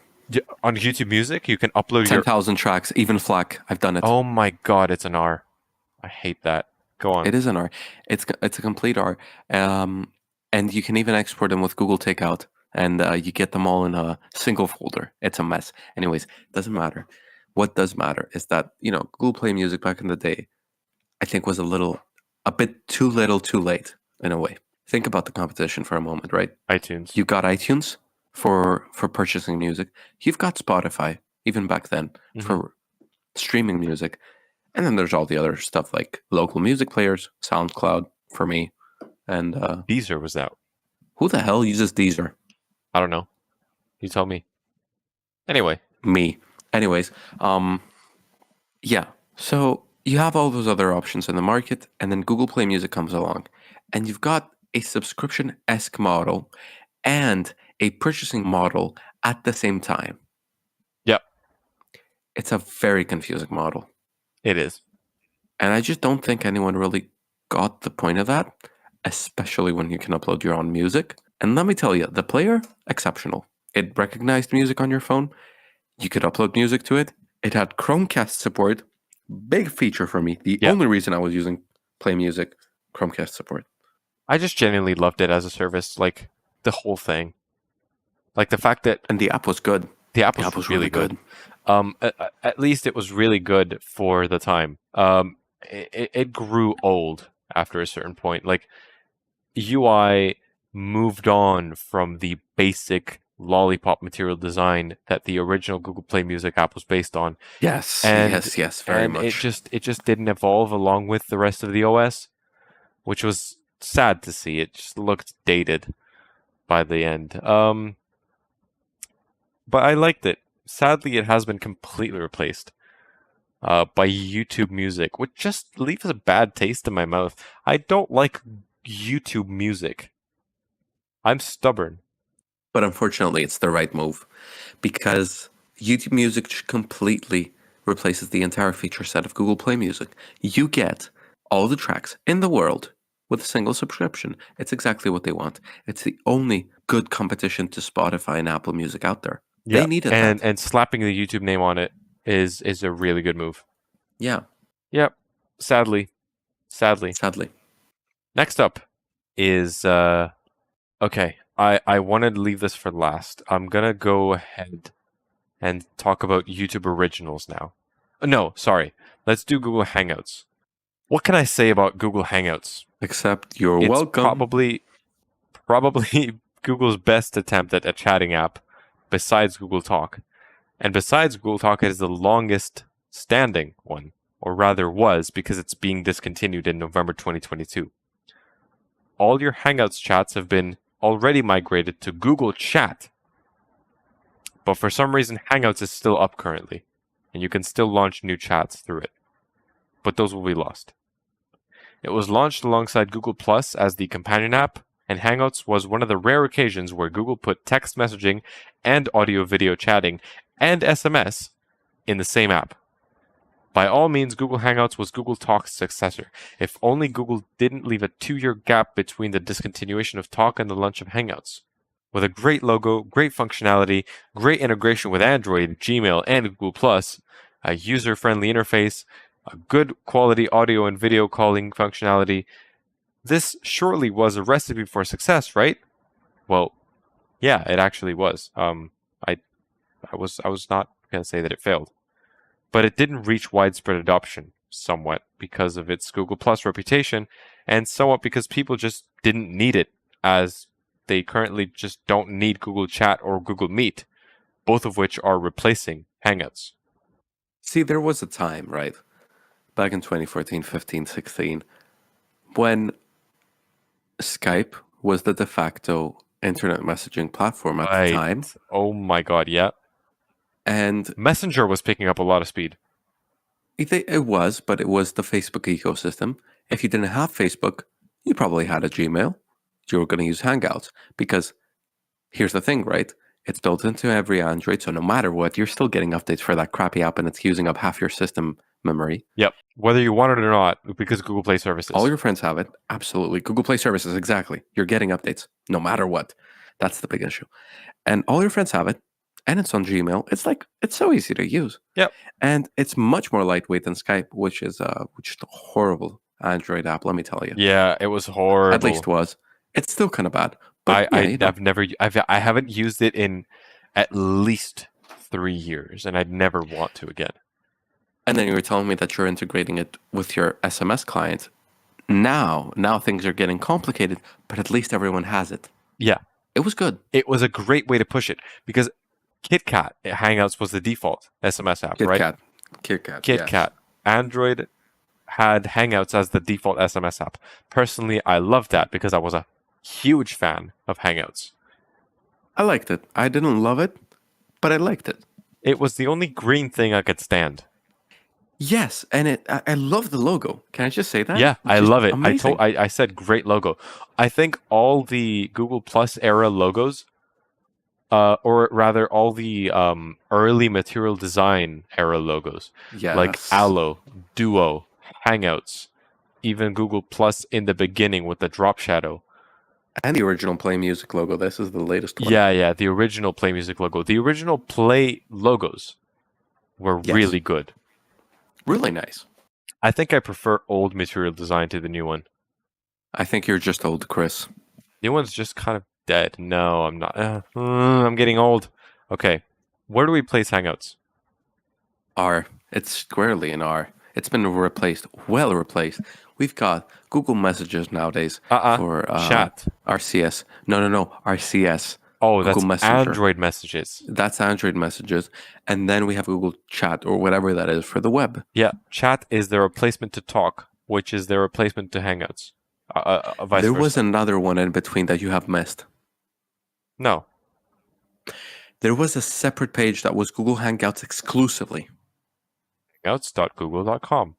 On YouTube Music, you can upload 10,000 tracks, even FLAC. I've done it. Oh my god, it's an R. I hate that. Go on. It is an R. It's a complete R. And you can even export them with Google Takeout, and you get them all in a single folder. It's a mess. Anyways, doesn't matter. What does matter is that Google Play Music back in the day, I think was a bit too little, too late in a way. Think about the competition for a moment, right? iTunes. You've got iTunes for purchasing music. You've got Spotify, even back then, for streaming music. And then there's all the other stuff like local music players, SoundCloud for me. And Deezer was out. who the hell uses Deezer? I don't know. You tell me. Anyway. Me. Anyways, yeah. So you have all those other options in the market, and then Google Play Music comes along. And you've got a subscription-esque model and a purchasing model at the same time. Yep. It's a very confusing model. It is. And I just don't think anyone really got the point of that, especially when you can upload your own music. And let me tell you, the player, exceptional. It recognized music on your phone. You could upload music to it. It had Chromecast support. Big feature for me. The only reason I was using Play Music, Chromecast support. I just genuinely loved it as a service, like the whole thing. Like the fact that... And the app was good. The app was really good. At least it was really good for the time. It grew old after a certain point. Like UI moved on from the basic lollipop material design that the original Google Play Music app was based on. Yes, yes, very much. It just didn't evolve along with the rest of the OS, which was sad to see. It just looked dated by the end. But I liked it. Sadly, it has been completely replaced by YouTube Music, which just leaves a bad taste in my mouth. I don't like YouTube Music. I'm stubborn. But unfortunately, it's the right move because YouTube Music completely replaces the entire feature set of Google Play Music. You get all the tracks in the world with a single subscription. It's exactly what they want. It's the only good competition to Spotify and Apple Music out there. Yeah. They needed that. And slapping the YouTube name on it is a really good move. Yeah. Yep. Sadly. Next up is okay. I wanted to leave this for last. I'm gonna go ahead and talk about YouTube Originals now. No, sorry. Let's do Google Hangouts. What can I say about Google Hangouts? Except you're It's welcome. probably Google's best attempt at a chatting app besides Google Talk. And besides Google Talk, it is the longest standing one, or rather was, because it's being discontinued in November 2022. All your Hangouts chats have been already migrated to Google Chat. But for some reason, Hangouts is still up currently, and you can still launch new chats through it. But those will be lost. It was launched alongside Google Plus as the companion app, and Hangouts was one of the rare occasions where Google put text messaging and audio-video chatting and SMS in the same app. By all means, Google Hangouts was Google Talk's successor. If only Google didn't leave a 2-year gap between the discontinuation of Talk and the launch of Hangouts. With a great logo, great functionality, great integration with Android, Gmail, and Google+, a user-friendly interface, a good quality audio and video calling functionality, this surely was a recipe for success, right? Well, yeah, it actually was. I was not going to say that it failed. But it didn't reach widespread adoption, somewhat because of its Google Plus reputation, and somewhat because people just didn't need it, as they currently just don't need Google Chat or Google Meet, both of which are replacing Hangouts. See, there was a time, right, back in 2014, 15, 16, when Skype was the de facto internet messaging platform at the time. Oh my god, yeah. And Messenger was picking up a lot of speed. it was, but it was the Facebook ecosystem. If you didn't have Facebook, you probably had a Gmail. You were going to use Hangouts because here's the thing, right? It's built into every Android, so no matter what, you're still getting updates for that crappy app, and it's using up half your system memory. Yep. Whether you want it or not, because Google Play Services. All your friends have it. Absolutely. Google Play Services, exactly. You're getting updates no matter what. That's the big issue. And all your friends have it. and it's on Gmail. It's so easy to use. Yep. And it's much more lightweight than Skype, which is a horrible Android app. Let me tell you. Yeah, it was horrible. At least was. It's still kind of bad. But I haven't used it in at least 3 years, and I'd never want to again. And then you were telling me that you're integrating it with your SMS client. Now things are getting complicated, but at least everyone has it. Yeah. It was good. It was a great way to push it because KitKat Hangouts was the default SMS app, right? KitKat. Yes. Android had Hangouts as the default SMS app. Personally, I loved that because I was a huge fan of Hangouts. I liked it. I didn't love it, but I liked it. It was the only green thing I could stand. Yes, and I love the logo. Can I just say that? Yeah, I Just love it. amazing. I said great logo. I think all the Google Plus era logos, or rather all the early Material Design era logos, like Yes. Allo, Duo, Hangouts, even Google Plus in the beginning with the drop shadow. And the original Play Music logo. This is the latest one. Yeah, the original Play Music logo. The original Play logos were Yes. really good. Really nice. I think I prefer old Material Design to the new one. I think you're just old, Chris. New one's just kind of dead. No, I'm not. I'm getting old. Okay, where do we place Hangouts? R. It's squarely an R. It's been replaced, well replaced. We've got Google Messages nowadays for Chat. RCS. No, RCS. Oh, Google that's Messenger. Android messages. That's Android Messages. And then we have Google Chat or whatever that is for the web. Yeah, Chat is the replacement to Talk, which is the replacement to Hangouts. Vice There versa. was another one in between that you have missed. No. There was a separate page that was Google Hangouts exclusively. Hangouts.google.com.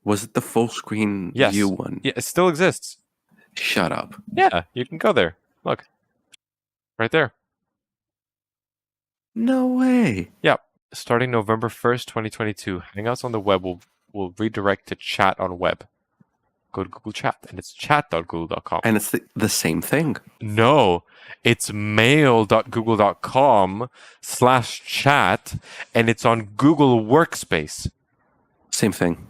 Was it the full screen Yes. view one? Yeah, it still exists. Shut up. Yeah, you can go there. Look. Right there. No way. Yep. Starting November 1st, 2022, Hangouts on the web will redirect to Chat on web. Go to Google Chat, and it's chat.google.com. And it's the same thing. No, it's mail.google.com/chat, and it's on Google Workspace. Same thing.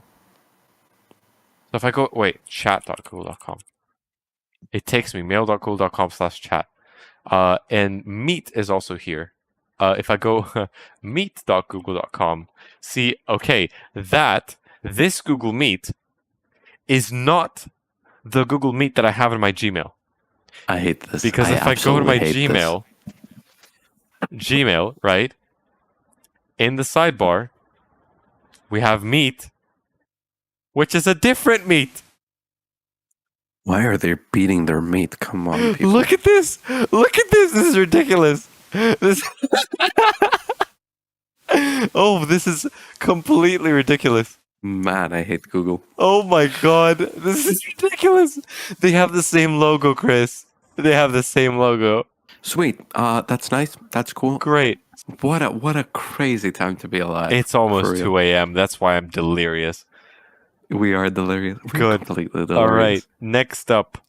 So if I go, chat.google.com. It takes me mail.google.com/chat. And Meet is also here. If I go meet.google.com, see, okay, this Google Meet is not the Google Meet that I have in my Gmail. I hate this. Because if I go to my absolutely hate this. Gmail, right? In the sidebar, we have Meet, which is a different Meet. Why are they beating their meat? Come on, people. Look at this. Look at this. This is ridiculous. This Oh, this is completely ridiculous. Man, I hate Google. Oh my god. This is ridiculous. They have the same logo, Chris. They have the same logo. Sweet. That's nice. That's cool. Great. What a crazy time to be alive. It's For almost real. 2 a.m. That's why I'm delirious. We are delirious. We're Good. completely delirious. All right. Next up.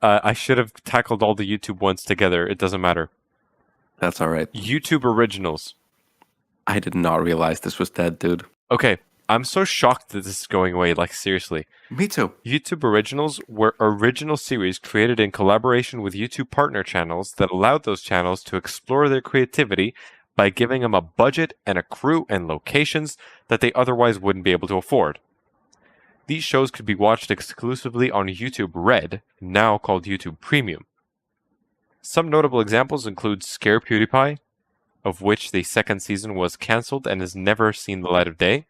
I should have tackled all the YouTube ones together. It doesn't matter. That's all right. YouTube Originals. I did not realize this was dead, dude. Okay. I'm so shocked that this is going away. Like, seriously. Me too. YouTube Originals were original series created in collaboration with YouTube partner channels that allowed those channels to explore their creativity by giving them a budget and a crew and locations that they otherwise wouldn't be able to afford. These shows could be watched exclusively on YouTube Red, now called YouTube Premium. Some notable examples include Scare PewDiePie, of which the second season was cancelled and has never seen the light of day.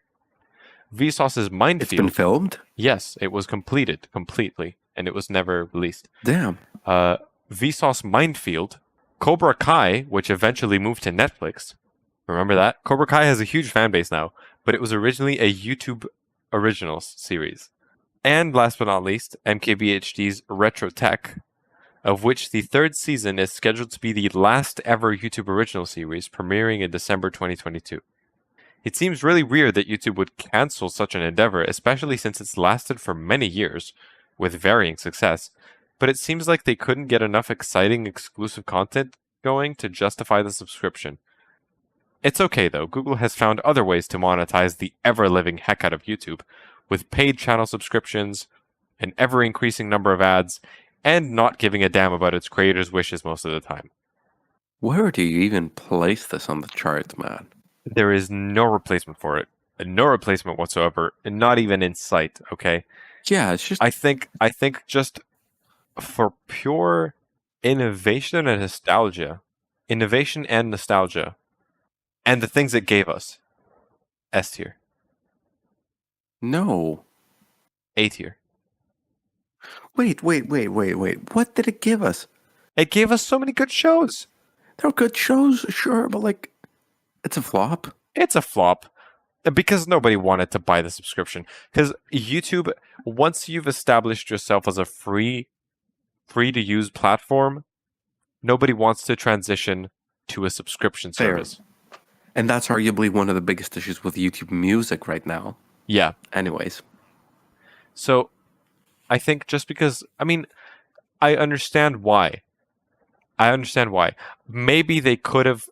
Vsauce's Mindfield. It's been filmed? Yes, it was completed completely, and it was never released. Damn. Vsauce Mindfield, Cobra Kai, which eventually moved to Netflix. Remember that? Cobra Kai has a huge fan base now, but it was originally a YouTube Originals series. And last but not least, MKBHD's Retro Tech, of which the third season is scheduled to be the last ever YouTube Original series, premiering in December 2022. It seems really weird that YouTube would cancel such an endeavor, especially since it's lasted for many years, with varying success, but it seems like they couldn't get enough exciting exclusive content going to justify the subscription. It's okay though, Google has found other ways to monetize the ever-living heck out of YouTube, with paid channel subscriptions, an ever-increasing number of ads, and not giving a damn about its creators' wishes most of the time. Where do you even place this on the chart, man? There is no replacement for it. No replacement whatsoever, and not even in sight, okay? Yeah, it's just I think just for pure innovation and nostalgia, and the things it gave us, S tier, no. A tier. Wait. What did it give us? It gave us so many good shows. They're good shows, sure, but like, it's a flop. It's a flop because nobody wanted to buy the subscription. Because YouTube, once you've established yourself as a free to use platform, nobody wants to transition to a subscription Fair. service. And that's arguably one of the biggest issues with YouTube Music right now. Yeah. Anyways. So I think just because, I understand why. Maybe they could have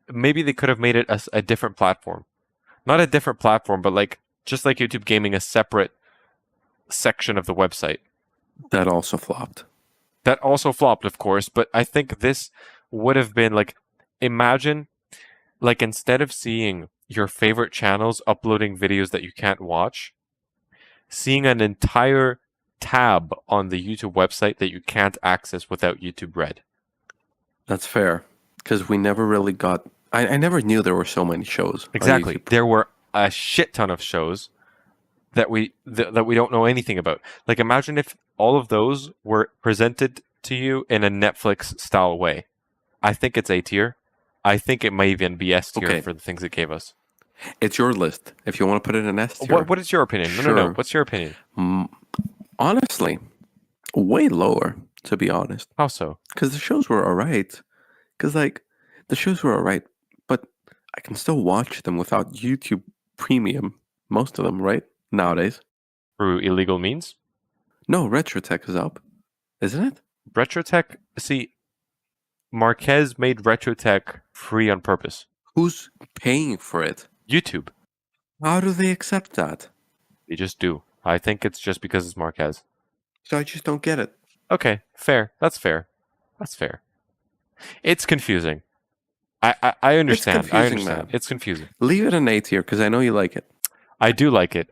made it a different platform. Not a different platform, but like just like YouTube Gaming, a separate section of the website. That also flopped. That also flopped, of course, but I think this would have been like, imagine, like instead of seeing your favorite channels uploading videos that you can't watch, seeing an entire tab on the YouTube website that you can't access without YouTube Red. That's fair. Because we never really got... I never knew there were so many shows. Exactly. There were a shit ton of shows that we don't know anything about. Like, imagine if all of those were presented to you in a Netflix-style way. I think it's A tier. I think it may even be S tier for the things it gave us. It's your list. If you want to put it in S tier. What is your opinion? Sure. No. What's your opinion? Honestly, way lower, to be honest. How so? Because the shows were alright. But I can still watch them without YouTube Premium. Most of them, right? Nowadays. Through illegal means? No, RetroTech is up. Isn't it? RetroTech, see, Marquez made RetroTech free on purpose. Who's paying for it? YouTube. How do they accept that? They just do. I think it's just because it's Marquez. So I just don't get it. Okay, fair. That's fair. It's confusing. I understand. Man. It's confusing. Leave it an A tier because I know you like it. I do like it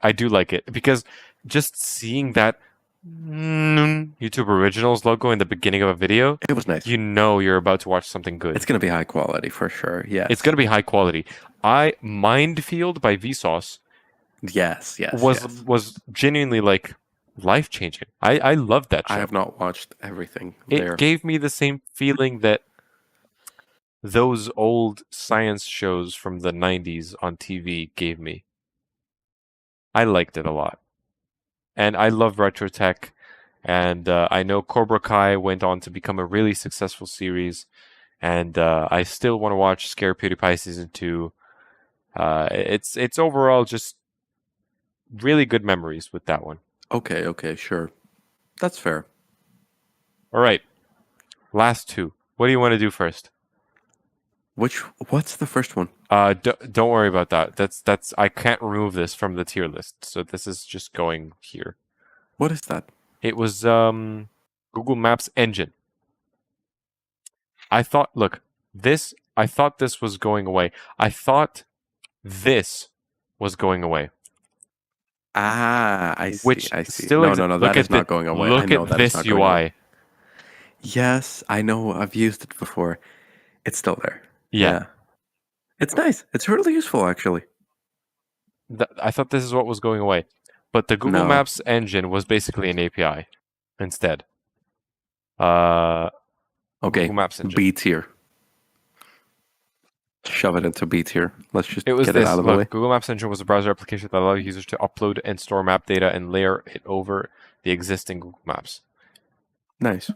because just seeing that YouTube Originals logo in the beginning of a video, It was nice. you know you're about to watch something good. It's going to be high quality for sure. Yes. It's going to be high quality. Mindfield by Vsauce Yes. was genuinely like life-changing. I loved that show. I have not watched everything It there. gave me the same feeling that those old science shows from the 90s on TV gave me. I liked it a lot. And I love RetroTech. And I know Cobra Kai went on to become a really successful series. And I still want to watch Scare PewDiePie Season 2. It's overall just really good memories with that one. Okay, sure. That's fair. All right. Last two. What do you want to do first? What's the first one? Don't worry about that. That's I can't remove this from the tier list. So this is just going here. What is that? It was Google Maps engine. I thought this was going away. I see. Which I see. still No, that is not going away. Look I know at that is this not going away. UI. Yes, I know. I've used it before. It's still there. Yeah. It's nice. It's really useful, actually. I thought this is what was going away. But the Google No. Maps engine was basically an API instead. Okay. Google Maps engine. B tier. Shove it into B tier. Let's just It was get this. it out of the way. Google Maps engine was a browser application that allowed users to upload and store map data and layer it over the existing Google Maps. Nice.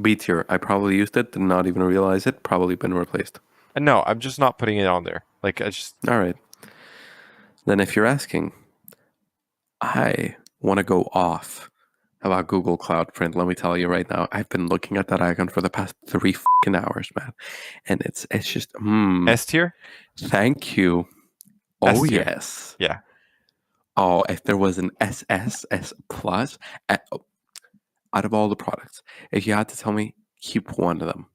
B tier. I probably used it, did not even realize it. Probably been replaced. And no, I'm just not putting it on there. All right. Then if you're asking, I want to go off about Google Cloud Print. Let me tell you right now, I've been looking at that icon for the past 3 hours, man, and it's just S tier? Thank you. S Oh tier. yes. Yeah. Oh, if there was an S plus, out of all the products, if you had to tell me, keep one of them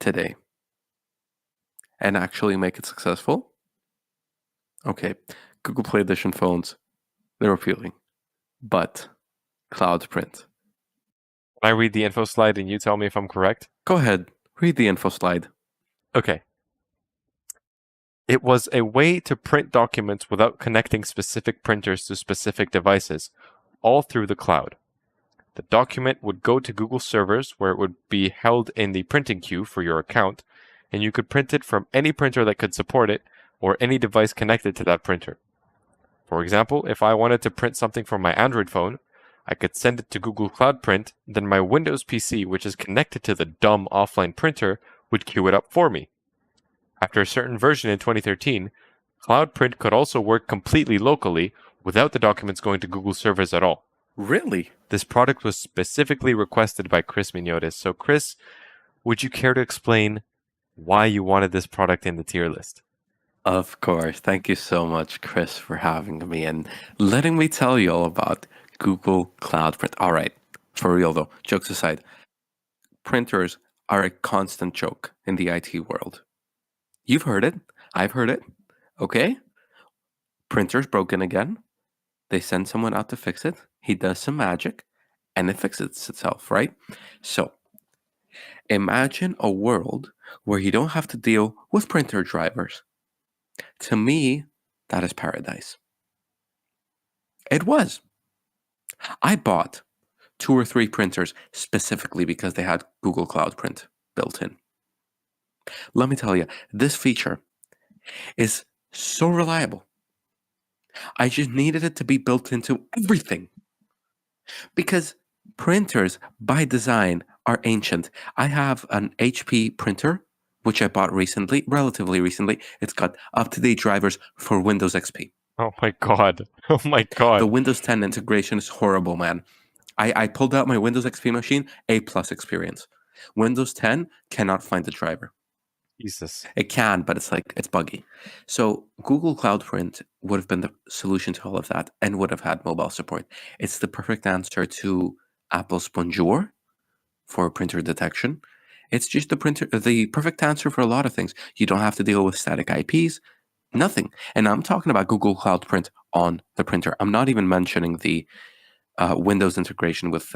today and actually make it successful. Okay, Google Play Edition phones, they're appealing, but Cloud Print. Can I read the info slide and you tell me if I'm correct? Go ahead, read the info slide. Okay. It was a way to print documents without connecting specific printers to specific devices, all through the cloud. The document would go to Google servers where it would be held in the printing queue for your account, and you could print it from any printer that could support it or any device connected to that printer. For example, if I wanted to print something from my Android phone, I could send it to Google Cloud Print, then my Windows PC, which is connected to the dumb offline printer, would queue it up for me. After a certain version in 2013, Cloud Print could also work completely locally without the documents going to Google servers at all. Really? This product was specifically requested by Chris Miniotis. So, Chris, would you care to explain why you wanted this product in the tier list? Of course. Thank you so much, Chris, for having me and letting me tell you all about Google Cloud Print. All right, for real though, jokes aside, printers are a constant joke in the IT world. You've heard it. I've heard it. Okay? Printer's broken again. They send someone out to fix it. He does some magic and it fixes itself, right? So imagine a world where you don't have to deal with printer drivers. To me, that is paradise. It was. I bought 2 or 3 printers specifically because they had Google Cloud Print built in. Let me tell you, this feature is so reliable. I just needed it to be built into everything. Because printers, by design, are ancient. I have an HP printer, which I bought recently, relatively recently. It's got up-to-date drivers for Windows XP. Oh my god. Oh my god. The Windows 10 integration is horrible, man. I pulled out my Windows XP machine, A+ experience. Windows 10 cannot find the driver. Jesus. It can, but it's buggy. So Google Cloud Print would have been the solution to all of that and would have had mobile support. It's the perfect answer to Apple's Bonjour for printer detection. It's just the perfect answer for a lot of things. You don't have to deal with static IPs, nothing. And I'm talking about Google Cloud Print on the printer. I'm not even mentioning the Windows integration with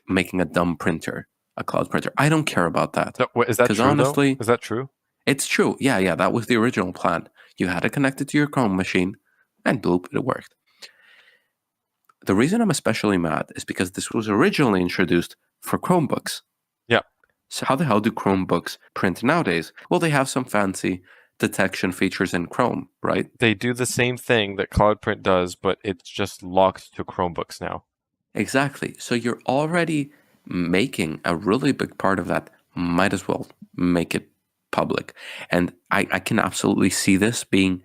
making a dumb printer a cloud printer. I don't care about that. So, is that true, honestly, though? Is that true? It's true. Yeah, that was the original plan. You had it connected to your Chrome machine, and bloop, it worked. The reason I'm especially mad is because this was originally introduced for Chromebooks. Yeah. So how the hell do Chromebooks print nowadays? Well, they have some fancy detection features in Chrome, right? They do the same thing that Cloud Print does, but it's just locked to Chromebooks now. Exactly. So you're already making a really big part of that. Might as well make it public. And I can absolutely see this being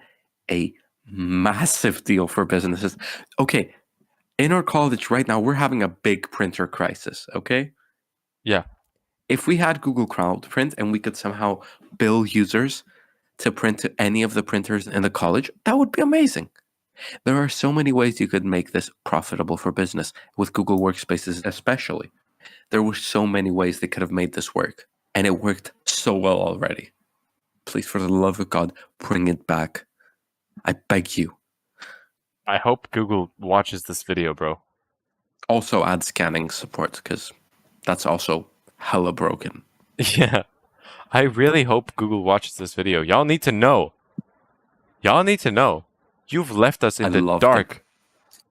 a massive deal for businesses. Okay, in our college right now, we're having a big printer crisis, okay? Yeah. If we had Google Cloud Print and we could somehow bill users to print to any of the printers in the college, that would be amazing. There are so many ways you could make this profitable for business, with Google Workspaces especially. There were so many ways they could have made this work, and it worked so well already. Please, for the love of God, bring it back. I beg you. I hope Google watches this video, bro. Also add scanning support, because that's also hella broken. Yeah. I really hope Google watches this video. Y'all need to know. Y'all need to know. You've left us in the dark.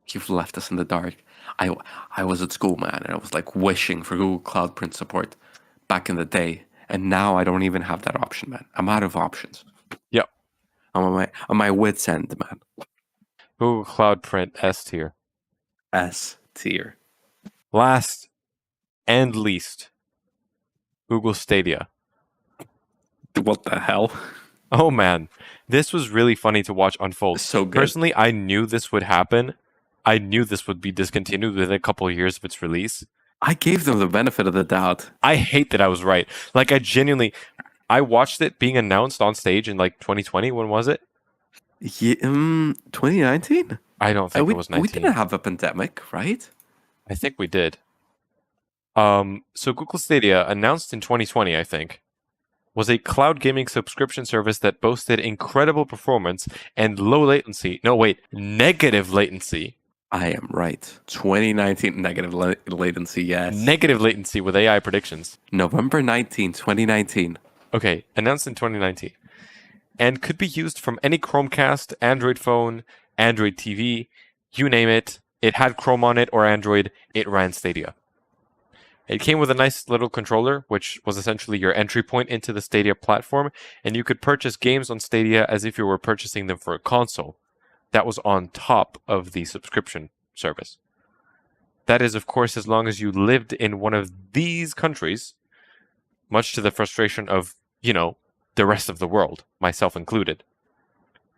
You've left us in the dark. I was at school, man, and I was like wishing for Google Cloud Print support back in the day, and now I don't even have that option, man. I'm out of options. Yep. I'm on my wit's end, man. Google Cloud Print S tier. S tier. Last and least, Google Stadia. What the hell? Oh man, this was really funny to watch unfold. So good. Personally, I knew this would happen I knew this would be discontinued within a couple of years of its release. I gave them the benefit of the doubt. I hate that I was right. Like, I watched it being announced on stage in like 2020. When was it? Yeah, 2019? I don't think it was 19. We didn't have a pandemic, right? I think we did. So Google Stadia, announced in 2020, I think, was a cloud gaming subscription service that boasted incredible performance and low latency. No, wait, negative latency. I am right. 2019 negative latency, yes. Negative latency with AI predictions. November 19, 2019. Okay, announced in 2019. And could be used from any Chromecast, Android phone, Android TV, you name it. It had Chrome on it or Android. It ran Stadia. It came with a nice little controller, which was essentially your entry point into the Stadia platform, and you could purchase games on Stadia as if you were purchasing them for a console. That was on top of the subscription service. That is, of course, as long as you lived in one of these countries, much to the frustration of, the rest of the world, myself included.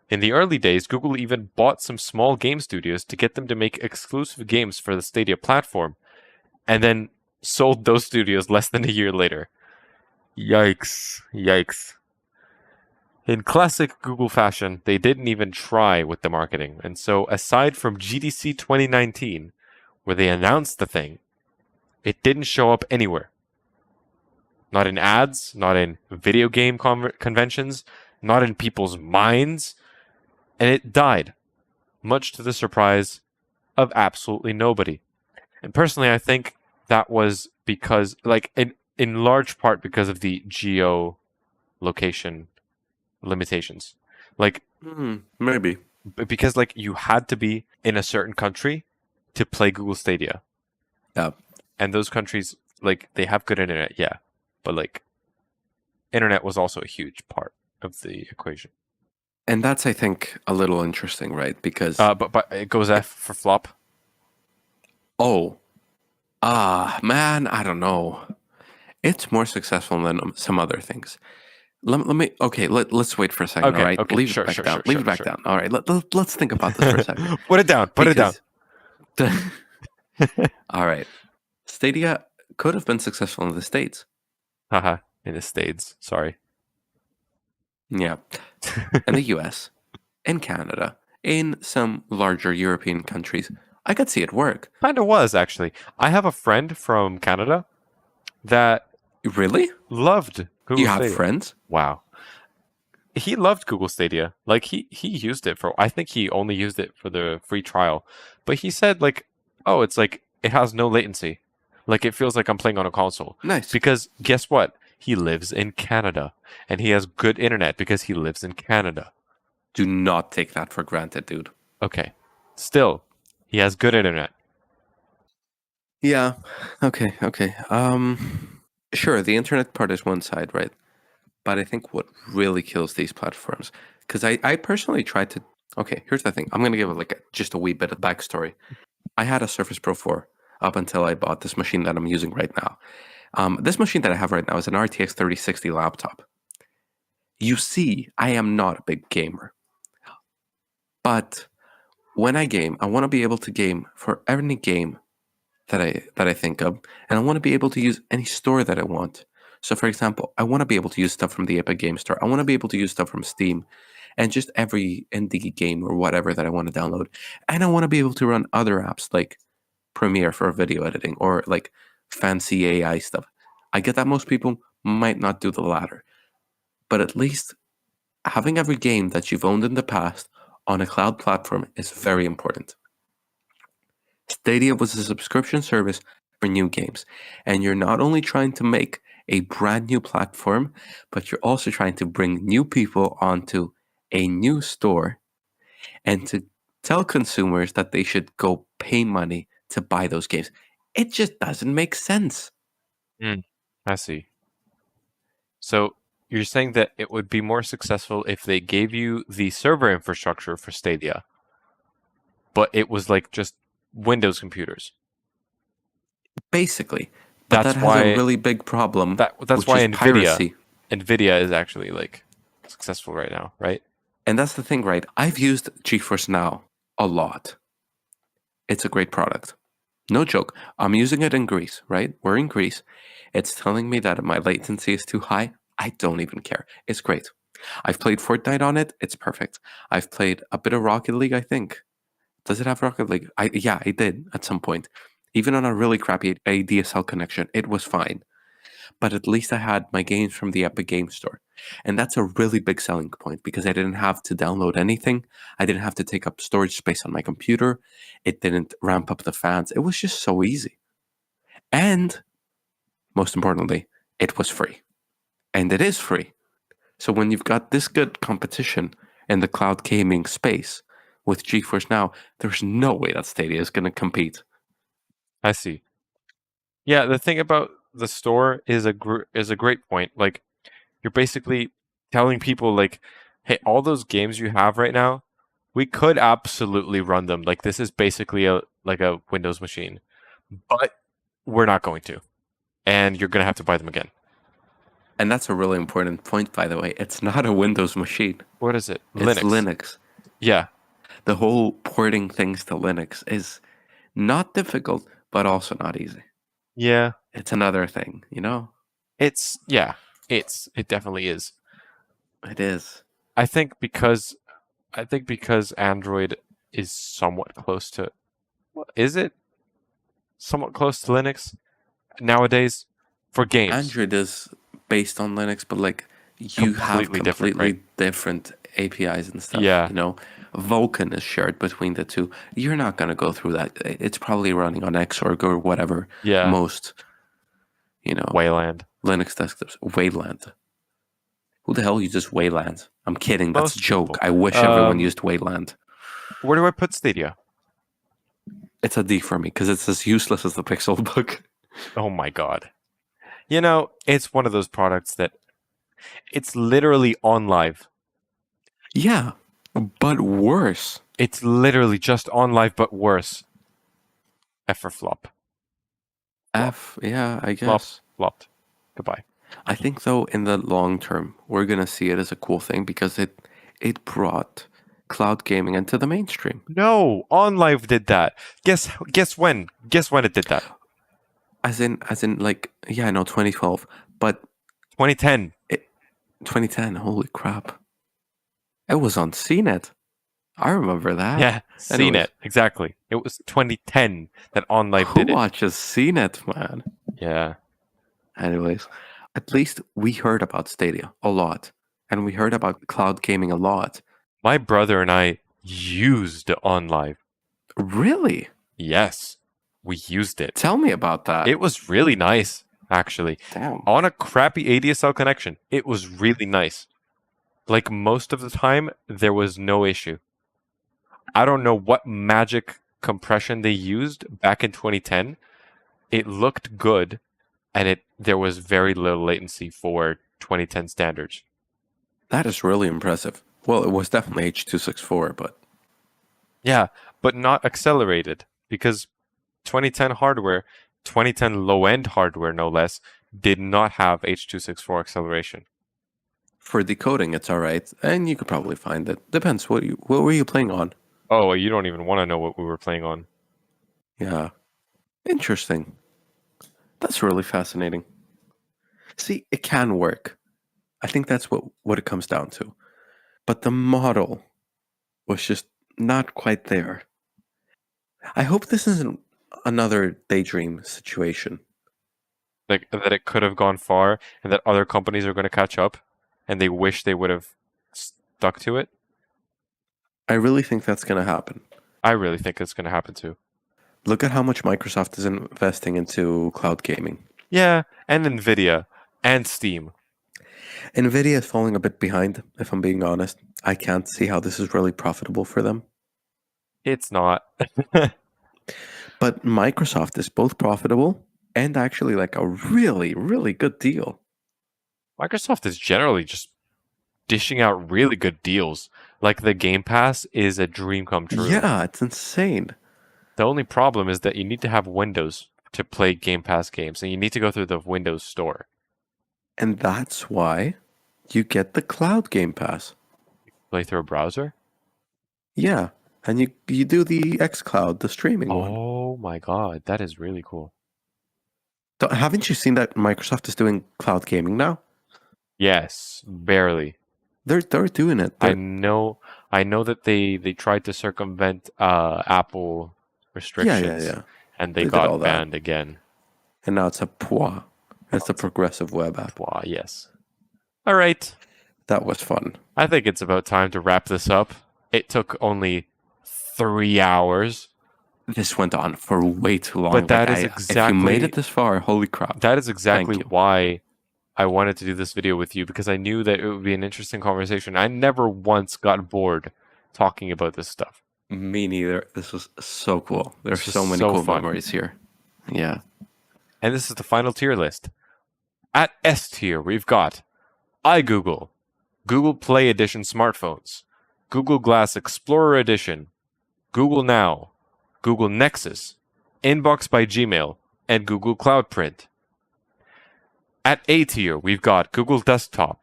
In the early days, Google even bought some small game studios to get them to make exclusive games for the Stadia platform, and then sold those studios less than a year later. Yikes. In classic Google fashion, they didn't even try with the marketing, and so aside from GDC 2019, where they announced the thing, it didn't show up anywhere. Not in ads, not in video game conventions, not in people's minds, and it died, much to the surprise of absolutely nobody. And personally, I think that was because, in large part because of the geo-location limitations. Maybe. Because, you had to be in a certain country to play Google Stadia. Yeah. And those countries, they have good internet, yeah. But, internet was also a huge part of the equation. And that's, I think, a little interesting, right? Because... But it goes F for flop. Oh. Man, I don't know. It's more successful than some other things. Let's wait for a second, all right? Leave it back down. Leave it back down. All right, let's think about this for a second. Put it down. Put it down. All right. Stadia could have been successful in the States. Haha, in the States. Sorry. Yeah. In the US, in Canada, in some larger European countries, I could see it work. Kind of was, actually. I have a friend from Canada that Really? loved Google Stadia. You have friends? Wow. He loved Google Stadia. He used it I think he only used it for the free trial. But he said, it's it has no latency. It feels like I'm playing on a console. Nice. Because guess what? He lives in Canada. And he has good internet because he lives in Canada. Do not take that for granted, dude. Okay. Still, he has good internet. Yeah. Okay. Sure, the internet part is one side, right? But I think what really kills these platforms, because I personally tried to... Okay, here's the thing. I'm going to give just a wee bit of backstory. I had a Surface Pro 4 up until I bought this machine that I'm using right now. This machine that I have right now is an RTX 3060 laptop. You see, I am not a big gamer. But when I game, I want to be able to game for any game that I think of, and I want to be able to use any store that I want. So, for example, I want to be able to use stuff from the Epic Game Store. I want to be able to use stuff from Steam, and just every indie game or whatever that I want to download. And I want to be able to run other apps like Premiere for video editing or fancy AI stuff. I get that most people might not do the latter, but at least having every game that you've owned in the past on a cloud platform is very important. Stadia was a subscription service for new games, and you're not only trying to make a brand new platform, but you're also trying to bring new people onto a new store and to tell consumers that they should go pay money to buy those games. It just doesn't make sense. I see. So you're saying that it would be more successful if they gave you the server infrastructure for Stadia, but it was just Windows computers. Basically. But That's that why, has a really big problem. That's why piracy. NVIDIA is actually successful right now, right? And that's the thing, right? I've used GeForce Now a lot. It's a great product. No joke. I'm using it in Greece, right? We're in Greece. It's telling me that my latency is too high. I don't even care. It's great. I've played Fortnite on it. It's perfect. I've played a bit of Rocket League, I think. Does it have Rocket League? Yeah, I did at some point. Even on a really crappy ADSL connection, it was fine. But at least I had my games from the Epic Game Store. And that's a really big selling point because I didn't have to download anything. I didn't have to take up storage space on my computer. It didn't ramp up the fans. It was just so easy. And most importantly, it was free. And it is free. So when you've got this good competition in the cloud gaming space with GeForce Now, there's no way that Stadia is going to compete. I see. Yeah, the thing about the store is a great point. Like, you're basically telling people, like, hey, all those games you have right now, we could absolutely run them. Like, this is basically a Windows machine, but we're not going to, and you're gonna have to buy them again. And that's a really important point, by the way. It's not a Windows machine. What is it? It's Linux. Yeah. The whole porting things to Linux is not difficult, but also not easy. Yeah. It's another thing, you know? It definitely is. It is. I think because Android is somewhat close to, is it somewhat close to Linux nowadays for games? Android is based on Linux, but like you have completely different APIs and stuff. Yeah. You know, Vulkan is shared between the two. You're not gonna go through that. It's probably running on Xorg or whatever. Yeah. Most, you know, Wayland. Linux desktops. Wayland. Who the hell uses Wayland? I'm kidding. That's a joke. people. I wish everyone used Wayland. Where do I put Stadia? It's a D for me because it's as useless as the Pixel book. Oh my god. You know, it's one of those products that it's literally on live. Yeah, but worse. It's literally just on live, but worse. F for flop. Yeah, I guess. Flopped. Goodbye. I think though, in the long term, we're gonna see it as a cool thing because it brought cloud gaming into the mainstream. No, on live did that. Guess when? Guess when it did that? As in, like, yeah, I know 2012, but 2010. 2010. Holy crap! It was on CNET. I remember that. Yeah, CNET. Exactly. It was 2010 that on live did it. Who watches CNET, man? Yeah. Anyways, at least we heard about Stadia a lot, and we heard about cloud gaming a lot. My brother and I used on live. Really? Yes, we used it. Tell me about that. It was really nice, actually. Damn. On a crappy ADSL connection, it was really nice. Like, most of the time, there was no issue. I don't know what magic compression they used back in 2010. It looked good, and there was very little latency for 2010 standards. That is really impressive. Well, it was definitely H.264, but... Yeah, but not accelerated, because 2010 hardware, 2010 low-end hardware, no less, did not have H.264 acceleration. For decoding, it's all right, and you could probably find it. Depends. What were you playing on? Oh, you don't even want to know what we were playing on. Yeah. Interesting. That's really fascinating. See, it can work. I think that's what it comes down to. But the model was just not quite there. I hope this isn't another Daydream situation. Like, that it could have gone far, and that other companies are going to catch up, and they wish they would have stuck to it. I really think that's going to happen. I really think it's going to happen too. Look at how much Microsoft is investing into cloud gaming. Yeah, and Nvidia, and Steam. Nvidia is falling a bit behind, if I'm being honest. I can't see how this is really profitable for them. It's not. But Microsoft is both profitable and actually like a really, really good deal. Microsoft is generally just dishing out really good deals. Like, the Game Pass is a dream come true. Yeah, it's insane. The only problem is that you need to have Windows to play Game Pass games, and you need to go through the Windows Store. And that's why you get the cloud Game Pass. Play through a browser? Yeah. And you do the xCloud, the streaming one. Oh my god, that is really cool. So, haven't you seen that Microsoft is doing cloud gaming now? Yes, barely. They're doing it. I know that they tried to circumvent Apple restrictions. Yeah. And They they did all got that. banned again. And now it's a PWA. It's a progressive web app. Wow, yes. All right. That was fun. I think it's about time to wrap this up. It took only 3 hours. This went on for way too long. But that is If you made exactly- it this far, holy crap. That is exactly you. why I wanted to do this video with you, because I knew that it would be an interesting conversation. I never once got bored talking about this stuff. Me neither. This was so cool. There's This so was many so cool fun. memories here. Yeah. And this is the final tier list. At S tier, we've got iGoogle, Google Play Edition smartphones, Google Glass Explorer Edition, Google Now, Google Nexus, Inbox by Gmail, and Google Cloud Print. At A tier, we've got Google Desktop,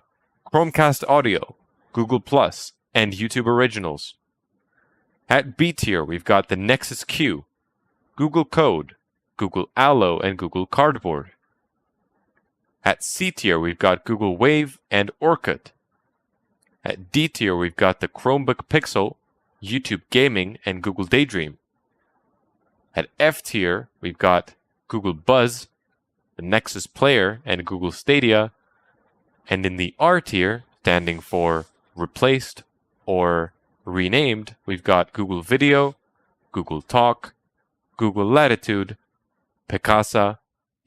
Chromecast Audio, Google Plus, and YouTube Originals. At B tier, we've got the Nexus Q, Google Code, Google Allo, and Google Cardboard. At C tier, we've got Google Wave and Orkut. At D tier, we've got the Chromebook Pixel, YouTube Gaming, and Google Daydream. At F tier, we've got Google Buzz, the Nexus Player, and Google Stadia. And in the R tier, standing for replaced or renamed, we've got Google Video, Google Talk, Google Latitude, Picasa,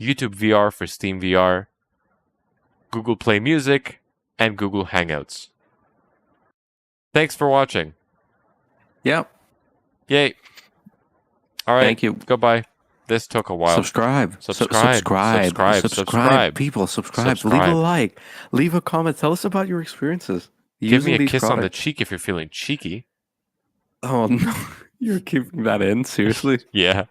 YouTube VR for Steam VR, Google Play Music, and Google Hangouts. Thanks for watching. Yeah. Yay. All right. Thank you. Goodbye. This took a while. Subscribe. Subscribe. People, subscribe. Leave Subscribe. a like. Leave a comment. Tell us about your experiences. Give me using a these kiss on the products. cheek if you're feeling cheeky. Oh, no. You're keeping that in? Seriously? Yeah.